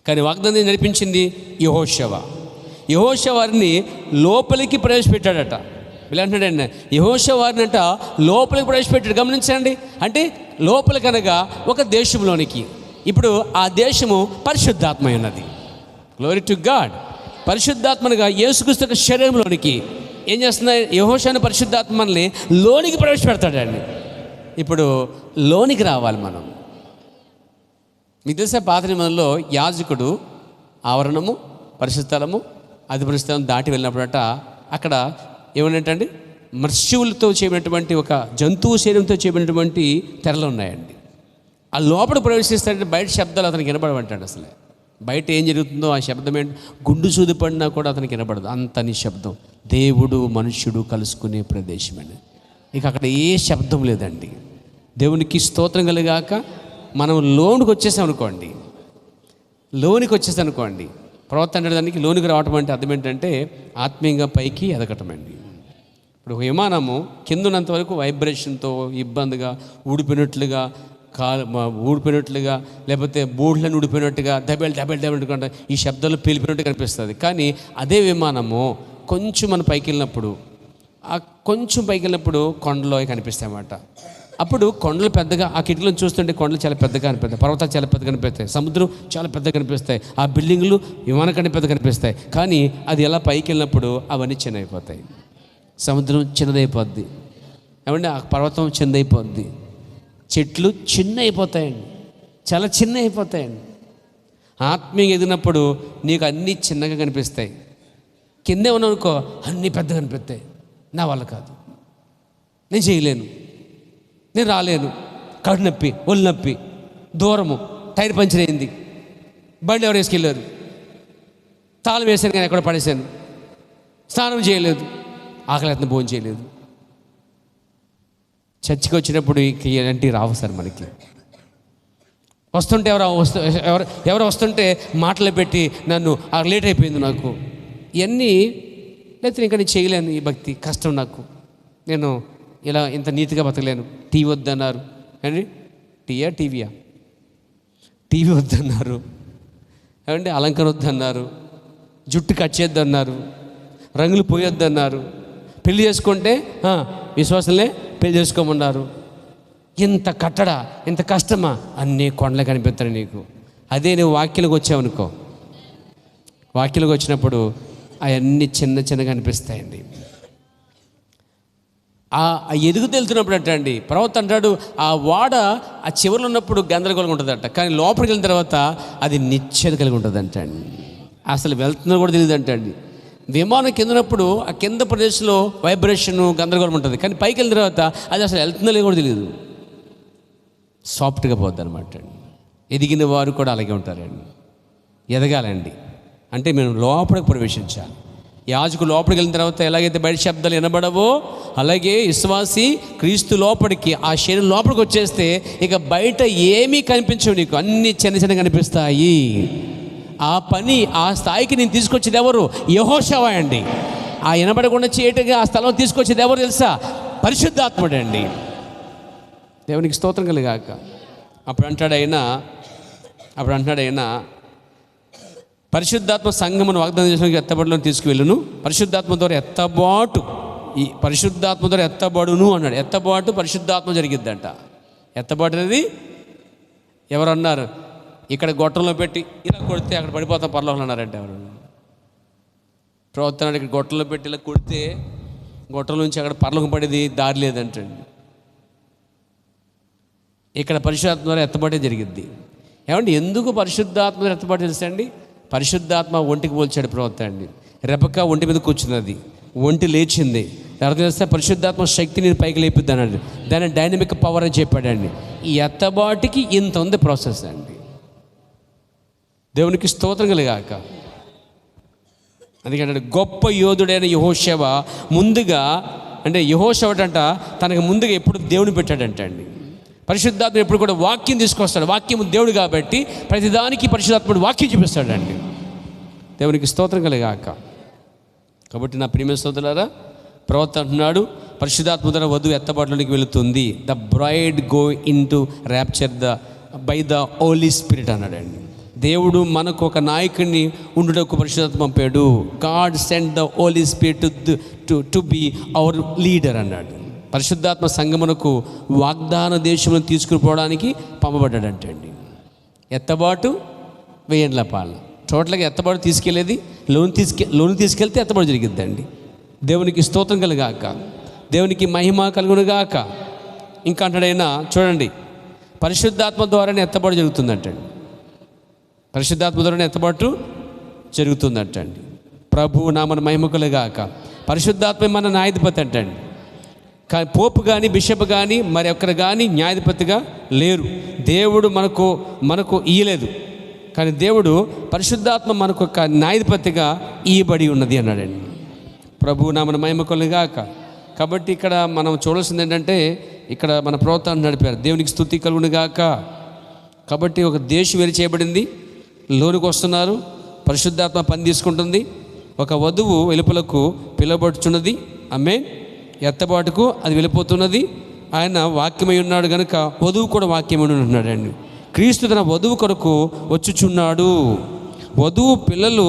కానీ వాగ్దానం నడిపించింది యెహోషువ. యెహోషువని లోపలికి ప్రవేశపెట్టాడట. ఇలా అంటున్నాడండి, యెహోషువని అంట లోపలికి ప్రవేశపెట్టాడు. గమనించండి, అంటే లోపలికనగా ఒక దేశంలోనికి. ఇప్పుడు ఆ దేశము పరిశుద్ధాత్మ ఉన్నది. Glory to God. పరిశుద్ధాత్మనుగా యేసుక్రీస్తు యొక్క శరీరంలోనికి ఏం చేస్తున్నా? యెహోషువని పరిశుద్ధాత్మని లోనికి ప్రవేశపెడతాడండి. ఇప్పుడు లోనికి రావాలి మనం. మీకు తెలిసే పాత నిబంధనలో యాజకుడు ఆవరణము, పరిశుద్ధ అది పరిశుద్ధం దాటి వెళ్ళినప్పుడట అక్కడ ఏమన్నట్టండి, మత్స్యులతో చేయబడినటువంటి ఒక జంతువు శరీరంతో చేయబడినటువంటి తెరలు ఉన్నాయండి. ఆ లోపల ప్రవేశిస్తాడంటే బయట శబ్దాలు అతనికి వినపడమంటాడు. అసలు బయట ఏం జరుగుతుందో ఆ శబ్దం ఏంటి, గుండు సూది పడినా కూడా అతనికి వినపడదు, అంత నిశ్శబ్దం. దేవుడు మనుష్యుడు కలుసుకునే ప్రదేశం అండి. ఇక అక్కడ ఏ శబ్దం లేదండి. దేవునికి స్తోత్రం కలిగాక మనం లోనికి వచ్చేసాం అనుకోండి, ప్రవర్తన అనేదానికి లోనికి రావటం అంటే అర్థం ఏంటంటే ఆత్మీయంగా పైకి ఎదగటం అండి. ఇప్పుడు ఒక విమానము కింద ఉన్నంత వరకు వైబ్రేషన్తో ఇబ్బందిగా ఊడిపోయినట్లుగా, ఊడిపోయినట్లుగా, లేకపోతే బూడ్లను ఊడిపోయినట్టుగా దబెల్ ఈ శబ్దాలు పీలిపోయినట్టు కనిపిస్తుంది. కానీ అదే విమానము కొంచెం మనం పైకి వెళ్ళినప్పుడు, కొండలో కనిపిస్తాయి అన్నమాట. అప్పుడు కొండలు పెద్దగా, ఆ కిటికీలను చూస్తుంటే కొండలు చాలా పెద్దగా కనిపిస్తాయి, పర్వతాలు చాలా పెద్దగా కనిపిస్తాయి, సముద్రం చాలా పెద్దగా కనిపిస్తాయి, ఆ బిల్డింగులు విమానకన్నా పెద్దగా కనిపిస్తాయి. కానీ అది ఎలా పైకి వెళ్ళినప్పుడు అవన్నీ చిన్నైపోతాయి. సముద్రం చిన్నదైపోద్ది, ఏమంటే ఆ పర్వతం చిన్నదైపోద్ది, చెట్లు చిన్న అయిపోతాయండి, చాలా చిన్న అయిపోతాయండి. ఆత్మీయంగా ఎదిగినప్పుడు నీకు అన్నీ చిన్నగా కనిపిస్తాయి. కిందే ఉన్నానుకో అన్నీ పెద్దగా కనిపిస్తాయి. నా వల్ల కాదు, నేను చేయలేను, నేను రాలేను, కడుపు నొప్పి, ఒళ్ళు నొప్పి, దూరము, టైర్ పంచర్ అయింది, బండి ఎవరు వేసుకెళ్ళారు, తాళం వేసాను కానీ ఎక్కడ పడేశాను, స్నానం చేయలేదు, ఆకలి అతను భోజనం చేయలేదు. చర్చికి వచ్చినప్పుడు ఇలాంటివి రావు సార్ మనకి. వస్తుంటే ఎవరు వస్తుంటే మాటలు పెట్టి నన్ను లేట్ అయిపోయింది నాకు, ఇవన్నీ లేకపోతే ఇంకా నేను చేయలేను, ఈ భక్తి కష్టం నాకు, నేను ఇలా ఇంత నీతిగా బతకలేను, టీవీ వద్దన్నారు అండి, టీవీయా టీవీ వద్దన్నారు, ఏమండి అలంకరణ వద్దన్నారు, జుట్టు కట్ చేద్దన్నారు, రంగులు పోయొద్దన్నారు, పెళ్లి చేసుకుంటే విశ్వాసంలే పెళ్లి చేసుకోమన్నారు. ఇంత కట్టడా, ఇంత కష్టమా, అన్నీ కొండలే కనిపిస్తాయి నీకు. అదే నువ్వు వాక్యాలకు వచ్చావనుకో, వాక్యాలకు వచ్చినప్పుడు అవన్నీ చిన్నగా అనిపిస్తాయండి. ఆ ఎదుగుతూ వెళ్తున్నప్పుడు అండి ప్రవక్త అంటాడు, ఆ వాడ ఆ చివరిలో ఉన్నప్పుడు గందరగోళంగా ఉంటుందంట, కానీ లోపలికి వెళ్ళిన తర్వాత అది నిశ్చయత కలిగి ఉంటుందంట అండి. అసలు వెళ్తుందో కూడా తెలియదు అంటండి. విమానం కింద ఉన్నప్పుడు ఆ కింద ప్రదేశంలో వైబ్రేషన్ గందరగోళం ఉంటుంది, కానీ పైకి వెళ్ళిన తర్వాత అది అసలు వెళ్తుందో లేదో కూడా తెలియదు, సాఫ్ట్గా పోద్ది అనమాట అండి. ఎదిగిన వారు కూడా అలాగే ఉంటారండి. ఎదగాలండి అంటే మేము లోపలికి ప్రవేశించాలి. యాజకుడు లోపలికి వెళ్ళిన తర్వాత ఎలాగైతే బయట శబ్దాలు వినబడవో అలాగే విశ్వాసి క్రీస్తు లోపలికి, ఆ శరీరం లోపలికి వచ్చేస్తే ఇక బయట ఏమీ కనిపించవు నీకు, అన్నీ చిన్న చిన్న కనిపిస్తాయి. ఆ స్థాయికి నేను తీసుకొచ్చేది ఎవరు? యెహోషువ అండి. ఆ వినబడకుండా చేయటగా ఆ స్థలం తీసుకొచ్చేది ఎవరు తెలుసా? పరిశుద్ధాత్ముడు అండి. దేవునికి స్తోత్రం కలిగాక. అప్పుడు అంటాడు ఆయన పరిశుద్ధాత్మ సంఘమును వాగ్దానం చేసిన ఎత్తబడిలో తీసుకువెళ్ళును, పరిశుద్ధాత్మ ద్వారా పరిశుద్ధాత్మ ద్వారా ఎత్తబడును అన్నాడు. ఎత్తబాటు పరిశుద్ధాత్మ జరిగిద్దంట. ఎత్తబాటు అనేది ఎవరు అన్నారు? ఇక్కడ గొట్టంలో పెట్టి ఇలా కొడితే అక్కడ పడిపోతాం పరలోకంలో అన్నారంటే ఎవరు? ప్రవర్తన ఇక్కడ గొట్టంలో పెట్టి ఇలా కొడితే గొట్టం నుంచి అక్కడ పరలోకం పడేది దారి లేదంటండి. ఇక్కడ పరిశుద్ధాత్మ ద్వారా ఎత్తబాటే జరిగిద్ది. ఏమంటే ఎందుకు పరిశుద్ధాత్మ ద్వారా ఎత్తబాటు తెలుసండి? పరిశుద్ధాత్మ ఒంటికి పోల్చాడు ప్రవక్త అండి. రెబెక్క ఒంటి మీద కూర్చున్నది, ఒంటి లేచింది. అర్థం చేస్తే పరిశుద్ధాత్మ శక్తిని పైకి లేపిద్ది అన్నాడు. దాన్ని డైనమిక్ పవర్ అని చెప్పాడండి. ఈ ఎత్తబాటుకి ఇంత ఉంది ప్రాసెస్ అండి. దేవునికి స్తోత్రం కలిగాక. అందుకంటే గొప్ప యోధుడైన యెహోషువ ముందుగా, అంటే యెహోషువ తనకు ముందుగా ఎప్పుడు దేవుని పెట్టాడంట అండి. పరిశుద్ధాత్మ ఎప్పుడు కూడా వాక్యం తీసుకొస్తాడు. వాక్యం దేవుడు కాబట్టి ప్రతిదానికి పరిశుద్ధాత్ముడు వాక్యం చూపిస్తాడండి. దేవునికి స్తోత్రం కలిగాక. కాబట్టి నా ప్రియమైన సోదరులారా, ప్రవక్త అంటున్నాడు పరిశుద్ధాత్మ ద్వారా వధువు ఎత్తబాటులోనికి వెళుతుంది. The bride go into rapture by the Holy Spirit అన్నాడండి. దేవుడు మనకు ఒక నాయకుడిని ఉండుటకు పరిశుద్ధాత్మ పంపాడు. God send the Holy Spirit to be our leader అన్నాడు. పరిశుద్ధాత్మ సంఘమునకు వాగ్దాన దేశంలో తీసుకుపోవడానికి పంపబడ్డాడంటే అండి. ఎత్తబాటు వేయండ్ల పాలన టోటల్గా ఎత్తబాటు తీసుకెళ్ళేది, లోను తీసుకెళ్తే ఎత్తబాటు జరిగిద్దండి. దేవునికి స్తోత్రం కలుగాక, దేవునికి మహిమ కలుగునుగాక. ఇంకా అంటాడైనా చూడండి, పరిశుద్ధాత్మ ద్వారానే ఎత్తబాటు జరుగుతుందంటండి. పరిశుద్ధాత్మ ద్వారానే ఎత్తబాటు జరుగుతుందంటండి. ప్రభువు నామన మహిమ కలుగాక. పరిశుద్ధాత్మ మన న్యాయాధిపతి అంటండి. కానీ పోపు కానీ బిషప్ కానీ మరి ఒక్కరు కానీ న్యాయాధిపతిగా లేరు. దేవుడు మనకు ఇయ్యలేదు, కానీ దేవుడు పరిశుద్ధాత్మ మనకు ఒక న్యాయాధిపతిగా ఇయ్యబడి ఉన్నది అన్నాడండి. ప్రభు నామన మహిమ కలుగాక. కాబట్టి ఇక్కడ మనం చూడాల్సింది ఏంటంటే, ఇక్కడ మన ప్రవక్త నడిపారు దేవునికి స్తుతి కలుగునుగాక. కాబట్టి ఒక దేశం వేరు చేయబడింది, లోనికి వస్తున్నారు, పరిశుద్ధాత్మ పని తీసుకుంటుంది. ఒక వధువు వెలుపలకు పిలువబడుచున్నది, ఆమేన్. ఎత్తబాటుకు అది వెళ్ళిపోతున్నది. ఆయన వాక్యమై ఉన్నాడు కనుక వధువు కూడా వాక్యమై ఉన్నాడండి. క్రీస్తు తన వధువు కొరకు వచ్చుచున్నాడు. వధువు పిల్లలు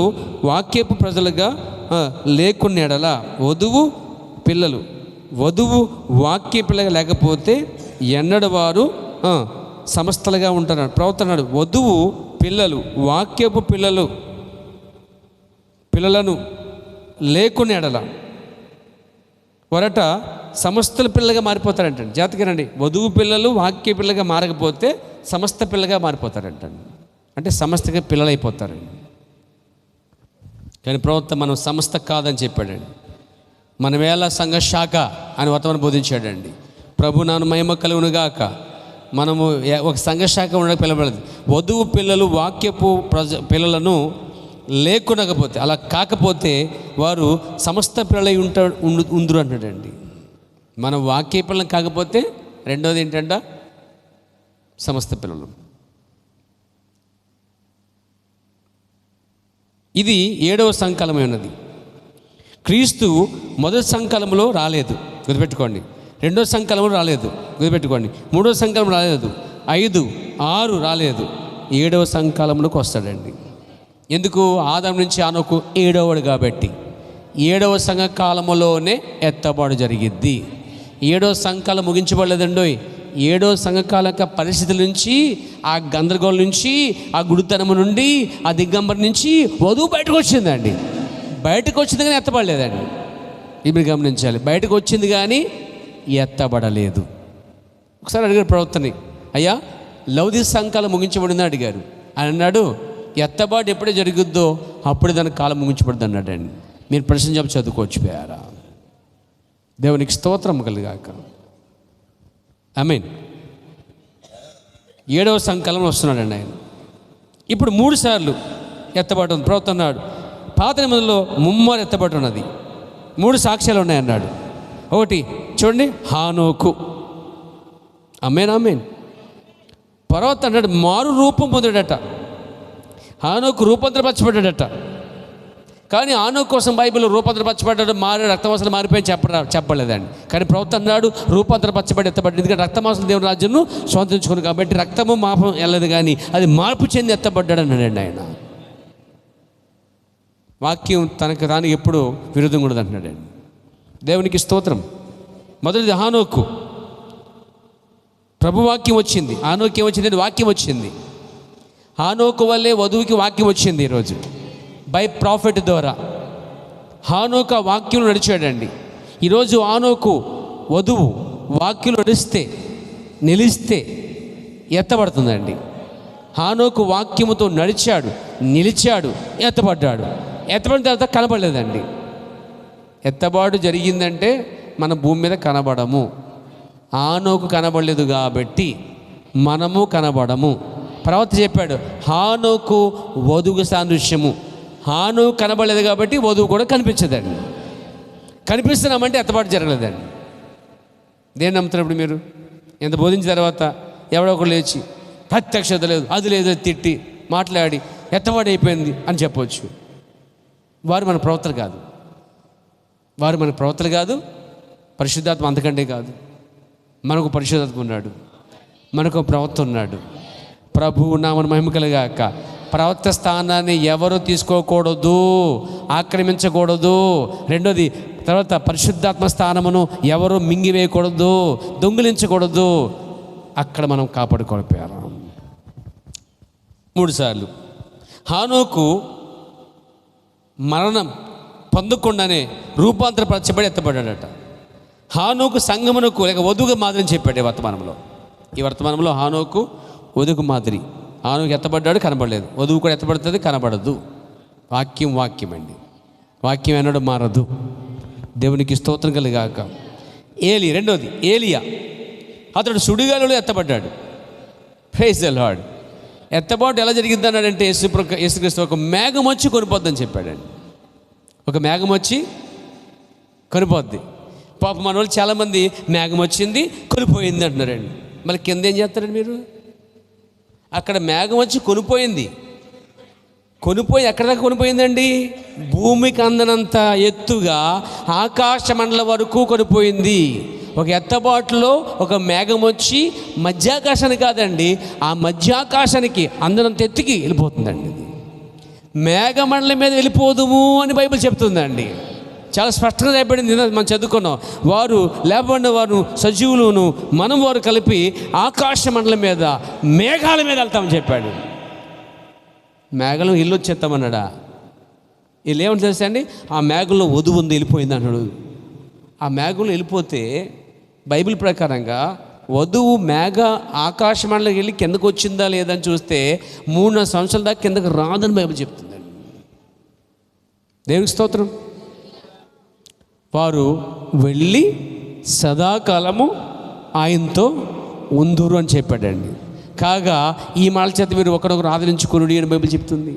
వాక్యపు ప్రజలుగా లేకున్నాడలా. వధువు వాక్య పిల్లగా లేకపోతే ఎన్నడు వారు సమస్తలుగా ఉంటారు. ప్రవర్తనాడు వధువు పిల్లలు వాక్యపు పిల్లలను లేకున్నాడలా వరట సమస్తల పిల్లగా మారిపోతారంటండి. జాతకేనండి, వధువు పిల్లలు వాక్య పిల్లగా మారకపోతే సమస్త పిల్లగా మారిపోతారంటండి. అంటే సమస్తగా పిల్లలైపోతారండి. కానీ ప్రవక్త మనం సమస్త కాదని చెప్పాడండి. మనవేళ సంఘ శాఖ అని వర్తమానం బోధించాడండి. ప్రభు నాను మహిమ కలుగునుగాక. మనము ఒక సంఘ శాఖ ఉండక పిలవలేదు. వధువు పిల్లలు వాక్యపు పిల్లలను లేకునకపోతే, అలా కాకపోతే వారు సమస్త పిల్లలై ఉందురు అంటాడండి. మనం వాక్య పిల్లలు కాకపోతే రెండోది ఏంటంట, సమస్త పిల్లలు. ఇది 7వ సంకలమై ఉన్నది. క్రీస్తు మొదటి సంకలంలో రాలేదు, గుర్తుపెట్టుకోండి. 2వ సంకలంలో రాలేదు, గుర్తుపెట్టుకోండి. 3వ సంకలం రాలేదు, 5, 6 రాలేదు, 7వ సంకలంలోకి వస్తాడండి. ఎందుకు? ఆదాము నుంచి ఆనోకు 7వవాడు కాబట్టి 7వ సంఘ కాలములోనే ఎత్తబాటు జరిగిద్ది. 7వ సంఘకాలం ముగించబడలేదండోయ్. 7వ సంఘకాల యొక్క పరిస్థితుల నుంచి, ఆ గందరగోళం నుంచి, ఆ గుడితనము నుండి, ఆ దిగంబరం నుంచి వధువు బయటకు వచ్చిందండి. బయటకు వచ్చింది కానీ ఎత్తబడలేదండి. ఇప్పుడు గమనించాలి, బయటకు వచ్చింది కానీ ఎత్తబడలేదు. ఒకసారి అడిగారు ప్రవక్తని, అయ్యా లౌదీ సంఘకాలం ముగించబడిందని అడిగారు. ఆయన అన్నాడు, ఎత్తబాటు ఎప్పుడే జరుగుద్దో అప్పుడే దానికి కాలం ముగించబడుద్ది అన్నాడండి. మీరు ప్రశ్న చెప్పి చదువుకోవచ్చు పోయారా? దేవునికి స్తోత్రం కలుగాక. ఆమేన్. 7వ సంకలంలో వస్తున్నాడండి ఆయన. ఇప్పుడు 3 సార్లు ఎత్తబాటు ఉంది. ప్రవక్త అన్నాడు, పాత నిబంధనలో ముమ్మారు ఎత్తబాటు ఉన్నది, 3 సాక్ష్యాలు ఉన్నాయన్నాడు. ఒకటి చూడండి, హానోకు. ఆమేన్ ఆమేన్. తర్వాత అన్నాడు మారు రూపం పొందాడట. హానోకు రూపాంతరపరచబడ్డాడట. కానీ హానోకు కోసం బైబిల్లో రూపాంతరపరచబడ్డాడు, రక్తమాంసాలు మారిపోయి చెప్పలేదండి. కానీ ప్రవక్త అన్నాడు రూపాంతరపరచబడి ఎత్తబడ్డాడు. ఎందుకంటే రక్తమాంసాలు దేవుని రాజ్యంను స్వాతంత్రించుకుని కాబట్టి రక్తము మాపం వెళ్ళదు, కానీ అది మార్పు చెంది ఎత్తబడ్డాడు అన్నాడండి ఆయన. వాక్యం తనకు తాను ఎప్పుడు విరుద్ధంగా ఉండదు అంటున్నాడండి. దేవునికి స్తోత్రం. మొదటిది హానోకు. ప్రభువాక్యం వచ్చింది. హానోకు ఏమొచ్చింది? వాక్యం వచ్చింది. హానోకు వల్లే వధువుకి వాక్యం వచ్చింది. ఈరోజు బై ప్రాఫిట్ ద్వారా హానోకు ఆ వాక్యంలో నడిచాడండి. ఈరోజు హానోకు వధువు వాక్యంలో నిలిస్తే ఎత్తబడుతుందండి. హానోకు వాక్యముతో నడిచాడు, నిలిచాడు, ఎత్తబడ్డాడు. ఎత్తబడిన తర్వాత కనబడలేదండి. ఎత్తబాటు జరిగిందంటే మన భూమి మీద కనబడము. హానోకు కనబడలేదు కాబట్టి మనము కనబడము. ప్రవక్త చెప్పాడు హానోకు వధువు సాదృశ్యము. హానోకు కనబడలేదు కాబట్టి వధువు కూడా కనిపించదండి. కనిపిస్తున్నామంటే ఎత్తబాటు జరగలేదండి. దేన్ని నమ్ముతున్నప్పుడు మీరు ఎంత బోధించిన తర్వాత ఎవడో ఒకరు లేచి ప్రత్యక్షత లేదు, అది లేదు, తిట్టి మాట్లాడి ఎత్తబాటు అయిపోయింది అని చెప్పవచ్చు. వారు మన ప్రవక్తలు కాదు. వారు మన ప్రవక్తలు కాదు. పరిశుద్ధాత్మ అంతకంటే కాదు. మనకు పరిశుద్ధాత్మ ఉన్నాడు, మనకు ప్రవక్త ఉన్నాడు. ప్రభువు నామమున మహిమ కలుగాక. ప్రవక్త స్థానాన్ని ఎవరు తీసుకోకూడదు, ఆక్రమించకూడదు. రెండోది తర్వాత పరిశుద్ధాత్మ స్థానమును ఎవరు మింగివేయకూడదు, దొంగిలించకూడదు. అక్కడ మనం కాపాడుకోలేకపోయాం. 3 సార్లు హానోకు మరణం పొందకుండానే రూపాంతరపరచబడి ఎత్తబడ్డాడట. హానోకు సంగమునకు లేక వధువుగా మాదిరిని చెప్పాడు ఈ వర్తమానంలో హానోకు వధువుకు మాదిరి. హానోకు ఎత్తబడ్డాడు, కనబడలేదు. వధువు కూడా ఎత్తబడుతుంది, కనబడదు. వాక్యం అండి. వాక్యం ఎన్నడూ మారదు. దేవునికి స్తోత్రం కలుగాక. రెండోది ఏలియా. అతడు సుడిగాలిలో ఎత్తబడ్డాడు. Praise the Lord. ఎత్తబాటు ఎలా జరిగింది అన్నాడంటే యేసుక్రీస్తు ఒక మేఘం వచ్చి కొనిపోద్దని చెప్పాడండి. ఒక మేఘం వచ్చి కొనిపోద్ది. పాపం మన వాళ్ళు చాలామంది మేఘం వచ్చింది కొనిపోయింది అంటున్నారండి. మళ్ళీ కింద ఏం చేస్తారండి మీరు? అక్కడ మేఘం వచ్చి కొనిపోయి ఎక్కడ దాకా కొనిపోయిందండి? భూమికి అందనంత ఎత్తుగా ఆకాశ మండలం వరకు కొనిపోయింది. ఒక ఎత్తబాటులో ఒక మేఘం వచ్చి మధ్యాకాశానికి కాదండి, ఆ మధ్యాకాశానికి అందనంత ఎత్తుకి వెళ్ళిపోతుందండి. మేఘమండలం మీద వెళ్ళిపోదుము అని బైబిల్ చెప్తుందండి. చాలా స్పష్టంగా చెప్పబడింది. మనం చదువుకున్నాం. వారు లేపబడిన వారు సజీవులను మనం వారు కలిపి ఆకాశ మండలం మీద మేఘాల మీద వెళ్తామని చెప్పాడు. మేఘాలు ఇల్లు వచ్చేస్తామన్నాడా? వీళ్ళు ఏమని తెలుసా అండి? ఆ మేఘంలో వధువు ఉంది, వెళ్ళిపోయింది అన్నాడు. ఆ మేఘంలో వెళ్ళిపోతే బైబిల్ ప్రకారంగా వధువు ఆకాశ మండలికి వెళ్ళి కిందకు వచ్చిందా లేదని చూస్తే 3-4 సంవత్సరాల దాకా కిందకు రాదని బైబిల్ చెప్తుందండి. దేవునికి స్తోత్రం. వారు వెళ్ళి సదాకాలము ఆయనతో ఉందురు అని చెప్పాడండి. కాగా ఈ మాట చేత మీరు ఒకరొకరు ఆదరించుకునుడి అని బైబిల్ చెప్తుంది.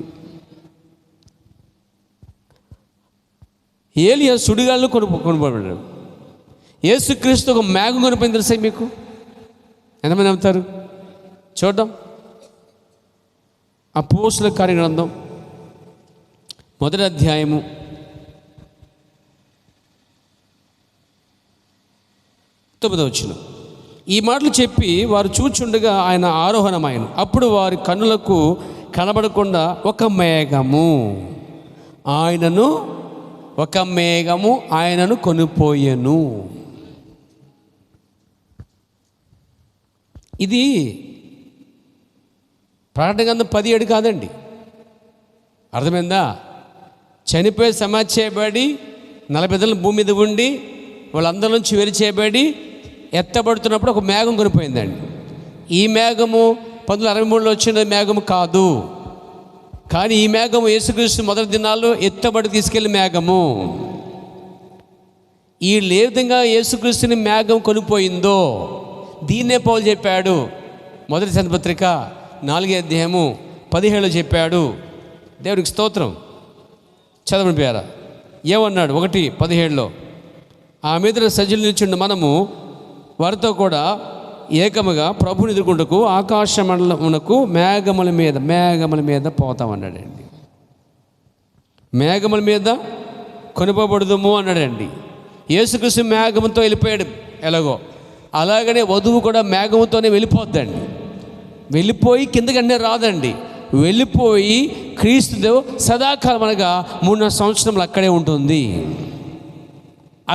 ఏలియా సుడిగాళ్ళు కొనుక్కోబడ్డాడు. యేసుక్రీస్తు ఒక మేఘం కొనిపోయింది తెలుసా మీకు? ఎంతమంది నమ్ముతారు? చూద్దాం. అపోస్తలుల కార్యగ్రంథం 1వ అధ్యాయము 9వ వచనం. ఈ మాటలు చెప్పి వారు చూచుండగా ఆయన ఆరోహణమాయను. అప్పుడు వారి కన్నులకు కనబడకుండా ఒక మేఘము ఆయనను కొనిపోయెను. ఇది ప్రకటన గ్రంథం 17 కాదండి. అర్థమైందా? చనిపోయి సమాధి చేయబడి 40 దినాలు భూమి మీద ఉండి వాళ్ళందరి నుంచి వేరు చేయబడి ఎత్తబడుతున్నప్పుడు ఒక మేఘం కొనిపోయిందండి. ఈ మేఘము 1963లో వచ్చిన మేఘము కాదు. కానీ ఈ మేఘము యేసుక్రీస్తు మొదటి దినాల్లో ఎత్తబడి తీసుకెళ్ళి మేఘము. ఈ ఏ విధంగా యేసుక్రీస్తుని మేఘం కొనిపోయిందో దీన్నే పౌలు చెప్పాడు. మొదటి సంపత్రిక 4వ అధ్యాయము 17లో చెప్పాడు. దేవునికి స్తోత్రం. చదవండి పేరా. ఏమన్నాడు? 1:17లో ఆ మీద సజ్జలు నిల్చుండి మనము వారితో కూడా ఏకముగా ప్రభుని ఎదుర్కొంటకు ఆకాశ మండలమునకు మేఘముల మీద పోతామన్నాడండి. మేఘముల మీద కొనుపబడదుము అన్నాడండి. యేసుక్రీస్తు మేఘముతో వెళ్ళిపోయాడు ఎలాగో, అలాగనే వధువు కూడా మేఘముతోనే వెళ్ళిపోద్దండి. వెళ్ళిపోయి కిందకనే రాదండి, వెళ్ళిపోయి క్రీస్తుతో సదాకాలం అనగా 3 సంవత్సరములు అక్కడే ఉంటుంది.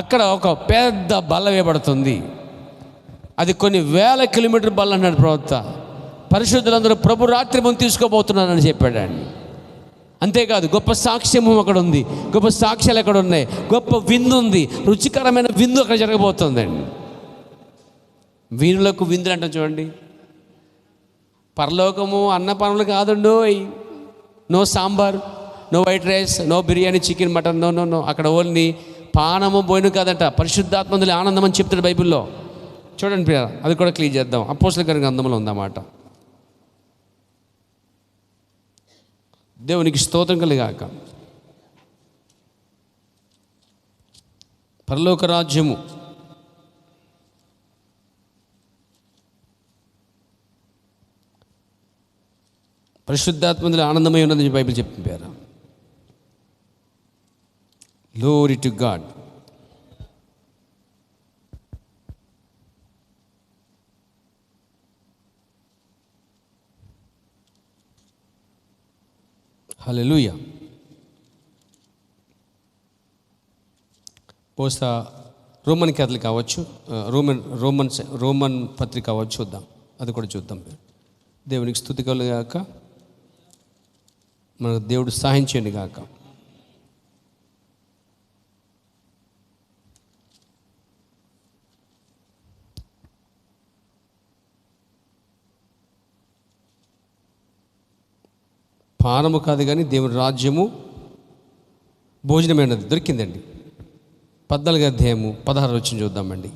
అక్కడ ఒక పెద్ద బల్ల వేయబడుతుంది. అది కొన్ని వేల కిలోమీటర్ బల్ల అన్నాడు ప్రవక్త. పరిశుద్ధులందరూ ప్రభు రాత్రి ముందు తీసుకోబోతున్నారని చెప్పాడండి. అంతేకాదు గొప్ప సాక్ష్యము అక్కడ ఉంది, గొప్ప సాక్ష్యాలు అక్కడ ఉన్నాయి, గొప్ప విందు ఉంది, రుచికరమైన విందు అక్కడ జరగబోతుందండి. వీరులకు విందులు అంటే చూడండి, పరలోకము అన్నపానములు కాదండో. No sambar, no white rice, no biryani, chicken, mutton, no no no. అక్కడ ఓన్లీ పానము భోజనం కాదంట, పరిశుద్ధాత్మలో ఆనందం అని చెప్తాడు బైబిల్లో. చూడండి ప్రియ, అది కూడా క్లియర్ చేద్దాం. అపోస్తలుల గ్రంథంలో ఉందన్నమాట. దేవునికి స్తోత్రం కలిగాక. పరలోక రాజ్యము పరిశుద్ధాత్మలో ఆనందమై ఉన్నదని బైబిల్ చెప్పారు. Glory to God. హల్లెలూయా. బహుశా రోమన్ క్యాథలిక్ కావచ్చు, రోమన్ పత్రిక కావచ్చు, చూద్దాం, అది కూడా చూద్దాం. దేవునికి స్తుతి కలుగాక. మనకు దేవుడు సహాయం చేయండి గాక. పానము కాదు కానీ దేవుని రాజ్యము భోజనమైనది దొరికిందండి. 14వ అధ్యాయము 16 వచ్చిన చూద్దామండి.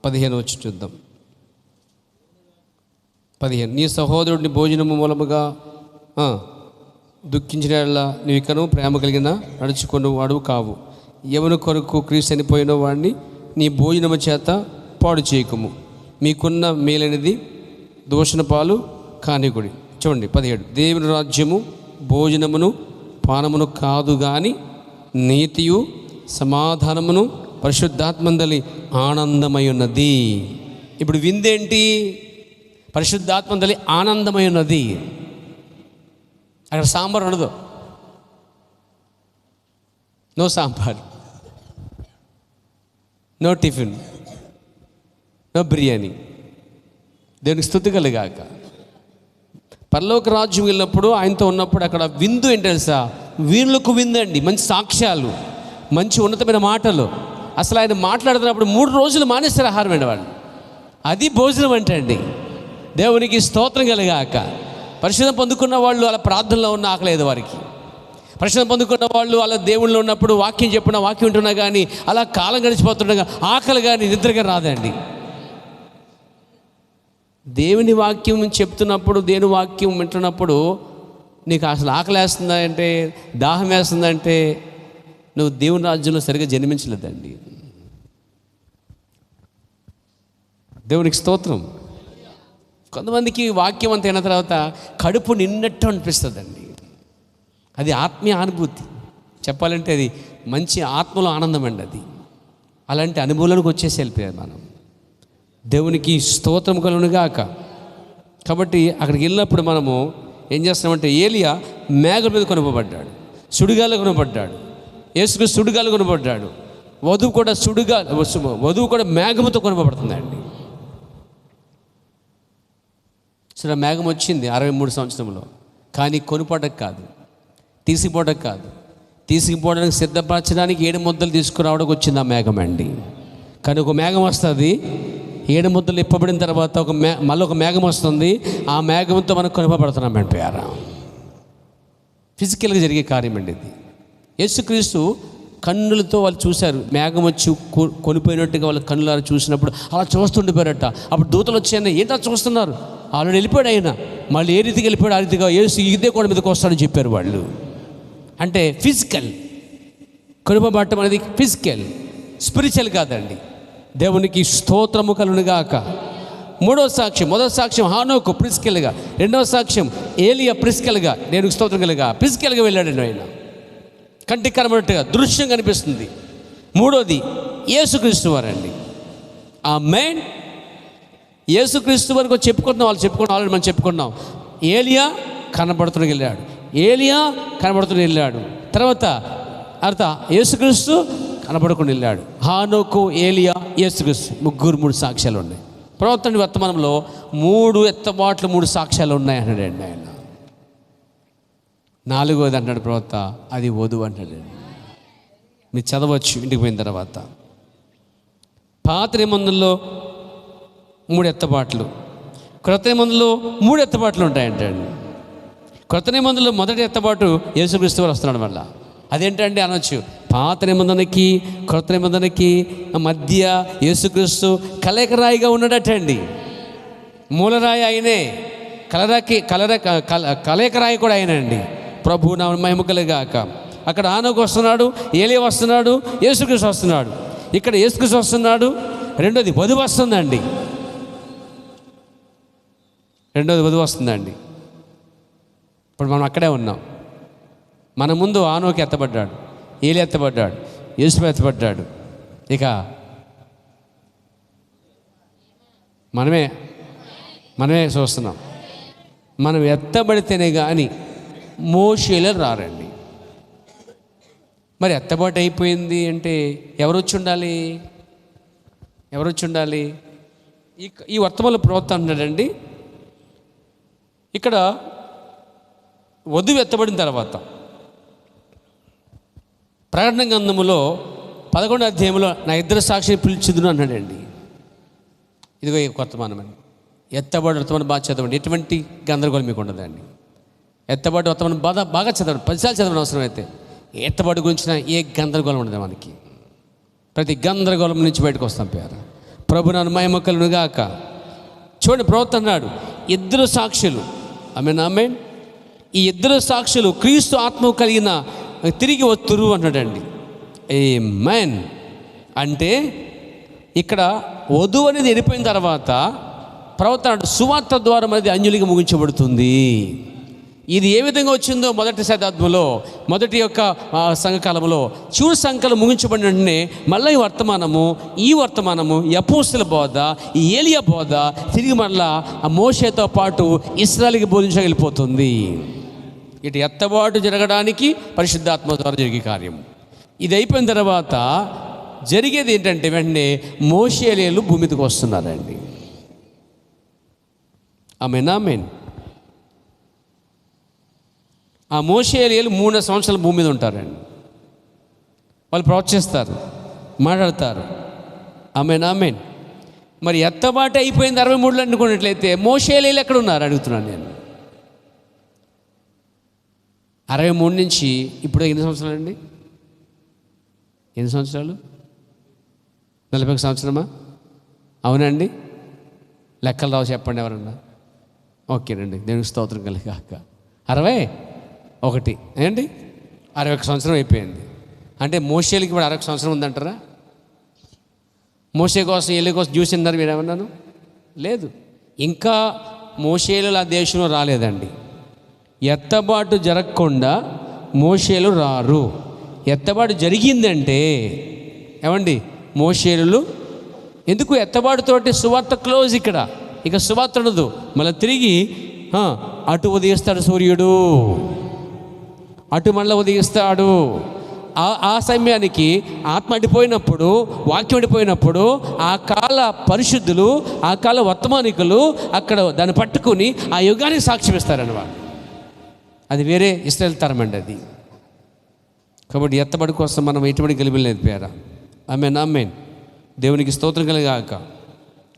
15 వచ్చి చూద్దాం. 15, నీ సహోదరుడిని భోజనము మూలముగా దుఃఖించిన నీవు ఇకను ప్రేమ కలిగిన నడుచుకున్న వాడు కావు. ఎవరి కొరకు క్రీస్తు చనిపోయిన వాడిని నీ భోజనము చేత పాడు చేయకము. మీకున్న మేలైనది దూషణ పాలు కానికుడి. చూడండి 17, దేవుని రాజ్యము భోజనమును పానమును కాదు కానీ నీతియు సమాధానమును పరిశుద్ధాత్మందలి ఆనందమై ఉన్నది. ఇప్పుడు విందేంటి? పరిశుద్ధాత్మందలి ఆనందమై ఉన్నది. అక్కడ సాంబార్ ఉండదు, no sambar, no tiffin, no biryani. దేవునికి స్తుతి కలుగాక. పరలోక రాజ్యం వెళ్ళినప్పుడు ఆయనతో ఉన్నప్పుడు అక్కడ విందు ఏంటి తెలుసా? వీళ్ళకు విందండి, మంచి సాక్ష్యాలు, మంచి ఉన్నతమైన మాటలు. అసలు ఆయన మాట్లాడుతున్నప్పుడు 3 రోజులు మానేస్తారు ఆహారం అండి వాళ్ళు. అది భోజనం అంటే అండి. దేవునికి స్తోత్రం కలుగాక. పరిశుద్ధం పొందుకున్న వాళ్ళు అలా ప్రార్థనలో ఉన్న ఆకలేదు వారికి. పరిశుద్ధం పొందుకున్న వాళ్ళు అలా దేవుళ్ళు ఉన్నప్పుడు వాక్యం చెప్పిన వాక్యం వింటున్నా కానీ అలా కాలం గడిచిపోతుండగా ఆకలి కానీ నిద్రగా రాదండి. దేవుని వాక్యం చెప్తున్నప్పుడు, దేవుని వాక్యం వింటున్నప్పుడు నీకు అసలు ఆకలి వేస్తుందా అంటే, దాహం వేస్తుందంటే నువ్వు దేవుని రాజ్యంలో సరిగ్గా జన్మించలేదండి. దేవునికి స్తోత్రం. కొంతమందికి వాక్యం అంత అయిన తర్వాత కడుపు నిన్నట్టు అనిపిస్తుందండి. అది ఆత్మీయ అనుభూతి. చెప్పాలంటే అది మంచి ఆత్మలో ఆనందం అండి. అది అలాంటి అనుభవాలకు వచ్చేసి వెళ్ళిపోయారు మనం. దేవునికి స్తోత్రం కలుగునుగాక. కాబట్టి అక్కడికి వెళ్ళినప్పుడు మనము ఏం చేస్తున్నామంటే, ఏలియా మేఘం మీద కొనపబడ్డాడు, సుడిగాలు కొనపడ్డాడు, యేసుకు సుడిగాలు కొనపడ్డాడు. వధువు కూడా మేఘముతో కొనపడుతుందండి. సరే, మేఘం వచ్చింది 63 సంవత్సరంలో. కానీ కొనుపడకు కాదు, తీసుకుపోవడానికి కాదు, తీసుకుపోవడానికి సిద్ధపరచడానికి 7 ముద్దలు తీసుకురావడానికి వచ్చింది ఆ మేఘం అండి. కానీ ఒక మేఘం వస్తుంది, 7 ముద్దలు ఇప్పబడిన తర్వాత మళ్ళీ ఒక మేఘం వస్తుంది. ఆ మేఘంతో మనం కొనుపబడుతున్నాం అండి. పేరా ఫిజికల్గా జరిగే కార్యం అండి ఇది. యేసుక్రీస్తు కన్నులతో వాళ్ళు చూశారు. మేఘం వచ్చి కొనిపోయినట్టుగా వాళ్ళ కన్నులారా చూసినప్పుడు అలా చూస్తుండిపోయారట. అప్పుడు దూతలు వచ్చాయని ఏంటో చూస్తున్నారు. ఆల్రెడీ వెళ్ళిపోయాడు ఆయన. మళ్ళీ ఏ రీతికి వెళ్ళిపోయాడు ఆ రీతిగా యేసు ఇదే కూడా మీదకి వస్తాడని చెప్పారు వాళ్ళు. అంటే ఫిజికల్ కనుపబడటం అనేది ఫిజికల్, స్పిరిచువల్ కాదండి. దేవునికి స్తోత్రము కలుగునుగాక. మూడో సాక్ష్యం, మొదటి సాక్ష్యం హానోకు ఫిజికల్గా, రెండవ సాక్ష్యం ఏలియా ఫిజికల్గా, దేవునికి స్తోత్రం కలుగా ఫిజికల్గా వెళ్ళాడండి ఆయన, కంటికి కనబడినట్టుగా దృశ్యం కనిపిస్తుంది. మూడోది యేసుక్రీస్తు వారండి. ఆమేన్. యేసుక్రీస్తు వరకు చెప్పుకుంటున్నాం, వాళ్ళు చెప్పుకున్నాం, ఆల్రెడీ మనం చెప్పుకున్నాం. ఏలియా కనబడుతూ వెళ్ళాడు, ఏలియా కనబడుతూ వెళ్ళాడు. తర్వాత యేసుక్రీస్తు కనబడుకుని వెళ్ళాడు. హానోకు, ఏలియా, యేసుక్రీస్తు ముగ్గురు 3 సాక్ష్యాలు ఉన్నాయి. ప్రవర్తన వర్తమానంలో 3 ఎత్తబాట్లు 3 సాక్ష్యాలు ఉన్నాయి అన్నాడండి ఆయన. 4వది అంటాడు ప్రవక్త, అది వధువు అంటాడండి. మీరు చదవచ్చు ఇంటికి పోయిన తర్వాత. పాత నిబంధనలో 3 ఎత్తబాట్లు, క్రొత్త నిబంధనలో 3 ఎత్తబాట్లు ఉంటాయంటండి. క్రొత్త నిబంధనలో మొదటి ఎత్తబాటు యేసుక్రీస్తు వారు వస్తున్నాడు. మళ్ళా అదేంటండి అనొచ్చు, పాత నిబంధనకి క్రొత్త నిబంధనకి మధ్య యేసుక్రీస్తు కలయికరాయిగా ఉన్నాడటండి. మూలరాయి ఆయనే, కలయికరాయి కూడా ఆయనండి. ప్రభు నా మహిమ కలుగాక. అక్కడ హానోకు వస్తున్నాడు, ఏలియా వస్తున్నాడు, యేసుక్రీస్తు వస్తున్నాడు. ఇక్కడ యేసుక్రీస్తు వస్తున్నాడు. రెండోది వధువు వస్తుందండి. ఇప్పుడు మనం అక్కడే ఉన్నాం. మన ముందు హానోకు ఎత్తబడ్డాడు, ఏలియా ఎత్తబడ్డాడు, యేసు ఎత్తబడ్డాడు. ఇక మనమే చూస్తున్నాం. మనం ఎత్తబడితేనే కానీ మోషేలు రారండి. మరి ఎత్తబాటు అయిపోయింది అంటే ఎవరు వచ్చి ఉండాలి? ఈ వర్తమాన ప్రవక్త అన్నాడండి, ఇక్కడ వధువు ఎత్తబడిన తర్వాత ప్రకటన గ్రంథములో 11వ అధ్యాయంలో నా 2 సాక్షిని పిలిచిదును అన్నాడండి. ఇదిగో ఈ వర్తమానమని. ఎత్తబాటు వర్తమానం బాగా చదవండి, ఎటువంటి గందరగోళం మీకు ఉండదండి. ఎత్తబాటు వర్తమానం బాగా చదవండి, 10 సార్లు చదవడం అవసరం అయితే. ఎత్తబాటు గురించిన ఏ గందరగోళం ఉండదు మనకి. ప్రతి గందరగోళం నుంచి బయటకు వస్తాం. పేరు ప్రభు నన్ను మహిమ కలుగునుగాక. చూడండి, ప్రవక్త అన్నాడు 2 సాక్షులు. ఆమేన్. ఈ 2 సాక్షులు క్రీస్తు ఆత్మ కలిగిన తిరిగి వస్తురు అన్నాడండి. ఆమేన్. అంటే ఇక్కడ వధువు అనేది వెళ్ళిపోయిన తర్వాత ప్రవక్త సువార్త ద్వారా అనేది అన్యులకి ముగించబడుతుంది. ఇది ఏ విధంగా వచ్చిందో మొదటి శతాబ్దంలో, మొదటి యొక్క సంఘకాలంలో చివరి సంఘకాలం ముగించబడిన వెంటనే మళ్ళీ ఈ వర్తమానము అపోస్తలుల బోధ, ఈ ఏలియా బోధ తిరిగి మళ్ళా ఆ మోషేతో పాటు ఇశ్రాయేలుకి బోధించగలిగిపోతుంది. ఇటు ఎత్తబాటు జరగడానికి పరిశుద్ధాత్మ ద్వారా జరిగే కార్యం. ఇది అయిపోయిన తర్వాత జరిగేది ఏంటంటే వెంటనే మోషే ఏలియాలు భూమి మీదకి వస్తున్నారండి. ఆమేన్. ఆ మోషే ఏలియాలు 3 సంవత్సరాలు భూమి మీద ఉంటారండి. వాళ్ళు ప్రవచిస్తారు, మాట్లాడతారు. ఆమేన్. మరి ఎత్తబాటు అయిపోయింది 63లో అనుకున్నట్లయితే మోషే ఏలియాలు ఎక్కడ ఉన్నారు అడుగుతున్నాను నేను. 63 నుంచి ఇప్పుడు ఎన్ని సంవత్సరాలు అండి? ఎన్ని సంవత్సరాలు? 41 సంవత్సరమా? అవునండి. లెక్కలు రావు చెప్పండి ఎవరన్నా. ఓకేనండి, దేవునికి స్తోత్రం కలిగాక. 61 ఏంటి? 61 సంవత్సరం అయిపోయింది. అంటే మోషేలకి ఇప్పుడు 61 సంవత్సరం ఉందంటారా? మోషే కోసం ఏలి కోసం చూసినారు మీరు ఏమన్నాను? లేదు. ఇంకా మోషేలు ఆ దేశంలో రాలేదండి. ఎత్తబాటు జరగకుండా మోషేలు రారు. ఎత్తబాటు జరిగిందంటే ఏమండి మోషేలు ఎందుకు? ఎత్తబాటుతోటి సువార్త క్లోజ్. ఇక్కడ ఇక సువార్త ఉండదు. మళ్ళీ తిరిగి అటు ఉదయిస్తాడు సూర్యుడు, అటు మళ్ళీ ఉదయిస్తాడు. ఆ సమయానికి ఆత్మ అడిపోయినప్పుడు, వాక్యం అడిపోయినప్పుడు ఆ కాల పరిశుద్ధులు, ఆ కాల వర్తమానికులు అక్కడ దాన్ని పట్టుకుని ఆ యుగానికి సాక్ష్యం ఇస్తారన్నమాట. అది వేరే ఇశ్రాయేలు తరం అండి అది. కాబట్టి ఎత్తబడి కోసం మనం ఎటువంటి గెలిపి లేదు పేర. ఆమేన్. దేవునికి స్తోత్రం కలిగాక.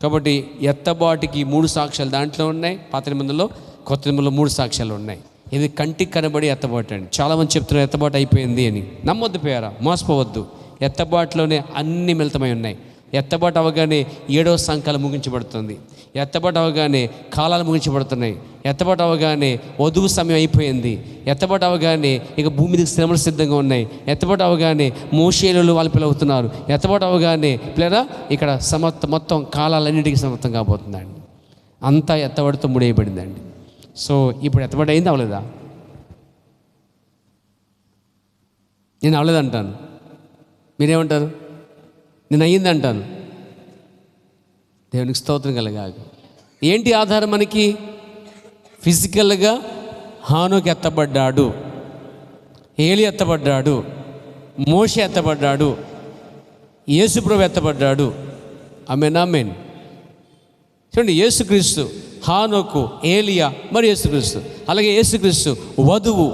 కాబట్టి ఎత్తబాటుకి 3 సాక్ష్యాలు దాంట్లో ఉన్నాయి. పాత నిబంధనలో, కొత్త నిబంధనలో 3 సాక్ష్యాలు ఉన్నాయి. ఇది కంటికి కనబడి ఎత్తబాటు అండి. చాలామంది చెప్తున్నారు ఎత్తబాటు అయిపోయింది అని. నమ్మొద్దు పేర, మోసపోవద్దు. ఎత్తబాటులోనే అన్ని మిళితమై ఉన్నాయి. ఎత్తబాటు అవగానే 7వ సంఘకాలం ముగించబడుతుంది. ఎత్తబాటు అవగానే కాలాలు ముగించబడుతున్నాయి. ఎత్తబాటు అవగానే వధువు సమయం అయిపోయింది. ఎత్తబాటు అవగానే ఇక భూమి మీదకి శ్రమలు సిద్ధంగా ఉన్నాయి. ఎత్తబాటు అవగానే మోషేలు వాళ్ళు పిలవుతున్నారు. ఎత్తబాటు అవగానే పిల్లరా ఇక్కడ మొత్తం కాలాలన్నిటికీ సమర్థం కాబోతుందండి. అంతా ఎత్తబాటుతో ముడియబడిందండి. సో ఇప్పుడు ఎత్తబాటు అయింది, అవలేదా? నేను అవలేదంటాను. మీరేమంటారు? నేను అయ్యింది అంటాను. దేవునికి స్తోత్రం కలగాక. ఏంటి ఆధారం మనకి? ఫిజికల్గా హానోకు ఎత్తబడ్డాడు, ఏలి ఎత్తబడ్డాడు, మోషే ఎత్తబడ్డాడు, యేసుప్రభు ఎత్తబడ్డాడు. ఆమేన్, ఆమేన్. చూడండి, యేసుక్రీస్తు, హానోకు, ఏలియా, మరి యేసుక్రీస్తు. అలాగే యేసుక్రీస్తు వధువు.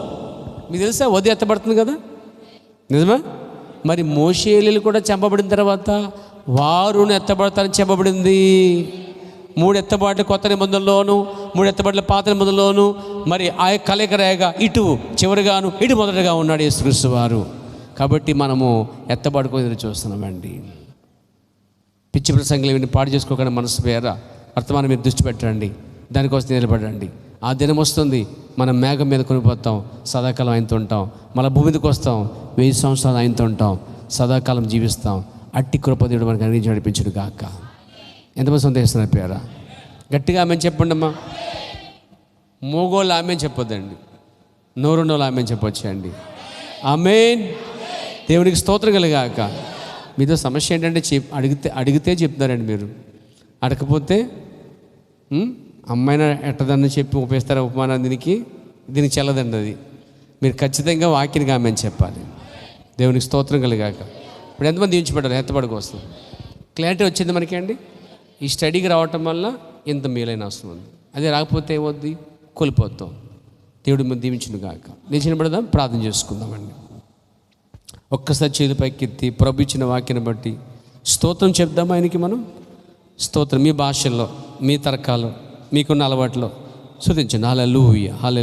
మీకు తెలుసా వధువు ఎత్తబడుతుంది కదా, నిజమా? మరి మోషే ఏలీలు కూడా చంపబడిన తర్వాత వారును ఎత్తబడతారని చెప్పబడింది. 3 ఎత్తబాట్లు కొత్త నిబంధనలోను, 3 ఎత్తబాట్ల పాత నిబంధనలోను. మరి ఆ కలయికరేగా ఇటు చివరిగాను ఇటు మొదటగా ఉన్నాడు యేసుక్రీస్తు వారు. కాబట్టి మనము ఎత్తబాటుకొని ఎదురు చూస్తున్నామండి. పిచ్చి ప్రసంగులు ఇవన్నీ పాడు చేసుకోకుండా మనసు పేర వర్తమానం మీద దృష్టి పెట్టండి. దానికోసం నిలబడండి. ఆ దినం వస్తుంది, మనం మేఘం మీద కొనిపోతాం, సదాకాలం ఆయనతో ఉంటాం. మళ్ళీ భూమి మీదకి వస్తాం, 1000 సంవత్సరాలు ఆయనతో ఉంటాం, సదాకాలం జీవిస్తాం. అట్టి కృపదేవుడు మనకు అన్ని నడిపించుడు గాక. ఎంతమంది సందేహిస్తున్నారు పేరా? గట్టిగా ఆమె చెప్పండి అమ్మా. మోగోళ్ళు ఆమె చెప్పొద్దండి, నోరుండోళ్ళు ఆమె చెప్పొచ్చండి. ఆమేన్. దేవునికి స్తోత్రం కలగాక. మీతో సమస్య ఏంటంటే అడిగితే చెప్తున్నారండి. మీరు అడగకపోతే అమ్మాయినా ఎట్టదని చెప్పి ఉపయోగిస్తారా ఉపమానం? దీనికి చెల్లదండి అది. మీరు ఖచ్చితంగా వాక్యానికి ఆమె చెప్పాలి. దేవునికి స్తోత్రం కలగాక. ఇప్పుడు ఎంతమంది దీవించబడ్డారు? ఎత్తబడికి వస్తుంది. క్లారిటీ వచ్చింది మనకి అండి. ఈ స్టడీకి రావటం వల్ల ఎంత మేలైన అవసరం ఉంది. అదే రాకపోతే ఏమవుద్ది? కోల్పోతాం. దేవుడి మీద దీవించును గాక. నిలిచిన పడదాం, ప్రార్థన చేసుకుందామండి. ఒక్కసారి చేతుల పైకి ఎత్తి ప్రభు ఇచ్చిన వాక్యాన్ని బట్టి స్తోత్రం చెప్దాం ఆయనకి మనం. స్తోత్రం మీ భాషల్లో, మీ తర్కాలు, మీకున్న అలవాట్లో స్తుతించండి. హల్లెలూయా, హల్లెలూయా.